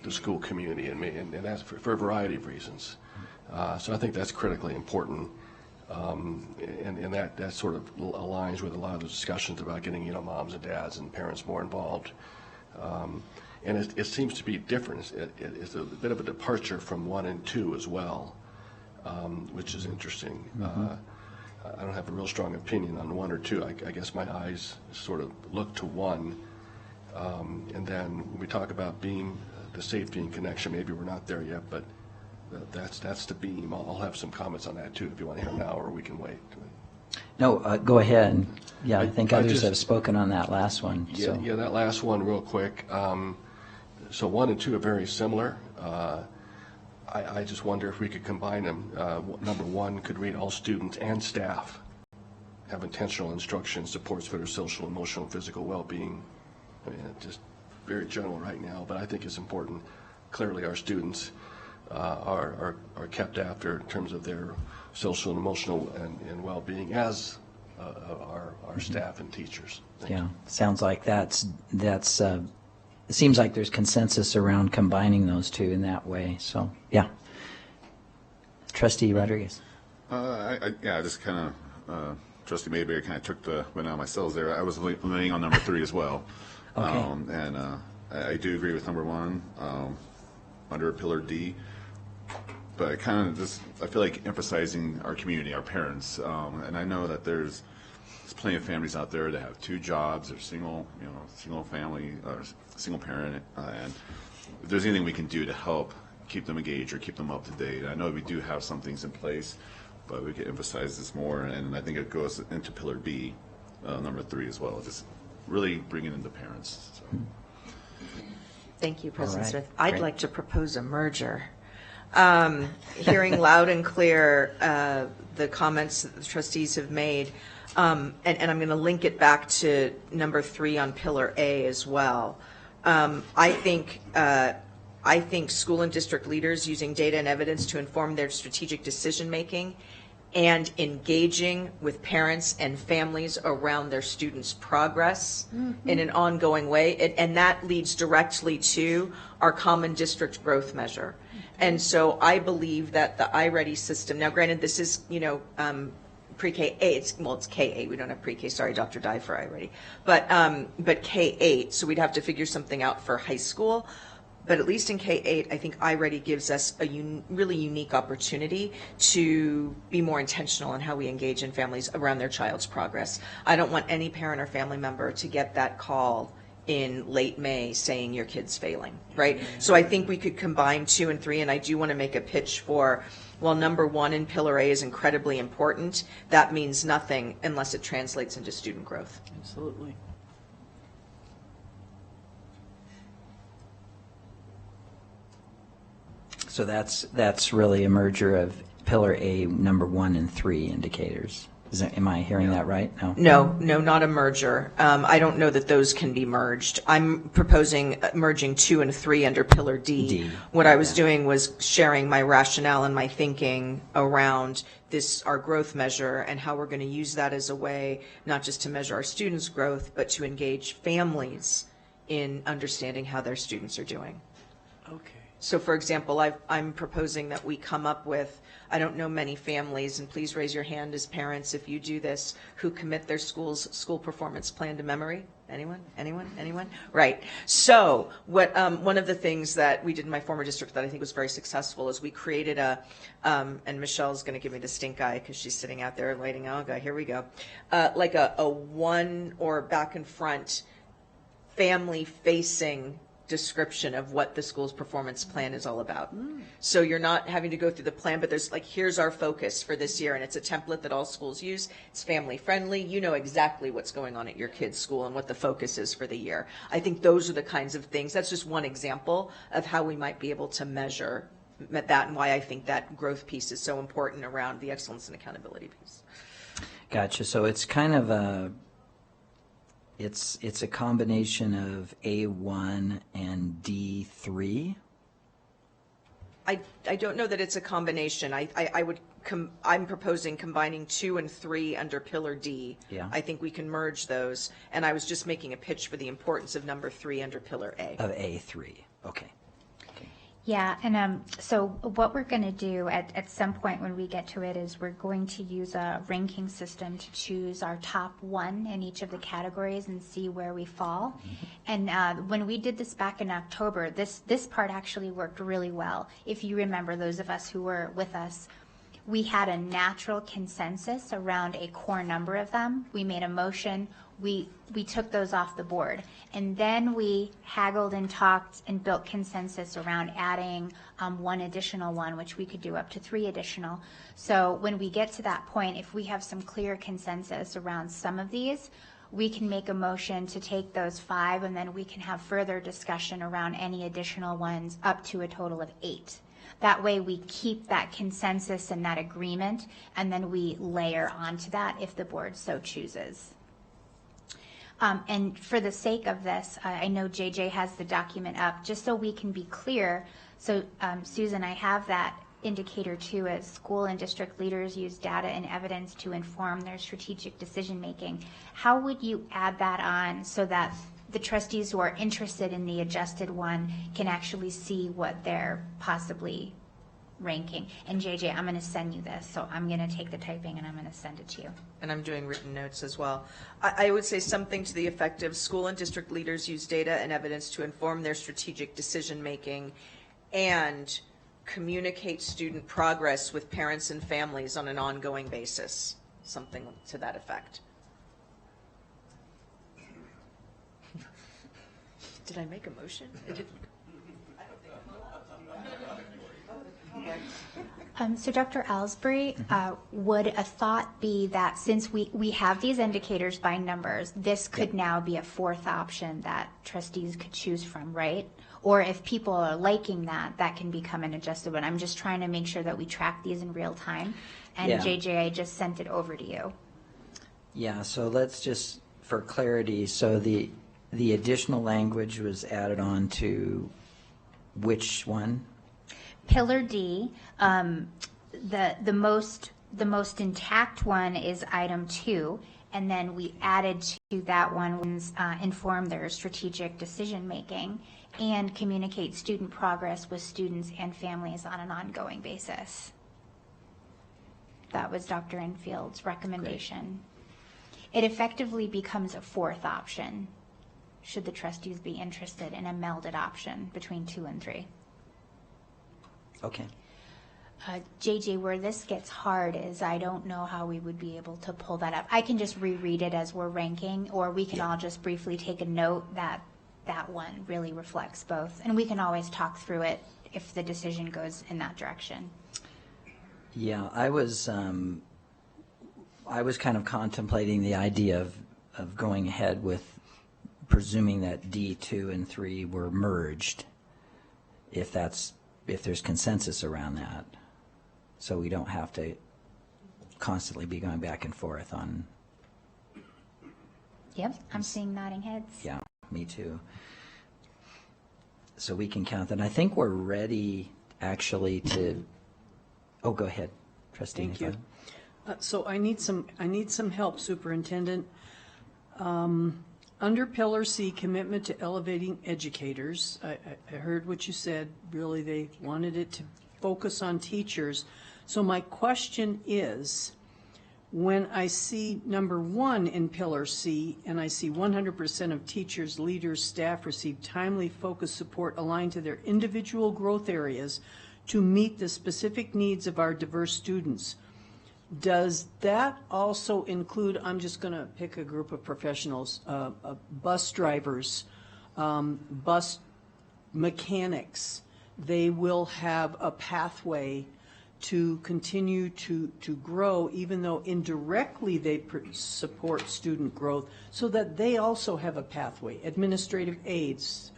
the school community, and that's for a variety of reasons. So I think that's critically important, and that sort of aligns with a lot of the discussions about getting moms and dads and parents more involved. And it seems to be different. It's a bit of a departure from 1 and 2 as well, which is interesting. I don't have a real strong opinion on 1 or 2. I guess my eyes sort of look to 1. And then when we talk about beam, the safety and connection, maybe we're not there yet, but that's the beam. I'll have some comments on that too if you want to hear now, or we can wait. No, go ahead. Yeah, I think I others just- have spoken on that last one. So. Yeah, that last one real quick. So 1 and 2 are very similar. I just wonder if we could combine them. Number 1 could read all students and staff have intentional instruction supports for their social, emotional, and physical well-being. I mean, it's just very general right now, but I think it's important. Clearly, our students are kept after in terms of their social and emotional and well-being, as our staff and teachers. Thank you. Yeah, sounds like that's it seems like there's consensus around combining those 2 in that way. So, yeah. Trustee Rodriguez. I just kind of, Trustee Mayberry kind of took the wind out of my sails there. I was leaning on number 3 as well. Okay. And I do agree with number 1 under Pillar D. but I kind of just, I feel like emphasizing our community, our parents, and I know that there's plenty of families out there that have 2 jobs or single family or single parent, and if there's anything we can do to help keep them engaged or keep them up to date. I know we do have some things in place, but we can emphasize this more, and I think it goes into Pillar B, number 3 as well, just really bringing in the parents. So. Thank you, President right. Smith. I'd Great. like to propose a merger. Hearing loud and clear the comments that the trustees have made, and I'm going to link it back to number 3 on Pillar A as well. I think school and district leaders using data and evidence to inform their strategic decision-making and engaging with parents and families around their students' progress in an ongoing way. And that leads directly to our common district growth measure. And so I believe that the iReady system, now granted, this is, pre-K, it's K-8, we don't have pre-K, sorry, Dr. Dye for iReady, but K-8, so we'd have to figure something out for high school. But at least in K-8, I think iReady gives us a really unique opportunity to be more intentional in how we engage in families around their child's progress. I don't want any parent or family member to get that call in late May saying your kid's failing, right? So I think we could combine 2 and 3, and I do want to make a pitch for, while number 1 in Pillar A is incredibly important, that means nothing unless it translates into student growth. Absolutely. So that's really a merger of Pillar A, number 1 and 3 indicators. Am I hearing that right? No, not a merger. I don't know that those can be merged. I'm proposing merging 2 and 3 under Pillar D. What I was doing was sharing my rationale and my thinking around this, our growth measure, and how we're going to use that as a way not just to measure our students' growth, but to engage families in understanding how their students are doing. Okay. So, for example, I'm proposing that we come up with, I don't know many families, and please raise your hand as parents if you do this, who commit their school performance plan to memory. Anyone? Right. So one of the things that we did in my former district that I think was very successful is we created and Michelle's going to give me the stink eye because she's sitting out there waiting. Oh, God, here we go. Like a one or back and front family-facing description of what the school's performance plan is all about. So you're not having to go through the plan, but there's like, here's our focus for this year, and it's a template that all schools use. It's family friendly. You know exactly what's going on at your kid's school and what the focus is for the year. I think those are the kinds of things. That's just one example of how we might be able to measure that, and why I think that growth piece is so important around the excellence and accountability piece. Gotcha. So it's kind of a It's a combination of A1 and D3. I don't know that it's a combination. I'm proposing combining 2 and 3 under Pillar D. Yeah. I think we can merge those, and I was just making a pitch for the importance of number 3 under Pillar A. Of A3. Okay. Yeah, and so what we're going to do at some point when we get to it is we're going to use a ranking system to choose our top 1 in each of the categories and see where we fall. And when we did this back in October, this part actually worked really well. If you remember, those of us who were with us, we had a natural consensus around a core number of them. We made a motion. We took those off the board, and then we haggled and talked and built consensus around adding 1 additional one, which we could do up to 3 additional. So when we get to that point, if we have some clear consensus around some of these, we can make a motion to take those 5, and then we can have further discussion around any additional ones up to a total of 8. That way we keep that consensus and that agreement, and then we layer onto that if the board so chooses. And for the sake of this, I know JJ has the document up, just so we can be clear. So Susan, I have that indicator 2 as school and district leaders use data and evidence to inform their strategic decision making. How would you add that on so that the trustees who are interested in the adjusted one can actually see what they're possibly ranking? And JJ, I'm going to send you this, so I'm going to take the typing and I'm going to send it to you. And I'm doing written notes as well. I would say something to the effect of school and district leaders use data and evidence to inform their strategic decision making and communicate student progress with parents and families on an ongoing basis, something to that effect. Did I make a motion? So Dr. Ellsbury, would a thought be that since we have these indicators by numbers, this could now be a fourth option that trustees could choose from, right? Or if people are liking that, that can become an adjusted one. I'm just trying to make sure that we track these in real time. And Yeah. JJ, I just sent it over to you. Yeah, so let's just, for clarity, so the additional language was added on to which one? Pillar D, the most intact one is item 2, and then we added to that one inform their strategic decision making and communicate student progress with students and families on an ongoing basis. That was Dr. Enfield's recommendation. It effectively becomes a fourth option, should the trustees be interested in a melded option between 2 and 3. Okay. JJ, where this gets hard is I don't know how we would be able to pull that up. I can just reread it as we're ranking, or we can all just briefly take a note that that one really reflects both. And we can always talk through it if the decision goes in that direction. Yeah, I was kind of contemplating the idea of going ahead with presuming that D2 and 3 were merged, if there's consensus around that, so we don't have to constantly be going back and forth on. Yep, I'm seeing nodding heads. Yeah, me too. So we can count that. I think we're ready actually to. Oh, go ahead, Trustee. Thank you. So I need some help, Superintendent. Under Pillar C, commitment to elevating educators, I heard what you said. Really, they wanted it to focus on teachers. So my question is, when I see number 1 in Pillar C, and I see 100% of teachers, leaders, staff receive timely, focused support aligned to their individual growth areas to meet the specific needs of our diverse students, does that also include, I'm just going to pick a group of professionals, bus drivers, bus mechanics? They will have a pathway to continue to grow, even though indirectly they support student growth, so that they also have a pathway. Administrative aides,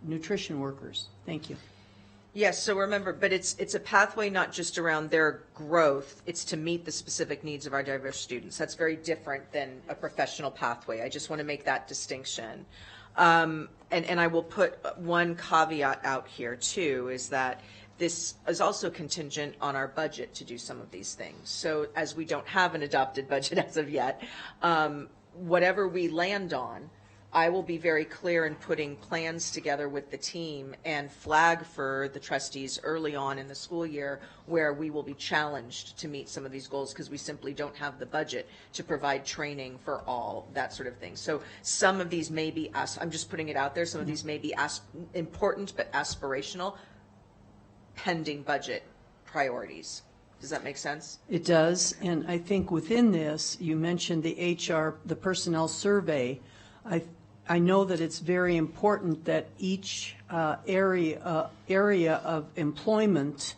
nutrition workers. Thank you. Yes, so remember, but it's a pathway not just around their growth, it's to meet the specific needs of our diverse students. That's very different than a professional pathway. I just want to make that distinction. And I will put one caveat out here too, is that this is also contingent on our budget to do some of these things. So as we don't have an adopted budget as of yet, whatever we land on, I will be very clear in putting plans together with the team and flag for the trustees early on in the school year where we will be challenged to meet some of these goals because we simply don't have the budget to provide training for all, that sort of thing. So some of these may be, I'm just putting it out there, some of these may be important but aspirational, pending budget priorities. Does that make sense? It does, and I think within this, you mentioned the HR, the personnel survey. I know that it's very important that each area of employment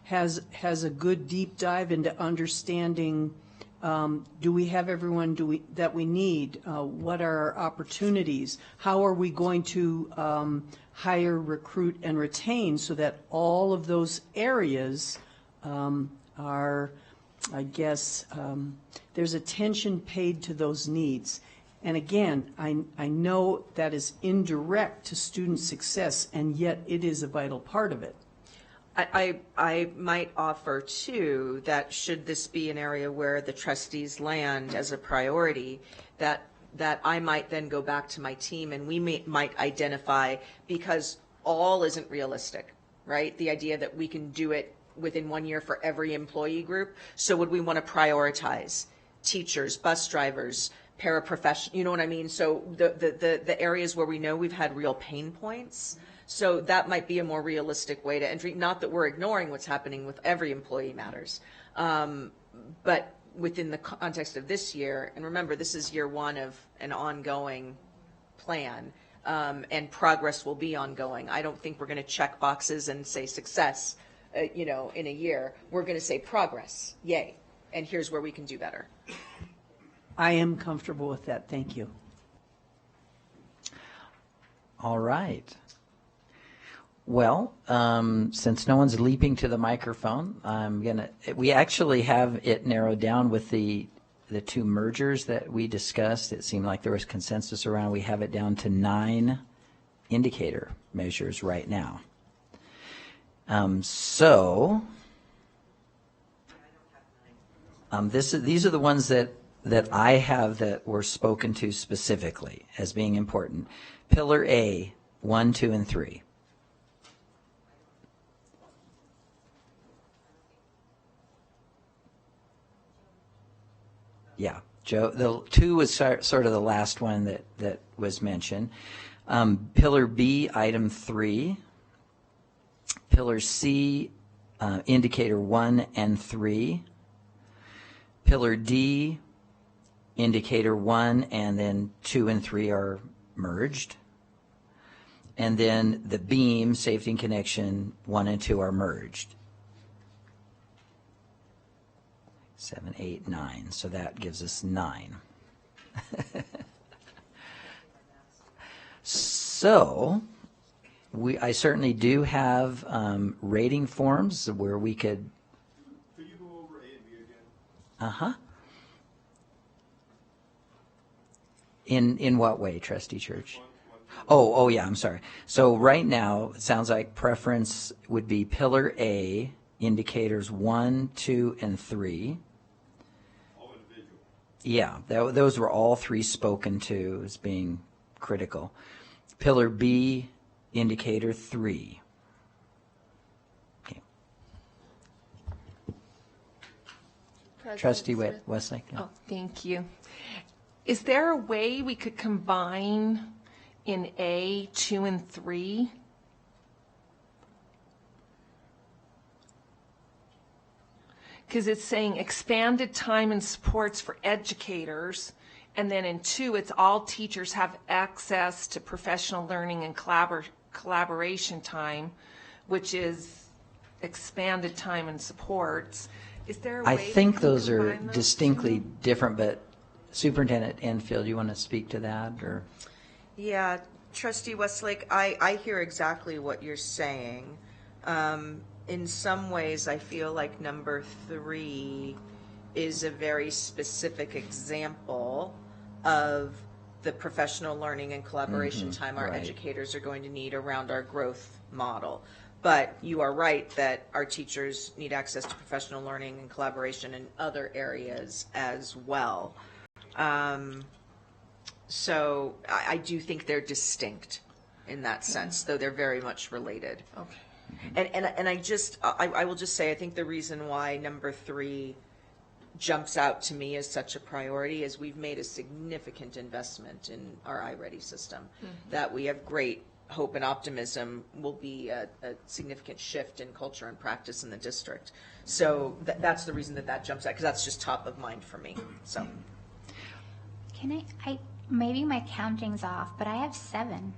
has a good deep dive into understanding, do we have everyone that we need? What are our opportunities? How are we going to hire, recruit, and retain so that all of those areas are, I guess, there's attention paid to those needs. And again, I know that is indirect to student success, and yet it is a vital part of it. I might offer, too, that should this be an area where the trustees land as a priority, that I might then go back to my team and we might identify, because all isn't realistic, right? The idea that we can do it within 1 year for every employee group. So would we want to prioritize teachers, bus drivers, paraprofessionals, you know what I mean? So the areas where we know we've had real pain points, So that might be a more realistic way to entry. Not that we're ignoring what's happening with every employee matters, but within the context of this year, and remember, this is year one of an ongoing plan, and progress will be ongoing. I don't think we're going to check boxes and say success, in a year. We're going to say progress, yay, and here's where we can do better. I am comfortable with that. Thank you. All right. Well, since no one's leaping to the microphone, we actually have it narrowed down with the two mergers that we discussed. It seemed like there was consensus around. We have it down to 9 indicator measures right now. These are the ones that I have that were spoken to specifically as being important. Pillar A, 1, 2, and 3. Yeah, Joe, the 2 was sort of the last one that was mentioned. Pillar B, item 3. Pillar C, indicator 1 and 3. Pillar D, indicator 1, and then 2 and 3 are merged. And then the beam, safety and connection, 1 and 2 are merged. 7, 8, 9. So that gives us 9. So I certainly do have rating forms where we could. Could you go over A and B again? Uh-huh. In what way, Trustee Church? Oh yeah, I'm sorry. So right now, it sounds like preference would be Pillar A, indicators 1, 2, and 3. All individual. Yeah, those were all 3 spoken to as being critical. Pillar B, indicator 3. Okay. Trustee Westlake. Yeah. Oh, thank you. Is there a way we could combine in A, 2, and 3? Because it's saying expanded time and supports for educators, and then in 2, it's all teachers have access to professional learning and collaboration time, which is expanded time and supports. Is there a way I think those are combine those distinctly two? different, but Superintendent Enfield, you want to speak to that, or? Yeah, Trustee Westlake, I hear exactly what you're saying. In some ways, I feel like number 3 is a very specific example of the professional learning and collaboration time our right. educators are going to need around our growth model. But you are right that our teachers need access to professional learning and collaboration in other areas as well. So I do think they're distinct in that sense, though they're very much related. Okay. And I will just say, I think the reason why number 3 jumps out to me as such a priority is we've made a significant investment in our iReady system, that we have great hope and optimism will be a significant shift in culture and practice in the district. So that's the reason that jumps out, because that's just top of mind for me. So. Can I maybe my counting's off, but I have 7.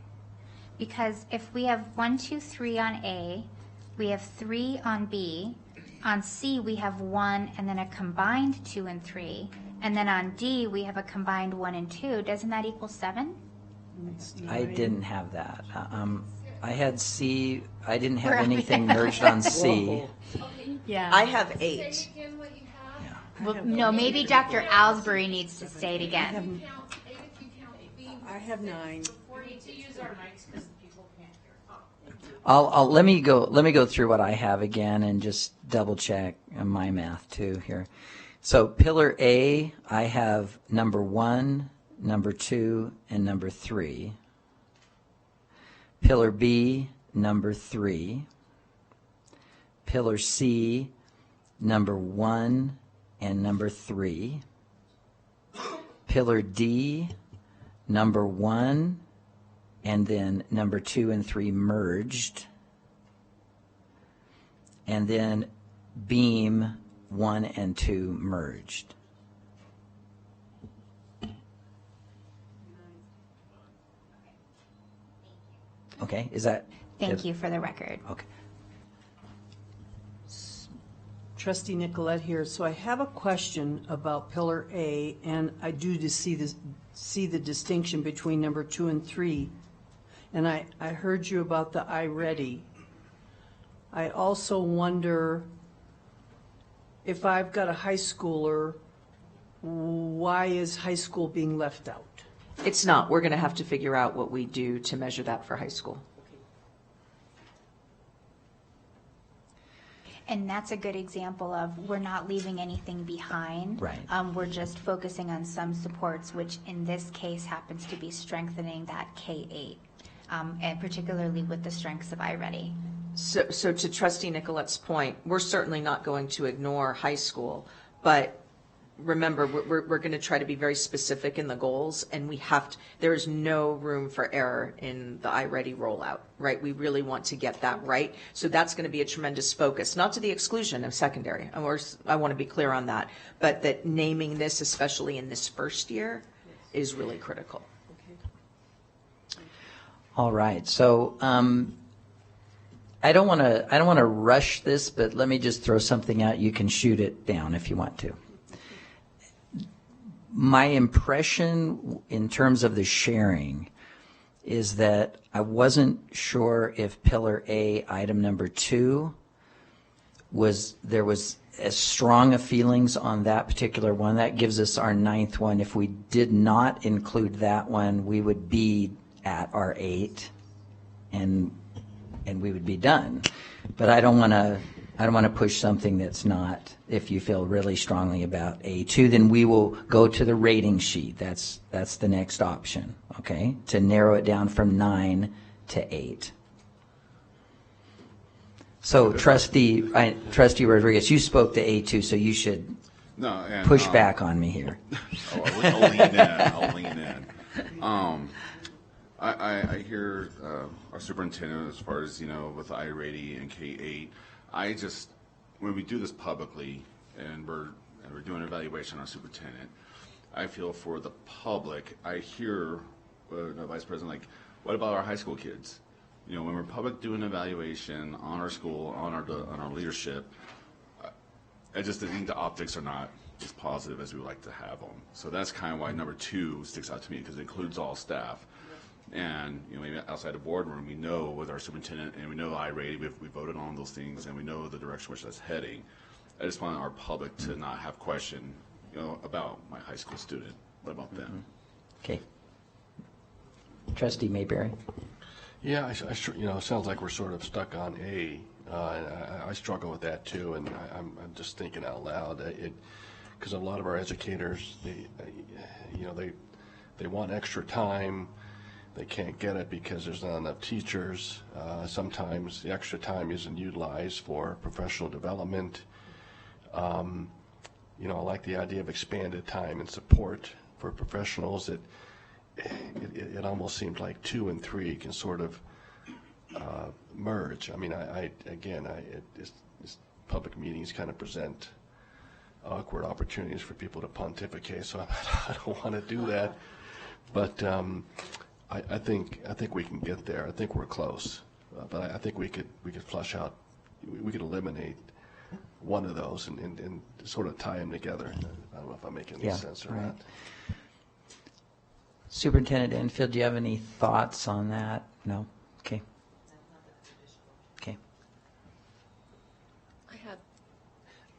Because if we have 1, 2, 3 on A, we have 3 on B, on C we have 1 and then a combined 2 and 3, and then on D we have a combined 1 and 2. Doesn't that equal 7? I didn't have that. I had C. I didn't have anything merged on C. Yeah. I have 8. Well, no, maybe Dr. Alsbury needs to say it again. I have 9. Let me go through what I have again and just double check my math too here. So Pillar A, I have number 1, number 2, and number 3. Pillar B, number 3. Pillar C, number 1 and number 3. Pillar D, number 1 and then number 2 and 3 merged, and then beam 1 and 2 merged. Okay, is that? Thank you for the record. Okay. Trustee Nicolette here. So I have a question about Pillar A, and I do see the distinction between number 2 and 3. And I heard you about the iReady. I also wonder if I've got a high schooler, why is high school being left out? It's not. We're going to have to figure out what we do to measure that for high school. And that's a good example of we're not leaving anything behind. Right. We're just focusing on some supports, which in this case happens to be strengthening that K-8, and particularly with the strengths of iReady. So to Trustee Nicolette's point, we're certainly not going to ignore high school, but remember, we're going to try to be very specific in the goals, and there is no room for error in the iReady rollout, right? We really want to get that right. So that's going to be a tremendous focus, not to the exclusion of secondary. I want to be clear on that, but that naming this, especially in this first year, is really critical. All right, so I don't want to rush this, but let me just throw something out. You can shoot it down if you want to. My impression in terms of the sharing is that I wasn't sure if Pillar A, item number 2, there was as strong of feelings on that particular one. That gives us our 9th one. If we did not include that one, we would be at our 8, and we would be done. But I don't want to push something that's not. If you feel really strongly about A2, then we will go to the rating sheet. That's the next option, okay? To narrow it down from 9 to 8. So Trustee Rodriguez, you spoke to A2, so you should push back on me here. I'll lean in. I'll lean in. I hear our superintendent as far as, with iReady and K-8. When we do this publicly and we're doing an evaluation on our superintendent, I feel for the public, I hear the Vice President, like, what about our high school kids? When we're public doing an evaluation on our school, on our leadership, I just think the optics are not as positive as we would like to have them. So that's kind of why number 2 sticks out to me, because it includes all staff. And maybe outside the boardroom, we know with our superintendent, and we know iReady, we voted on those things, and we know the direction which that's heading. I just want our public to not have question, about my high school student. What about them? Okay. Trustee Mayberry. Yeah, it sounds like we're sort of stuck on A. I struggle with that too, and I'm just thinking out loud. Because a lot of our educators, they want extra time. They can't get it because there's not enough teachers. Sometimes the extra time isn't utilized for professional development. I like the idea of expanded time and support for professionals. It almost seems like 2 and 3 can sort of merge. I mean, this public meetings kind of present awkward opportunities for people to pontificate, so I don't want to do that. But I think we can get there. I think we're close, but I think we could flush out. We could eliminate one of those and sort of tie them together. I don't know if I'm making any sense or not. Superintendent Enfield, do you have any thoughts on that? No? Okay. Okay. I had,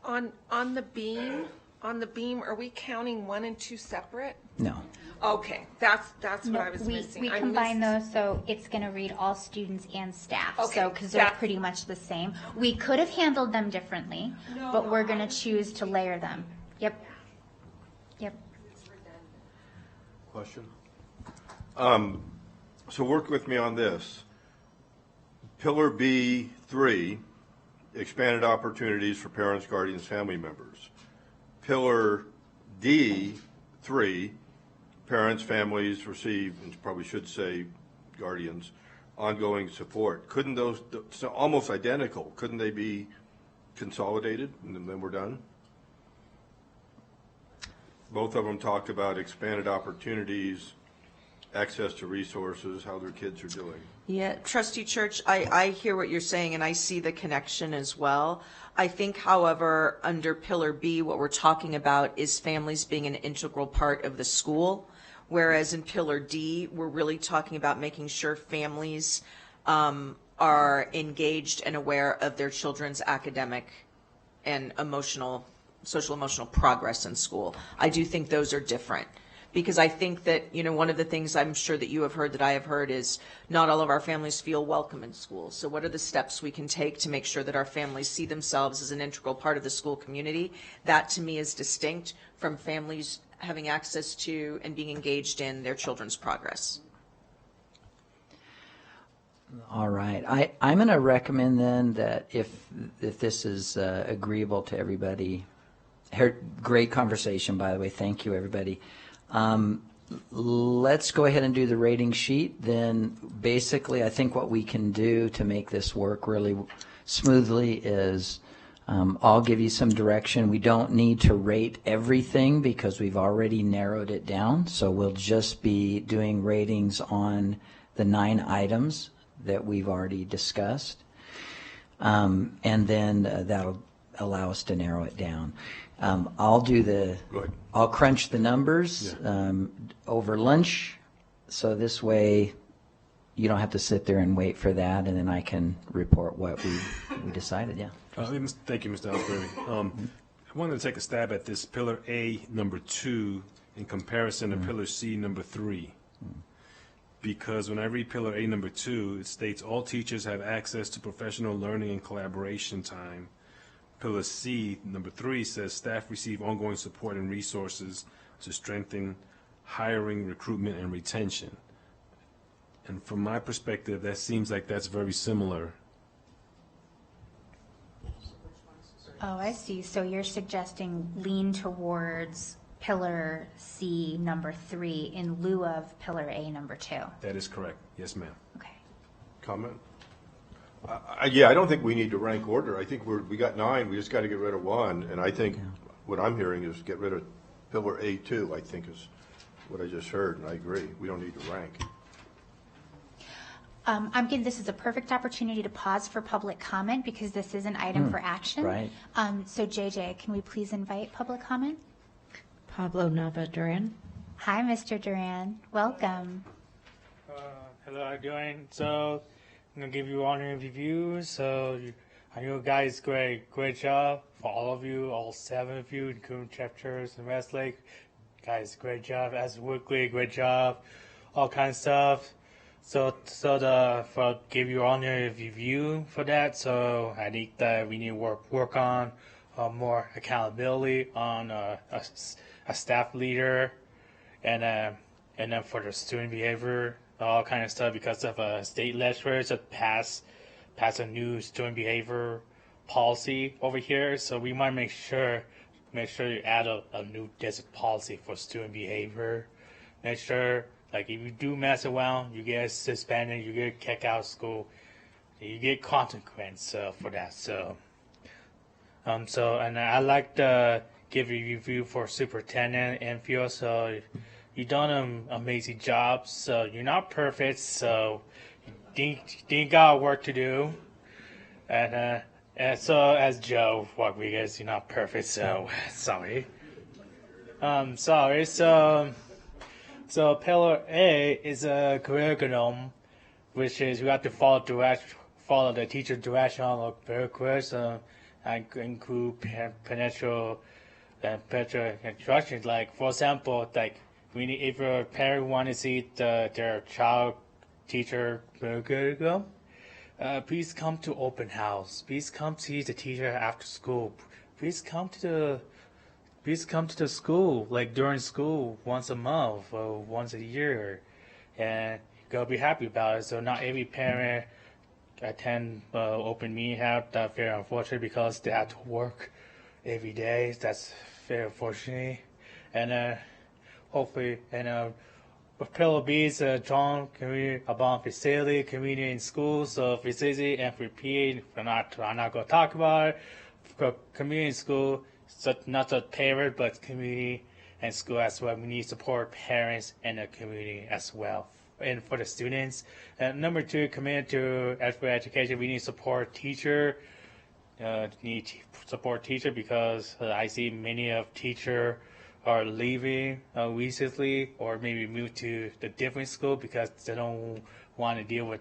on the beam, are we counting 1 and 2 separate? No. Okay, that's what I was missing. We combine those, so it's going to read all students and staff. Okay, So, because they're pretty much the same. We could have handled them differently, but we're going to choose to layer them. Yep. Yep. Question? So work with me on this. Pillar B3, expanded opportunities for parents, guardians, family members. Pillar D3, parents, families receive, and probably should say guardians, ongoing support. Couldn't those, so almost identical, couldn't they be consolidated and then we're done? Both of them talked about expanded opportunities, access to resources, how their kids are doing. Yeah, Trustee Church, I hear what you're saying, and I see the connection as well. I think, however, under Pillar B, what we're talking about is families being an integral part of the school, whereas in Pillar D, we're really talking about making sure families are engaged and aware of their children's academic and social emotional progress in school. I do think those are different. Because I think that, one of the things I'm sure that you have heard that I have heard is not all of our families feel welcome in school. So what are the steps we can take to make sure that our families see themselves as an integral part of the school community? That to me is distinct from families having access to and being engaged in their children's progress. All right. I'm going to recommend then that if this is agreeable to everybody, great conversation, by the way. Thank you, everybody. Let's go ahead and do the rating sheet. Then basically I think what we can do to make this work really smoothly is I'll give you some direction. We don't need to rate everything because we've already narrowed it down. So we'll just be doing ratings on the 9 items that we've already discussed. And then that'll allow us to narrow it down. I'll crunch the numbers over lunch, so this way you don't have to sit there and wait for that, and then I can report what we decided. Yeah. Thank you, Mr. Ellsbury. I wanted to take a stab at this Pillar A number 2 in comparison to Pillar C number 3. Because when I read Pillar A number 2, it states all teachers have access to professional learning and collaboration time. Pillar C, number 3, says staff receive ongoing support and resources to strengthen hiring, recruitment, and retention. And from my perspective, that seems like that's very similar. Oh, I see. So you're suggesting lean towards Pillar C number 3 in lieu of Pillar A number 2. That is correct. Yes, ma'am. Okay. Comment? Yeah, I don't think we need to rank order. I think we got 9, we just got to get rid of 1. And I think what I'm hearing is get rid of Pillar A2, I think is what I just heard, and I agree. We don't need to rank. This is a perfect opportunity to pause for public comment because this is an item for action. Right. So JJ, can we please invite public comment? Pablo Nava Duran. Hi, Mr. Duran. Welcome. Hello, how are you doing? So I'm going to give you honor and review. So I know guys, great job for all of you, all 7 of you, including chapters and Westlake. Guys, great job. As Woodley, great job. All kinds of stuff. So for give you honor and review for that. So I think that we need to work on more accountability on a staff leader, and then for the student behavior, all kind of stuff, because of a state legislature that pass a new student behavior policy over here. So we might make sure you add a new district policy for student behavior. Make sure, like, if you do mess around, you get suspended, you get kicked out of school, you get consequence for that. So and I like to give you a review for superintendent and feel so you've done an amazing job. So you're not perfect, so you got work to do. And so as Joe Rodriguez, you're not perfect, so sorry. Sorry. So Pillar A is a curriculum, which is you have to follow the teacher direction on the curriculum. I include potential instructions. Like, for example, like if a parent wants to see their child teacher curriculum, please come to open house. Please come see the teacher after school. Please come to the school, like during school, once a month or once a year, and you'll be happy about it. So not every parent attend open meeting have that very unfortunate because they have to work every day. That's very unfortunate. And hopefully, with Pillar B is a strong community about facility, community in schools, so facility and for PA, I'm not going to talk about it. For community in school, so not just parent, but community and school as well. We need to support parents and the community as well. And for the students, number 2, committed to for education, we need to support teacher. Need to support teacher because I see many of teacher are leaving recently or maybe move to the different school because they don't want to deal with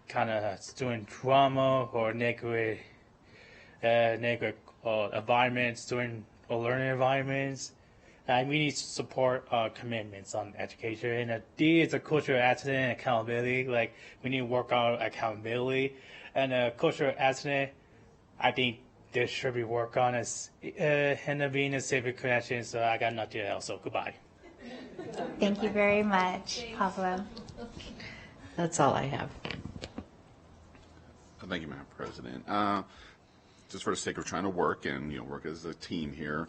kind of student trauma or negative environments, student or learning environments. We need to support commitments on education. And D is a cultural accident and accountability. Like we need to work on accountability and cultural accident. I think there should be work on as and being a civic connection. So I got nothing else. So goodbye. Thank you very much, Pablo. That's all I have. Thank you, Madam President. Just for the sake of trying to work and work as a team here,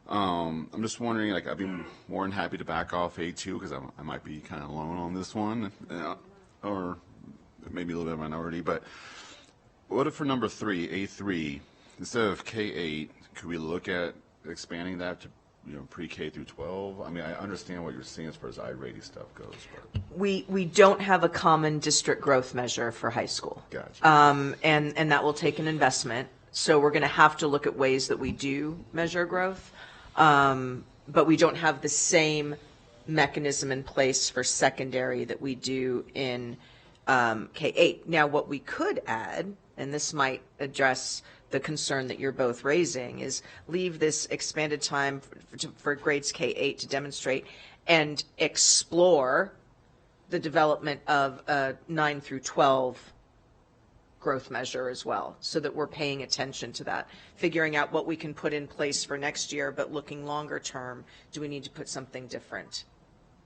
I'm just wondering, like, I'd be more than happy to back off A2 because I might be kind of alone on this one, or maybe a little bit of a minority. But what if for number 3, A3, instead of K8, could we look at expanding that to pre-K through 12? I mean, I understand what you're saying as far as I-rating stuff goes, but We don't have a common district growth measure for high school. Gotcha. And that will take an investment. So we're going to have to look at ways that we do measure growth. But we don't have the same mechanism in place for secondary that we do in K8. Now, what we could add, and this might address the concern that you're both raising, is leave this expanded time for grades K8 to demonstrate and explore the development of a 9 through 12 growth measure as well, so that we're paying attention to that, figuring out what we can put in place for next year, but looking longer term, do we need to put something different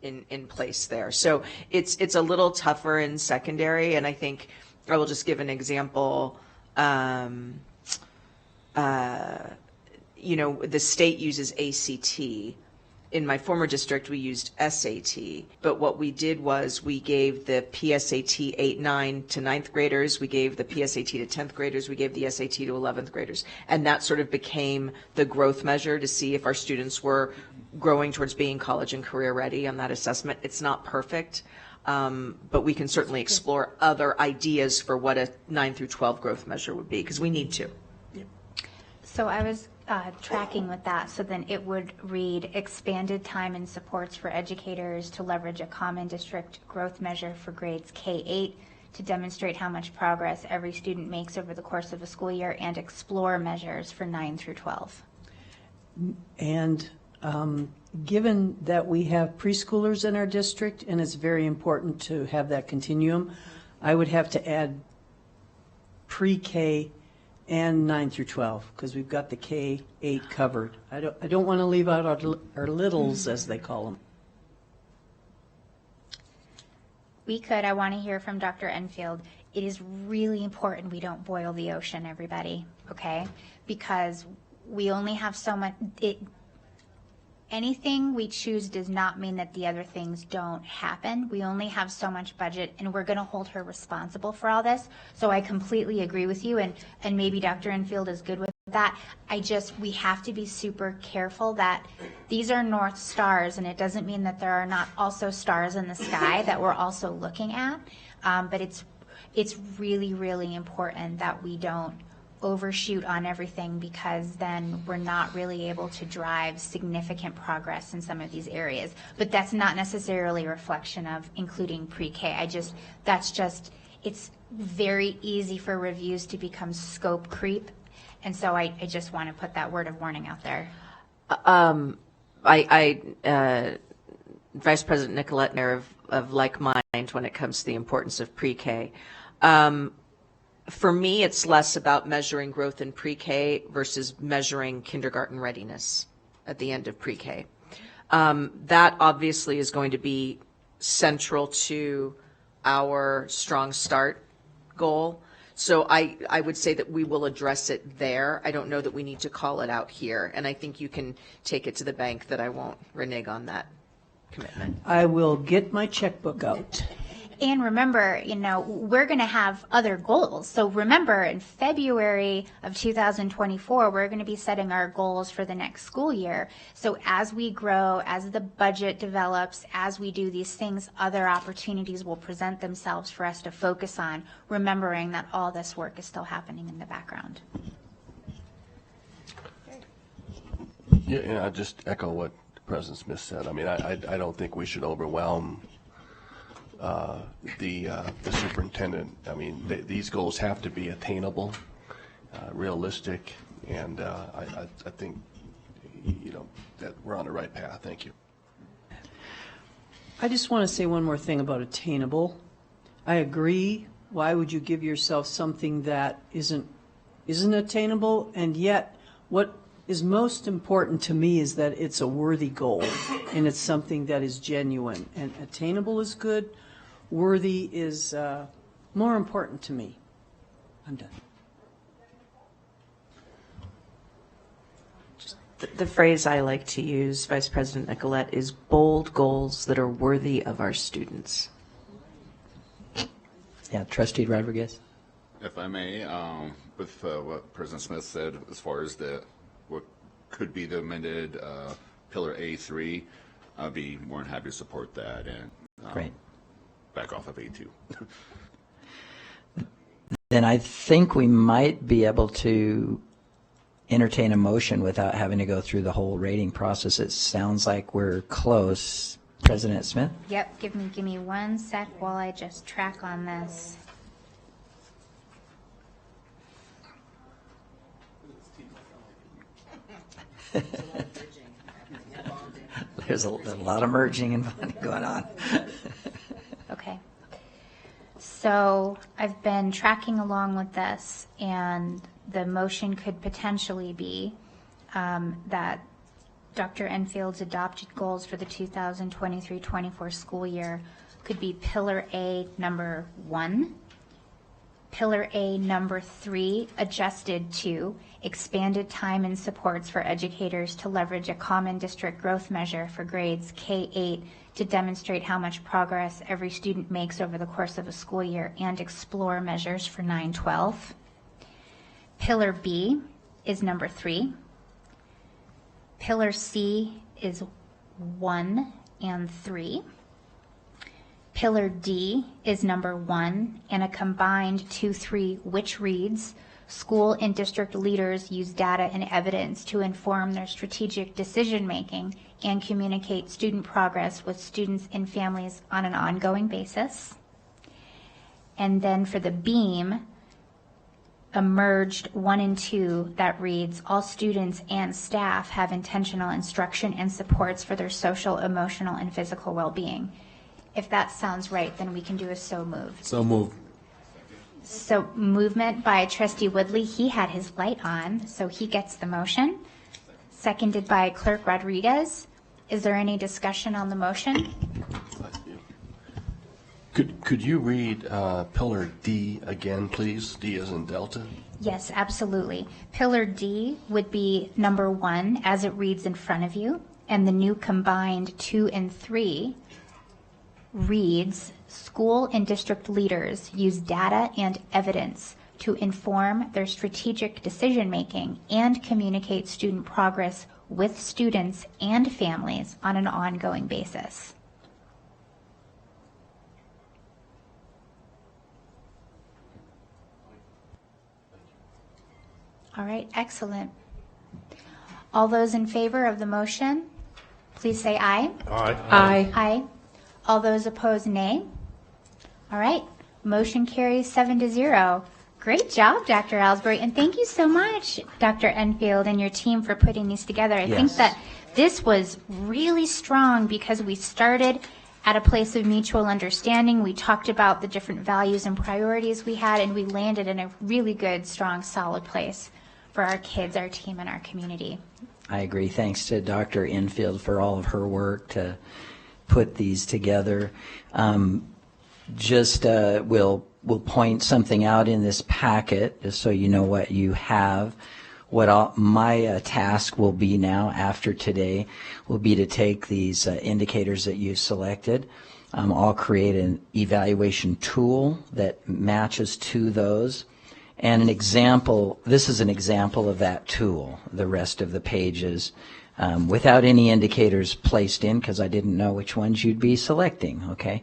in place there? So it's a little tougher in secondary, and I think I will just give an example. The state uses ACT. In my former district, we used SAT, but what we did was we gave the PSAT 8-9 to 9th graders, we gave the PSAT to 10th graders, we gave the SAT to 11th graders, and that sort of became the growth measure to see if our students were growing towards being college and career ready on that assessment. It's not perfect, but we can certainly explore other ideas for what a 9 through 12 growth measure would be, because we need to. So I was tracking with that, so then it would read expanded time and supports for educators to leverage a common district growth measure for grades K8 to demonstrate how much progress every student makes over the course of a school year and explore measures for 9 through 12. And given that we have preschoolers in our district, and it's very important to have that continuum, I would have to add pre-K and 9 through 12, because we've got the K-8 covered. I don't want to leave out our littles, as they call them. We could. I want to hear from Dr. Enfield. It is really important we don't boil the ocean, everybody, okay? Because we only have so much. Anything we choose does not mean that the other things don't happen. We only have so much budget, and we're going to hold her responsible for all this. So I completely agree with you, and maybe Dr. Enfield is good with that. We have to be super careful that these are North Stars, and it doesn't mean that there are not also stars in the sky that we're also looking at. But it's really, really important that we don't overshoot on everything, because then we're not really able to drive significant progress in some of these areas. But that's not necessarily a reflection of including pre-K. It's very easy for reviews to become scope creep. And so I just want to put that word of warning out there. Vice President Nicolette and I are of like mind when it comes to the importance of pre-K. For me, it's less about measuring growth in pre-K versus measuring kindergarten readiness at the end of pre-K. That obviously is going to be central to our Strong Start goal. So I would say that we will address it there. I don't know that we need to call it out here. And I think you can take it to the bank that I won't renege on that. commitment. I will get my checkbook out. And remember, we're going to have other goals. So remember, in February of 2024, we're going to be setting our goals for the next school year. So as we grow, as the budget develops, as we do these things, other opportunities will present themselves for us to focus on, remembering that all this work is still happening in the background. Yeah, I just echo what President Smith said. I mean, I don't think we should overwhelm the superintendent. I mean, these goals have to be attainable, realistic, and I think, that we're on the right path. Thank you. I just want to say one more thing about attainable. I agree. Why would you give yourself something that isn't attainable? And yet, what is most important to me is that it's a worthy goal, and it's something that is genuine. And attainable is good. Worthy is more important to me. I'm done. The phrase I like to use, Vice President Nicolette, is bold goals that are worthy of our students. Yeah, Trustee Rodriguez. If I may, with what President Smith said, as far as what could be the amended Pillar A3, I'd be more than happy to support that and Great. back off of A2. Then I think we might be able to entertain a motion without having to go through the whole rating process. It sounds like we're close. President Smith? Yep, give me 1 sec while I just track on this. There's a lot of merging and going on. Okay. So I've been tracking along with this, and the motion could potentially be that Dr. Enfield's adopted goals for the 2023-24 school year could be Pillar A number 1, Pillar A number 3 adjusted to expanded time and supports for educators to leverage a common district growth measure for grades K-8 to demonstrate how much progress every student makes over the course of a school year and explore measures for 9-12. Pillar B is number 3. Pillar C is 1 and 3. Pillar D is number 1 and a combined 2-3, which reads, school and district leaders use data and evidence to inform their strategic decision-making and communicate student progress with students and families on an ongoing basis. And then for the BEAM, a merged 1 and 2 that reads, all students and staff have intentional instruction and supports for their social, emotional, and physical well-being. If that sounds right, then we can do a so moved. So moved. So movement by Trustee Woodley. He had his light on, so he gets the motion. Seconded by Clerk Rodriguez. Is there any discussion on the motion? Could you read Pillar D again, please? D as in Delta. Yes, absolutely. Pillar D would be number 1 as it reads in front of you, and the new combined 2 and 3 reads, school and district leaders use data and evidence to inform their strategic decision-making and communicate student progress with students and families on an ongoing basis. All right, excellent. All those in favor of the motion, please say aye. Aye. Aye. Aye. All those opposed, nay. All right, motion carries 7-0. Great job, Dr. Ellsbury, and thank you so much, Dr. Enfield and your team for putting these together. I think Yes. that this was really strong because we started at a place of mutual understanding. We talked about the different values and priorities we had, and we landed in a really good, strong, solid place for our kids, our team, and our community. I agree. Thanks to Dr. Enfield for all of her work to put these together. We'll point something out in this packet, just so you know what you have. my task will be now after today will be to take these indicators that you've selected. I'll create an evaluation tool that matches to those. And this is an example of that tool, the rest of the pages, without any indicators placed in because I didn't know which ones you'd be selecting, okay?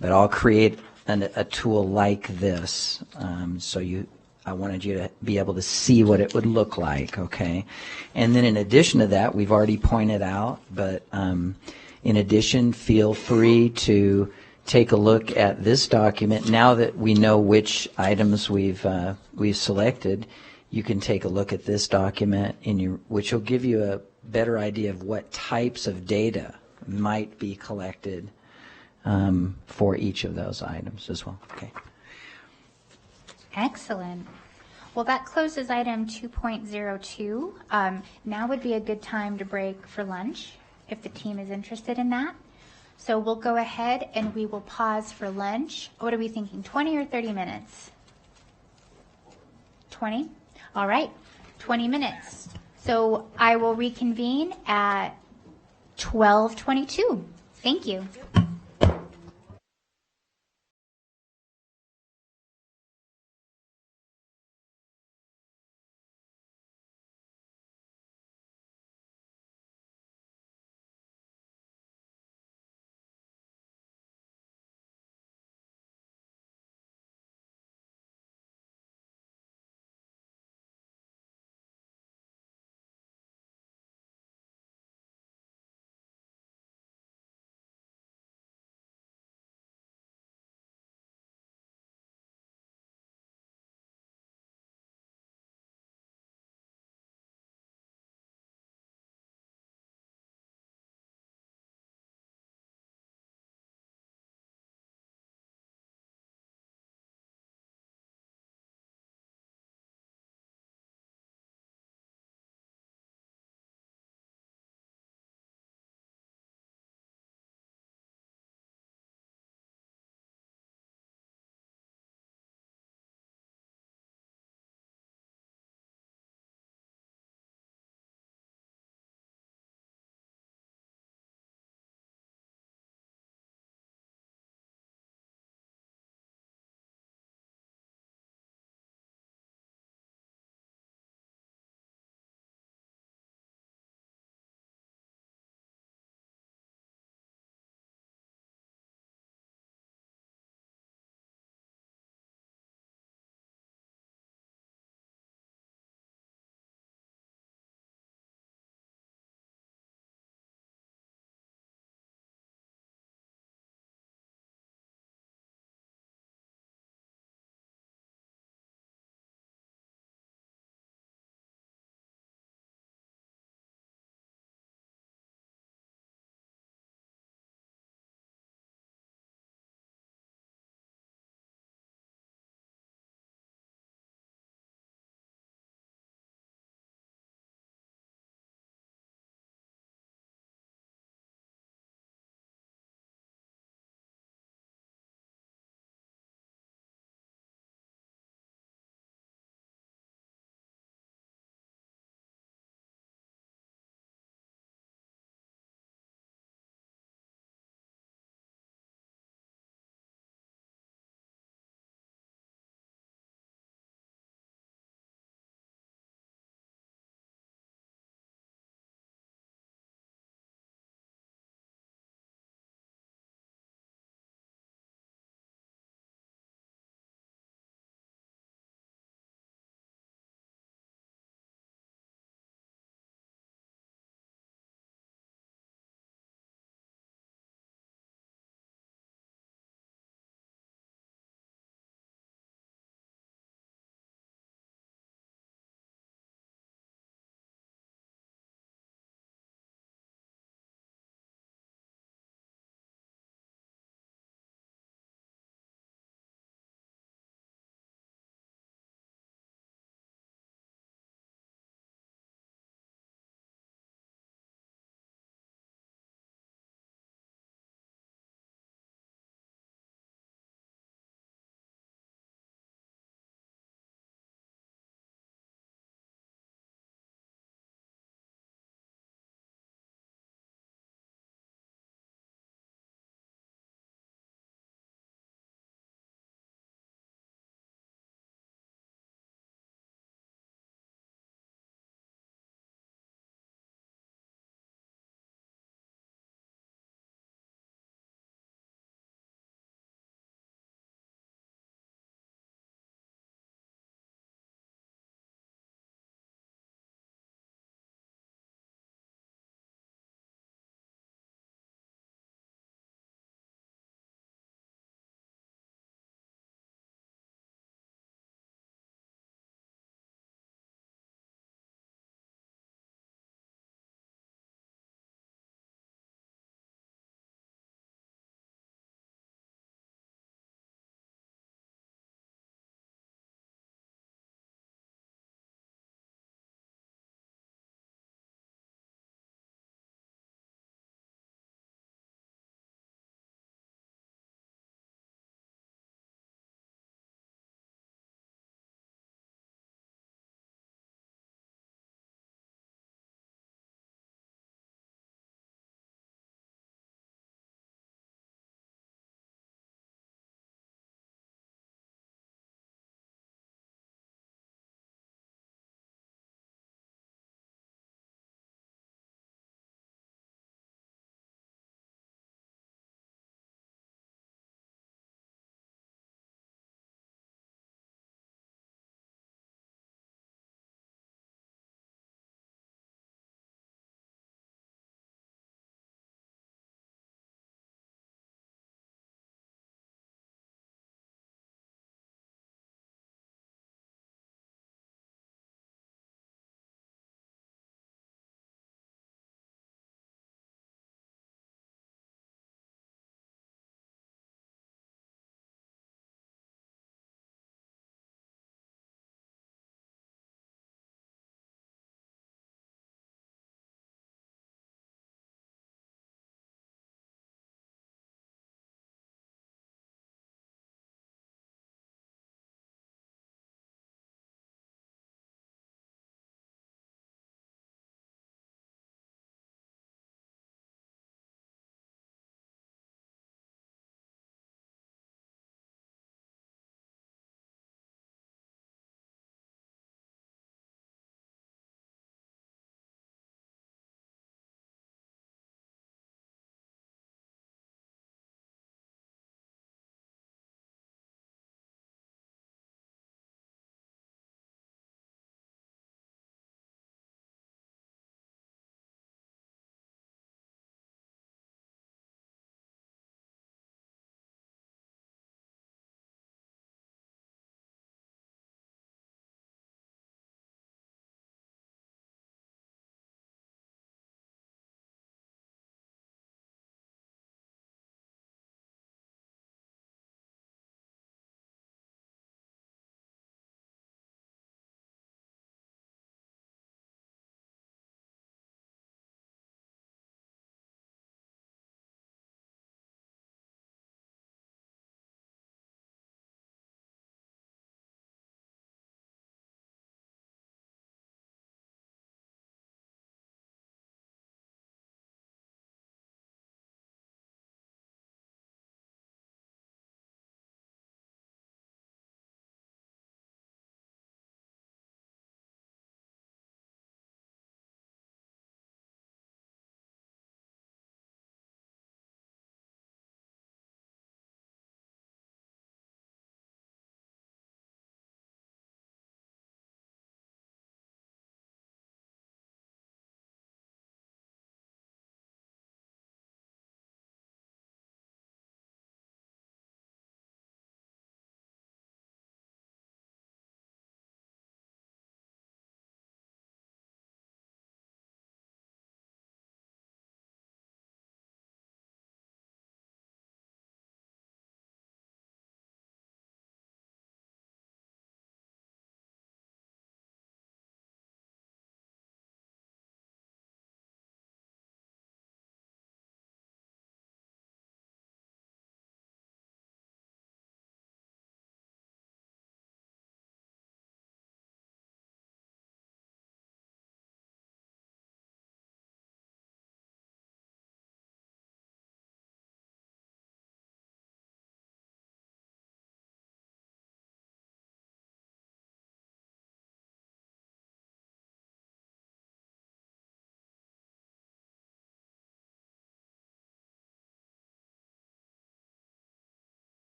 But I'll create a tool like this, I wanted you to be able to see what it would look like, okay? And then in addition to that, we've already pointed out, but in addition, feel free to take a look at this document. Now that we know which items we've selected, you can take a look at this document, which will give you a better idea of what types of data might be collected for each of those items as well. Okay. Excellent. Well, that closes item 2.02. Now would be a good time to break for lunch if the team is interested in that. So we'll go ahead and we will pause for lunch. What are we thinking, 20 or 30 minutes? 20? All right, 20 minutes. So I will reconvene at 12:22. Thank you.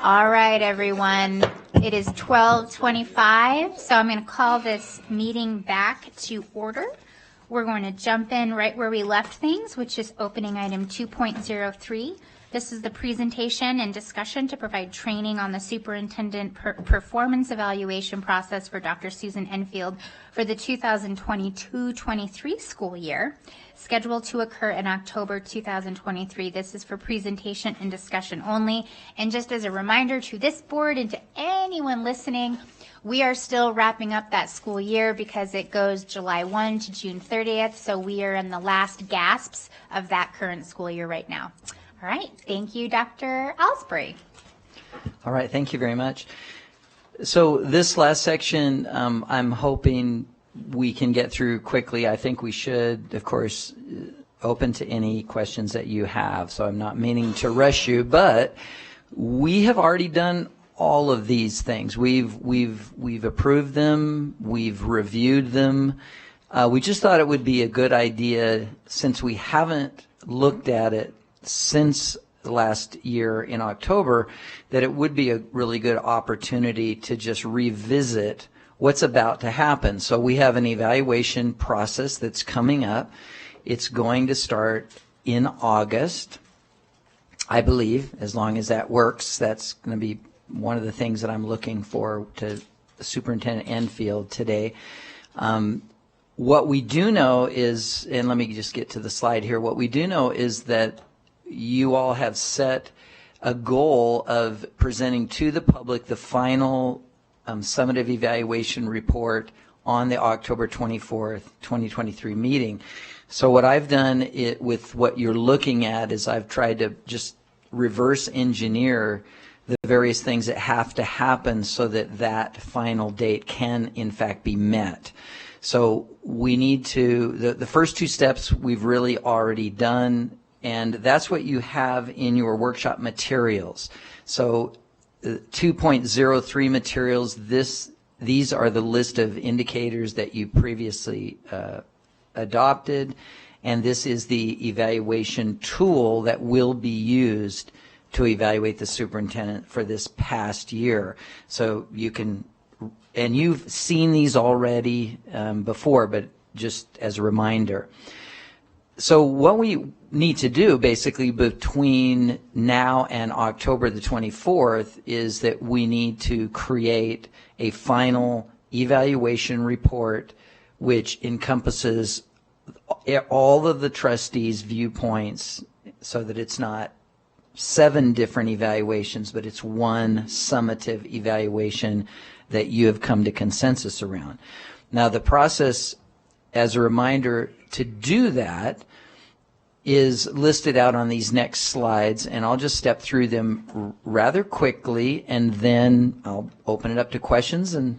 All right, everyone. It is 12:25, so I'm going to call this meeting back to order. We're going to jump in right where we left things, which is opening item 2.03. This is the presentation and discussion to provide training on the superintendent performance evaluation process for Dr. Susan Enfield for the 2022-23 school year, scheduled to occur in October 2023. This is for presentation and discussion only. And just as a reminder to this board and to anyone listening, we are still wrapping up that school year because it goes July 1 to June 30th. So we are in the last gasps of that current school year right now. All right. Thank you, Dr. Alsbury. All right. Thank you very much. So this last section, I'm hoping we can get through quickly. I think we should, of course, open to any questions that you have. So I'm not meaning to rush you, but we have already done all of these things. We've approved them. We've reviewed them. We just thought it would be a good idea, since we haven't looked at it since last year in October, that it would be a really good opportunity to just revisit what's about to happen. So we have an evaluation process that's coming up. It's going to start in August, I believe, as long as that works. That's going to be one of the things that I'm looking for to Superintendent Enfield today. What we do know is, and let me just get to the slide here, what we do know is that you all have set a goal of presenting to the public the final summative evaluation report on the October 24th, 2023 meeting. So what I've done with what you're looking at is I've tried to just reverse engineer the various things that have to happen so that that final date can in fact be met. So we need to, the first two steps we've really already done, and that's what you have in your workshop materials. So 2.03 materials, these are the list of indicators that you previously adopted, and this is the evaluation tool that will be used to evaluate the superintendent for this past year. So you can, and you've seen these already before, but just as a reminder. So what we need to do basically between now and October the 24th is that we need to create a final evaluation report which encompasses all of the trustees' viewpoints, so that it's not 7 different evaluations, but it's one summative evaluation that you have come to consensus around. Now the process, as a reminder, to do that is listed out on these next slides, and I'll just step through them rather quickly, and then I'll open it up to questions, and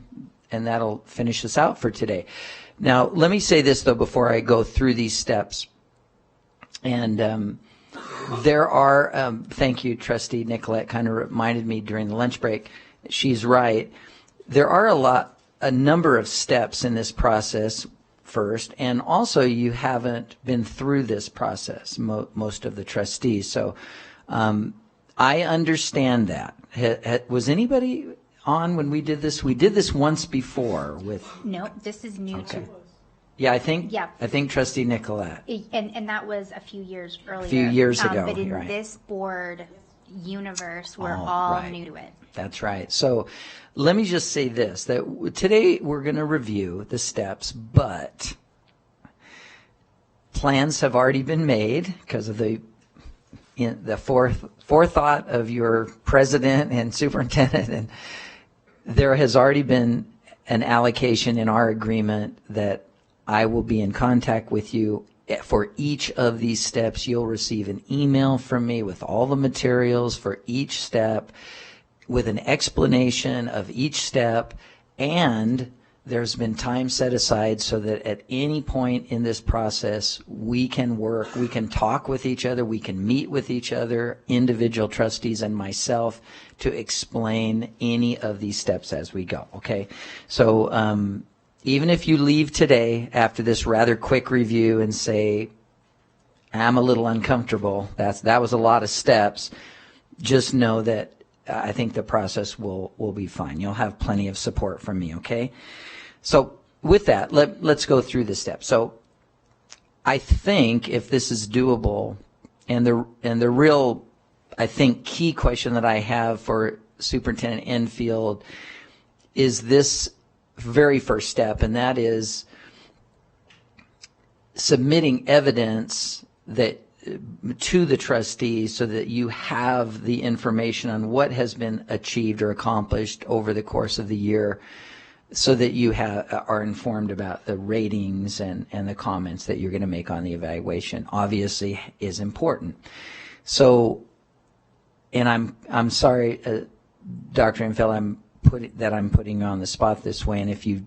that'll finish us out for today. Now, let me say this, though, before I go through these steps. And there are, thank you, Trustee Nicolette kind of reminded me during the lunch break. She's right. There are a number of steps in this process first, and also you haven't been through this process, most of the trustees. So I understand that. Was anybody on when we did this? We did this once before with... No, this is new Okay. to Yeah, I think Yeah. Trustee Nicolette. and that was a few years earlier. few years ago, But in you're right. this board universe, we're Oh, all right. new to it. That's right. So let me just say this, that today we're going to review the steps, but plans have already been made because of the forethought of your president and superintendent, and there has already been an allocation in our agreement that I will be in contact with you for each of these steps. You'll receive an email from me with all the materials for each step, with an explanation of each step, and there's been time set aside so that at any point in this process we can work, we can talk with each other, we can meet with each other, individual trustees and myself, to explain any of these steps as we go, okay? So even if you leave today after this rather quick review and say, I'm a little uncomfortable, that was a lot of steps, just know that I think the process will be fine. You'll have plenty of support from me, okay? So with that, let's go through the steps. So I think if this is doable, and the real, I think, key question that I have for Superintendent Enfield is this very first step, and that is submitting evidence that to the trustees so that you have the information on what has been achieved or accomplished over the course of the year, so that you are informed about the ratings and the comments that you're going to make on the evaluation. Obviously is important. So, and I'm sorry, Dr. Enfield, I'm putting you on the spot this way, and if you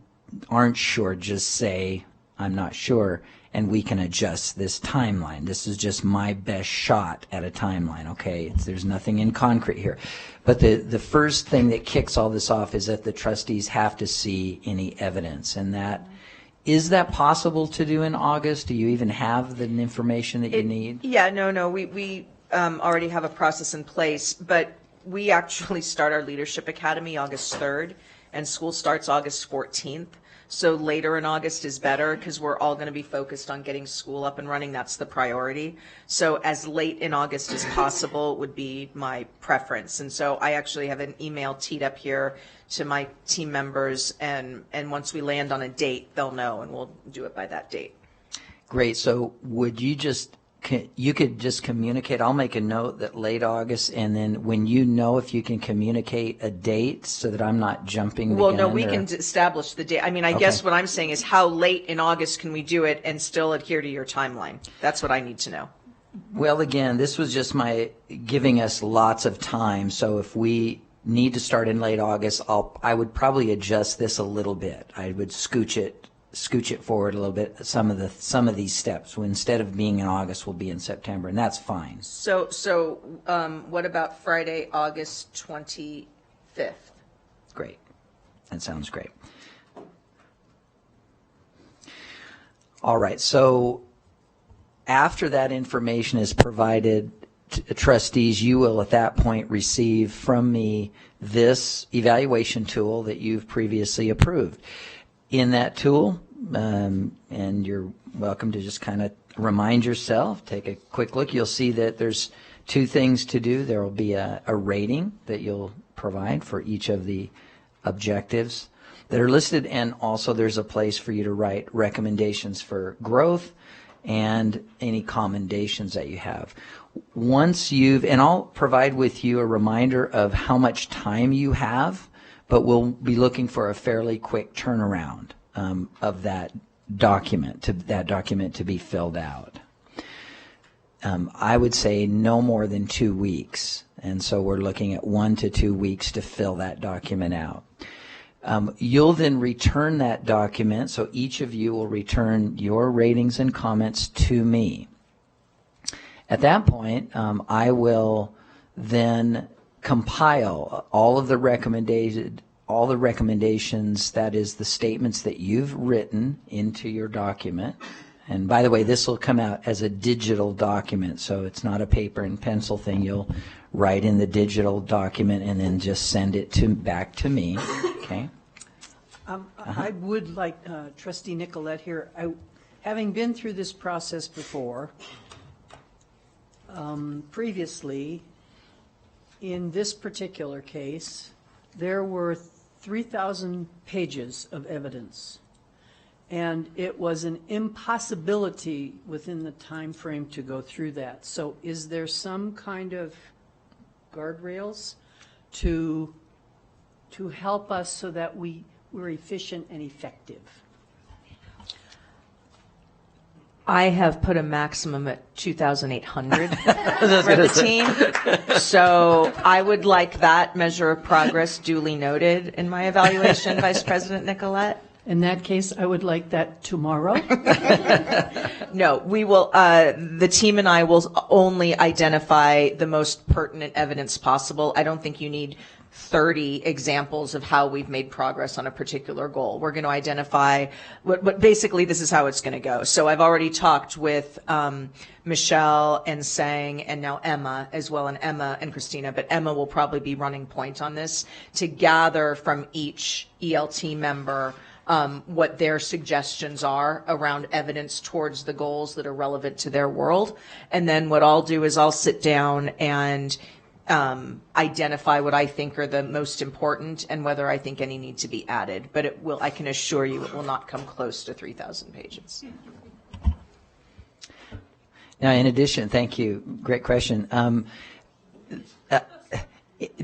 aren't sure, just say, I'm not sure, and we can adjust this timeline. This is just my best shot at a timeline, okay? There's nothing in concrete here. But the first thing that kicks all this off is that the trustees have to see any evidence, and is that possible to do in August? Do you even have the information that you need? Yeah, no, we already have a process in place, but we actually start our Leadership Academy August 3rd, and school starts August 14th. So later in August is better because we're all going to be focused on getting school up and running. That's the priority. So as late in August as possible would be my preference. And so I actually have an email teed up here to my team members, and once we land on a date, they'll know, and we'll do it by that date. Great. So would you you could just communicate, I'll make a note that late August, and then when you know if you can communicate a date so that I'm not jumping the gun. Well, no, we can establish the date. I mean, I guess what I'm saying is how late in August can we do it and still adhere to your timeline? That's what I need to know. Well, again, this was just my giving us lots of time. So if we need to start in late August, I would probably adjust this a little bit. I would scooch it forward a little bit. Some of these steps, instead of being in August, will be in September, and that's fine. So what about Friday, August 25th? Great. That sounds great. All right. So after that information is provided, trustees, you will at that point receive from me this evaluation tool that you've previously approved. In that tool, and you're welcome to just kind of remind yourself, take a quick look, you'll see that there's two things to do. There will be a rating that you'll provide for each of the objectives that are listed, and also there's a place for you to write recommendations for growth and any commendations that you have. Once and I'll provide with you a reminder of how much time you have, but we'll be looking for a fairly quick turnaround of that document to be filled out. I would say no more than 2 weeks, and so we're looking at 1 to 2 weeks to fill that document out. You'll then return that document, so each of you will return your ratings and comments to me. At that point, I will then compile all the recommendations, that is the statements that you've written into your document. And by the way, this will come out as a digital document, so it's not a paper and pencil thing. You'll write in the digital document and then just send it back to me, okay? I would like, Trustee Nicolette here, having been through this process before, previously, in this particular case, there were 3,000 pages of evidence, and it was an impossibility within the time frame to go through that. So is there some kind of guardrails to help us so that we're efficient and effective? I have put a maximum at 2,800 for the team. So I would like that measure of progress duly noted in my evaluation, Vice President Nicolette. In that case, I would like that tomorrow. No, we will, the team and I will only identify the most pertinent evidence possible. I don't think you need 30 examples of how we've made progress on a particular goal. We're going to identify what basically this is how it's going to go. So I've already talked with Michelle and Sang and now Emma as well, and Emma and Christina, but Emma will probably be running point on this to gather from each ELT member what their suggestions are around evidence towards the goals that are relevant to their world. And then what I'll do is I'll sit down and identify what I think are the most important and whether I think any need to be added. But it will, I can assure you, it will not come close to 3,000 pages. Now, in addition, thank you. Great question.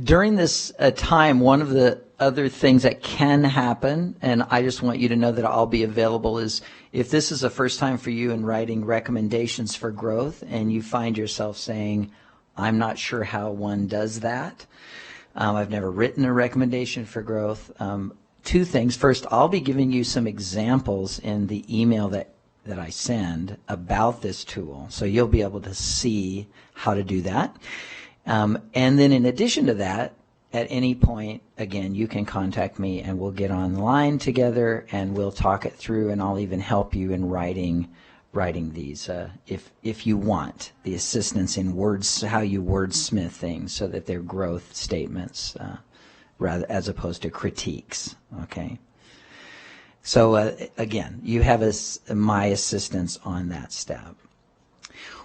During this time, one of the other things that can happen, and I just want you to know that I'll be available, is if this is the first time for you in writing recommendations for growth and you find yourself saying, I'm not sure how one does that. I've never written a recommendation for growth. Two things. First, I'll be giving you some examples in the email that I send about this tool. So you'll be able to see how to do that. And then in addition to that, at any point, again, you can contact me and we'll get online together and we'll talk it through, and I'll even help you in writing these if you want the assistance in words, how you wordsmith things so that they're growth statements rather as opposed to critiques. Okay. So again, you have my assistance on that step.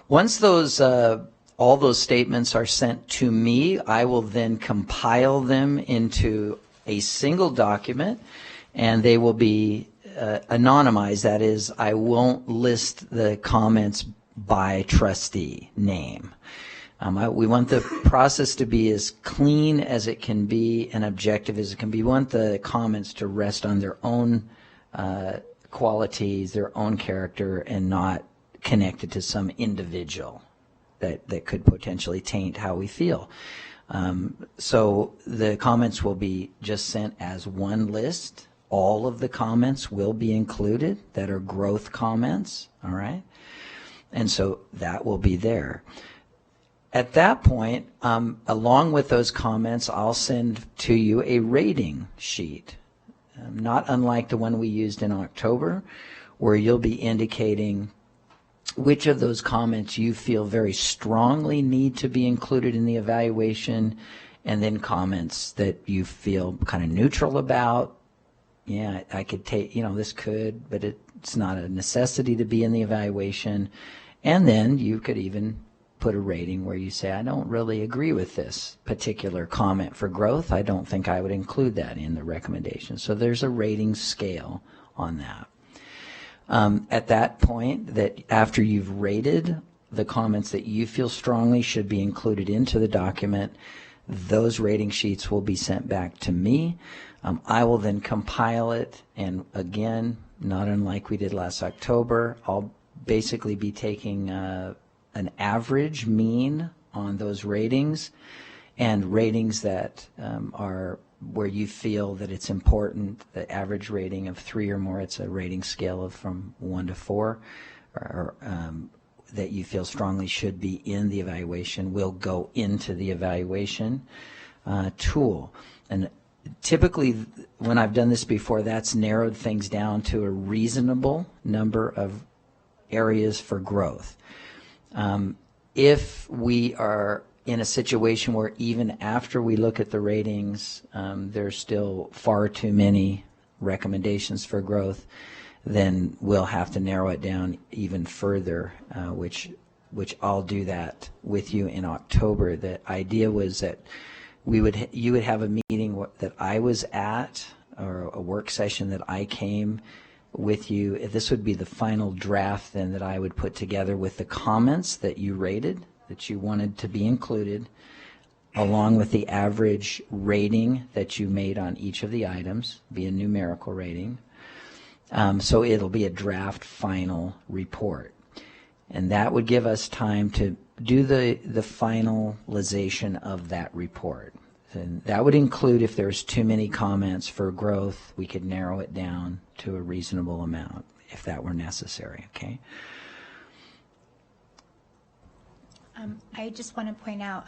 Once those all those statements are sent to me, I will then compile them into a single document, and they will be anonymized. That is, I won't list the comments by trustee name. We want the process to be as clean as it can be and objective as it can be. We want the comments to rest on their own qualities, their own character, and not connected to some individual that could potentially taint how we feel. So the comments will be just sent as one list. All of the comments will be included that are growth comments, all right? And so that will be there. At that point, along with those comments, I'll send to you a rating sheet, not unlike the one we used in October, where you'll be indicating which of those comments you feel very strongly need to be included in the evaluation, and then comments that you feel kind of neutral about. Yeah, I could take, this could, but it's not a necessity to be in the evaluation. And then you could even put a rating where you say, I don't really agree with this particular comment for growth. I don't think I would include that in the recommendation. So there's a rating scale on that. At that point, that after you've rated the comments that you feel strongly should be included into the document, those rating sheets will be sent back to me. I will then compile it, and again, not unlike we did last October, I'll basically be taking an average mean on those ratings, and ratings that are where you feel that it's important, the average rating of 3 or more, it's a rating scale of from 1 to 4, or that you feel strongly should be in the evaluation will go into the evaluation tool. And typically, when I've done this before, that's narrowed things down to a reasonable number of areas for growth. If we are in a situation where even after we look at the ratings, there's still far too many recommendations for growth, then we'll have to narrow it down even further, which I'll do that with you in October. The idea was that you would have a meeting that I was at, or a work session that I came with you. This would be the final draft then that I would put together with the comments that you rated, that you wanted to be included, along with the average rating that you made on each of the items, be a numerical rating. So it'll be a draft final report. And that would give us time to do the finalization of that report. And that would include, if there's too many comments for growth, we could narrow it down to a reasonable amount if that were necessary, okay? I just want to point out,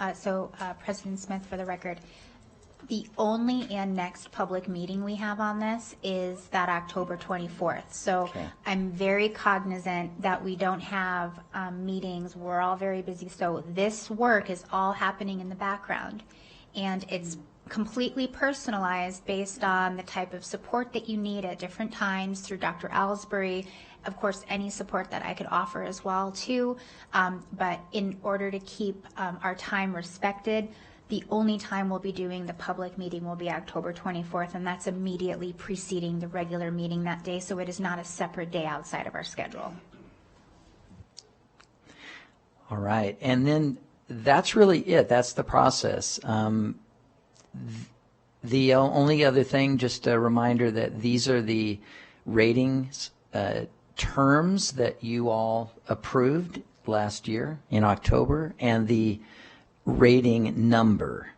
President Smith, for the record, The only and next public meeting we have on this is that October 24th. So Okay. I'm very cognizant that we don't have meetings. We're all very busy. So this work is all happening in the background. And it's completely personalized based on the type of support that you need at different times through Dr. Ellsbury. Of course, any support that I could offer as well, too. But in order to keep our time respected, the only time we'll be doing the public meeting will be October 24th, and that's immediately preceding the regular meeting that day, so it is not a separate day outside of our schedule. All right, and then that's really it. That's the process. The only other thing, just a reminder that these are the ratings terms that you all approved last year in October, and the rating number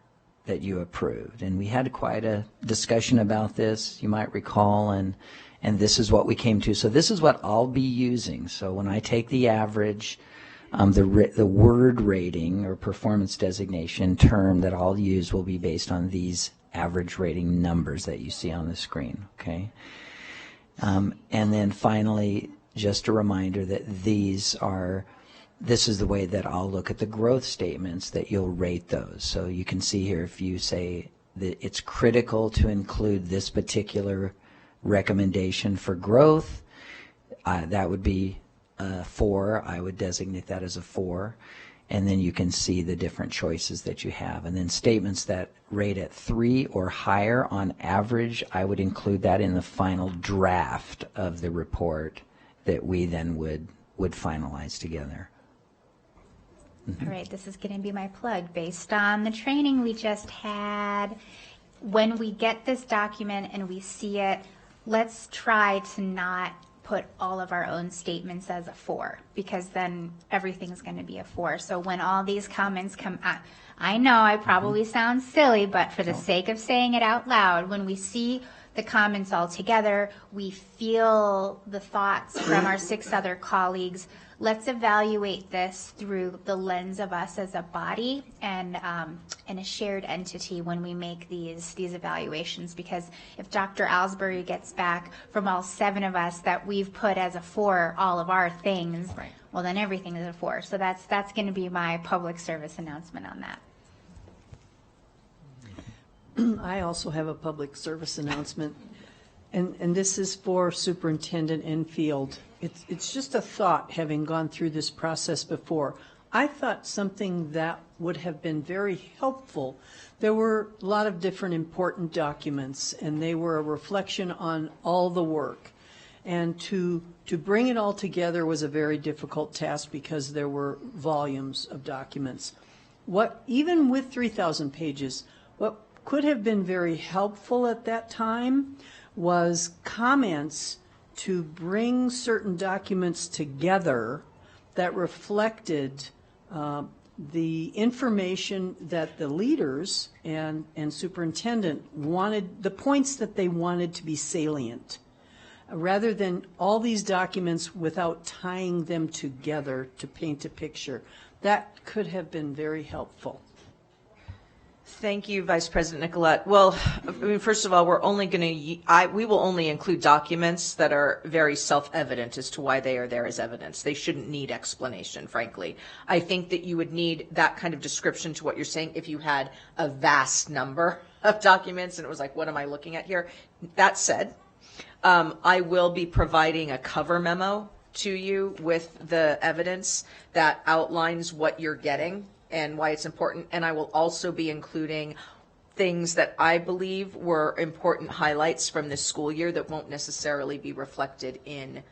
that you approved. And we had quite a discussion about this, you might recall, and this is what we came to. So this is what I'll be using. So when I take the average, the word rating or performance designation term that I'll use will be based on these average rating numbers that you see on the screen, okay? And then finally, just a reminder that this is the way that I'll look at the growth statements, that you'll rate those. So you can see here, if you say that it's critical to include this particular recommendation for growth, that would be a 4. I would designate that as a 4. And then you can see the different choices that you have. And then statements that rate at 3 or higher on average, I would include that in the final draft of the report that we then would finalize together. All right, this is going to be my plug. Based on the training we just had, when we get this document and we see it, let's try to not put all of our own statements as a 4, because then everything's going to be a 4. So when all these comments come out, I know I probably sound silly, but for the sake of saying it out loud, when we see the comments all together, we feel the thoughts from our 6 other colleagues. Let's evaluate this through the lens of us as a body and a shared entity when we make these evaluations. Because if Dr. Ellsbury gets back from all 7 of us that we've put as a 4 all of our things, Right. Well, then everything is a 4. So that's going to be my public service announcement on that. I also have a public service announcement, and this is for Superintendent Enfield. It's just a thought, having gone through this process before. I thought something that would have been very helpful. There were a lot of different important documents, and they were a reflection on all the work. And to bring it all together was a very difficult task because there were volumes of documents. Even with 3,000 pages, what could have been very helpful at that time was comments to bring certain documents together that reflected the information that the leaders and superintendent wanted, the points that they wanted to be salient, rather than all these documents without tying them together to paint a picture. That could have been very helpful. Thank you, Vice President Nicolette. Well, I mean, first of all, we will only include documents that are very self-evident as to why they are there as evidence. They shouldn't need explanation, frankly. I think that you would need that kind of description to what you're saying if you had a vast number of documents and it was like, what am I looking at here? That said, I will be providing a cover memo to you with the evidence that outlines what you're getting and why it's important. And I will also be including things that I believe were important highlights from this school year that won't necessarily be reflected in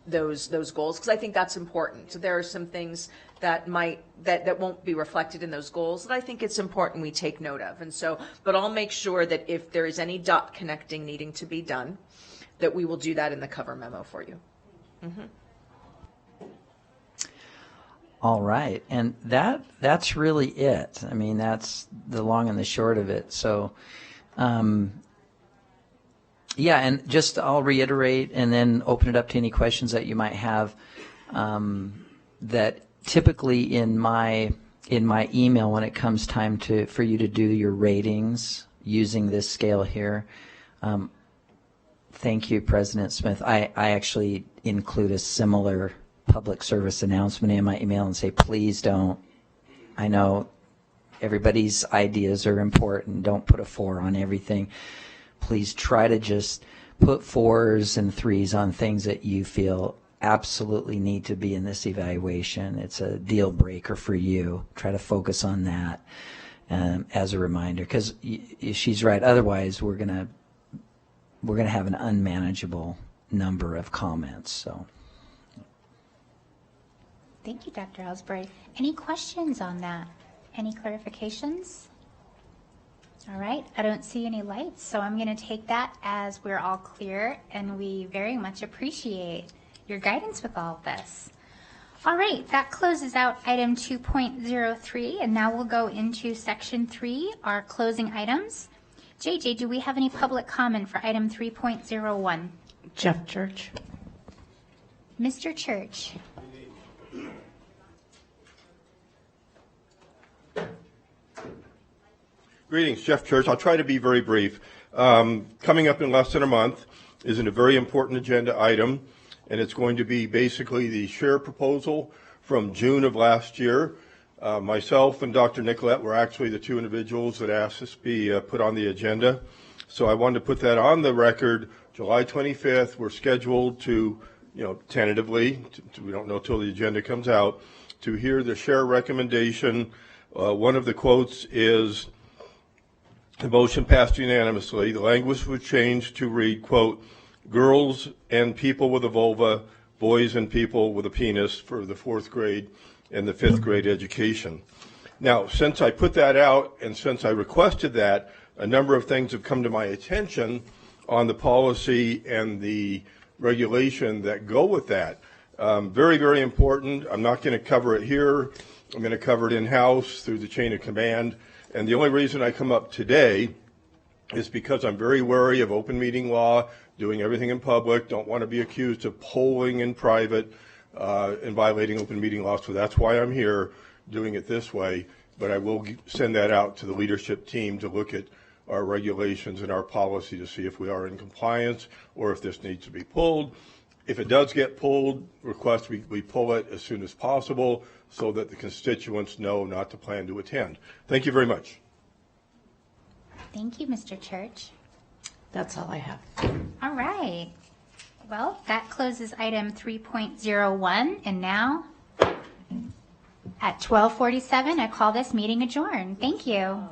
those goals, because I think that's important. So there are some things that won't be reflected in those goals that I think it's important we take note of. And so, but I'll make sure that if there is any dot connecting needing to be done, that we will do that in the cover memo for you. Mm-hmm. All right, and that's really it. I mean, that's the long and the short of it. So, yeah, and just I'll reiterate and then open it up to any questions that you might have. That typically in my email, when it comes time for you to do your ratings using this scale here. Thank you, President Smith. I actually include a similar public service announcement in my email and say, please don't. I know everybody's ideas are important. Don't put a 4 on everything. Please try to just put 4s and 3s on things that you feel absolutely need to be in this evaluation. It's a deal breaker for you. Try to focus on that as a reminder, because she's right. Otherwise, we're gonna have an unmanageable number of comments. So, Thank you, Dr. Ellsbury. Any questions on that? Any clarifications? All right, I don't see any lights, so I'm going to take that as we're all clear, and we very much appreciate your guidance with all of this. All right, that closes out item 2.03, and now we'll go into section 3, our closing items. JJ, do we have any public comment for item 3.01? Jeff Church. Mr. Church. Greetings, Jeff Church. I'll try to be very brief. Coming up in less than a month is a very important agenda item, and it's going to be basically the share proposal from June of last year. Myself and Dr. Nicolette were actually the two individuals that asked this be put on the agenda. So I wanted to put that on the record. July 25th, we're scheduled to, tentatively, we don't know till the agenda comes out, to hear the share recommendation. One of the quotes is, the motion passed unanimously. The language was changed to read, quote, girls and people with a vulva, boys and people with a penis for the 4th grade and the 5th grade education. Now, since I put that out and since I requested that, a number of things have come to my attention on the policy and the regulation that go with that. Very, very important. I'm not going to cover it here. I'm going to cover it in-house through the chain of command. And the only reason I come up today is because I'm very wary of open meeting law, doing everything in public, don't want to be accused of polling in private and violating open meeting law. So that's why I'm here doing it this way. But I will send that out to the leadership team to look at our regulations and our policy to see if we are in compliance or if this needs to be pulled. If it does get pulled, request we pull it as soon as possible so that the constituents know not to plan to attend. Thank you very much. Thank you, Mr. Church. That's all I have. All right. Well, that closes item 3.01, and now at 12:47, I call this meeting adjourned. Thank you.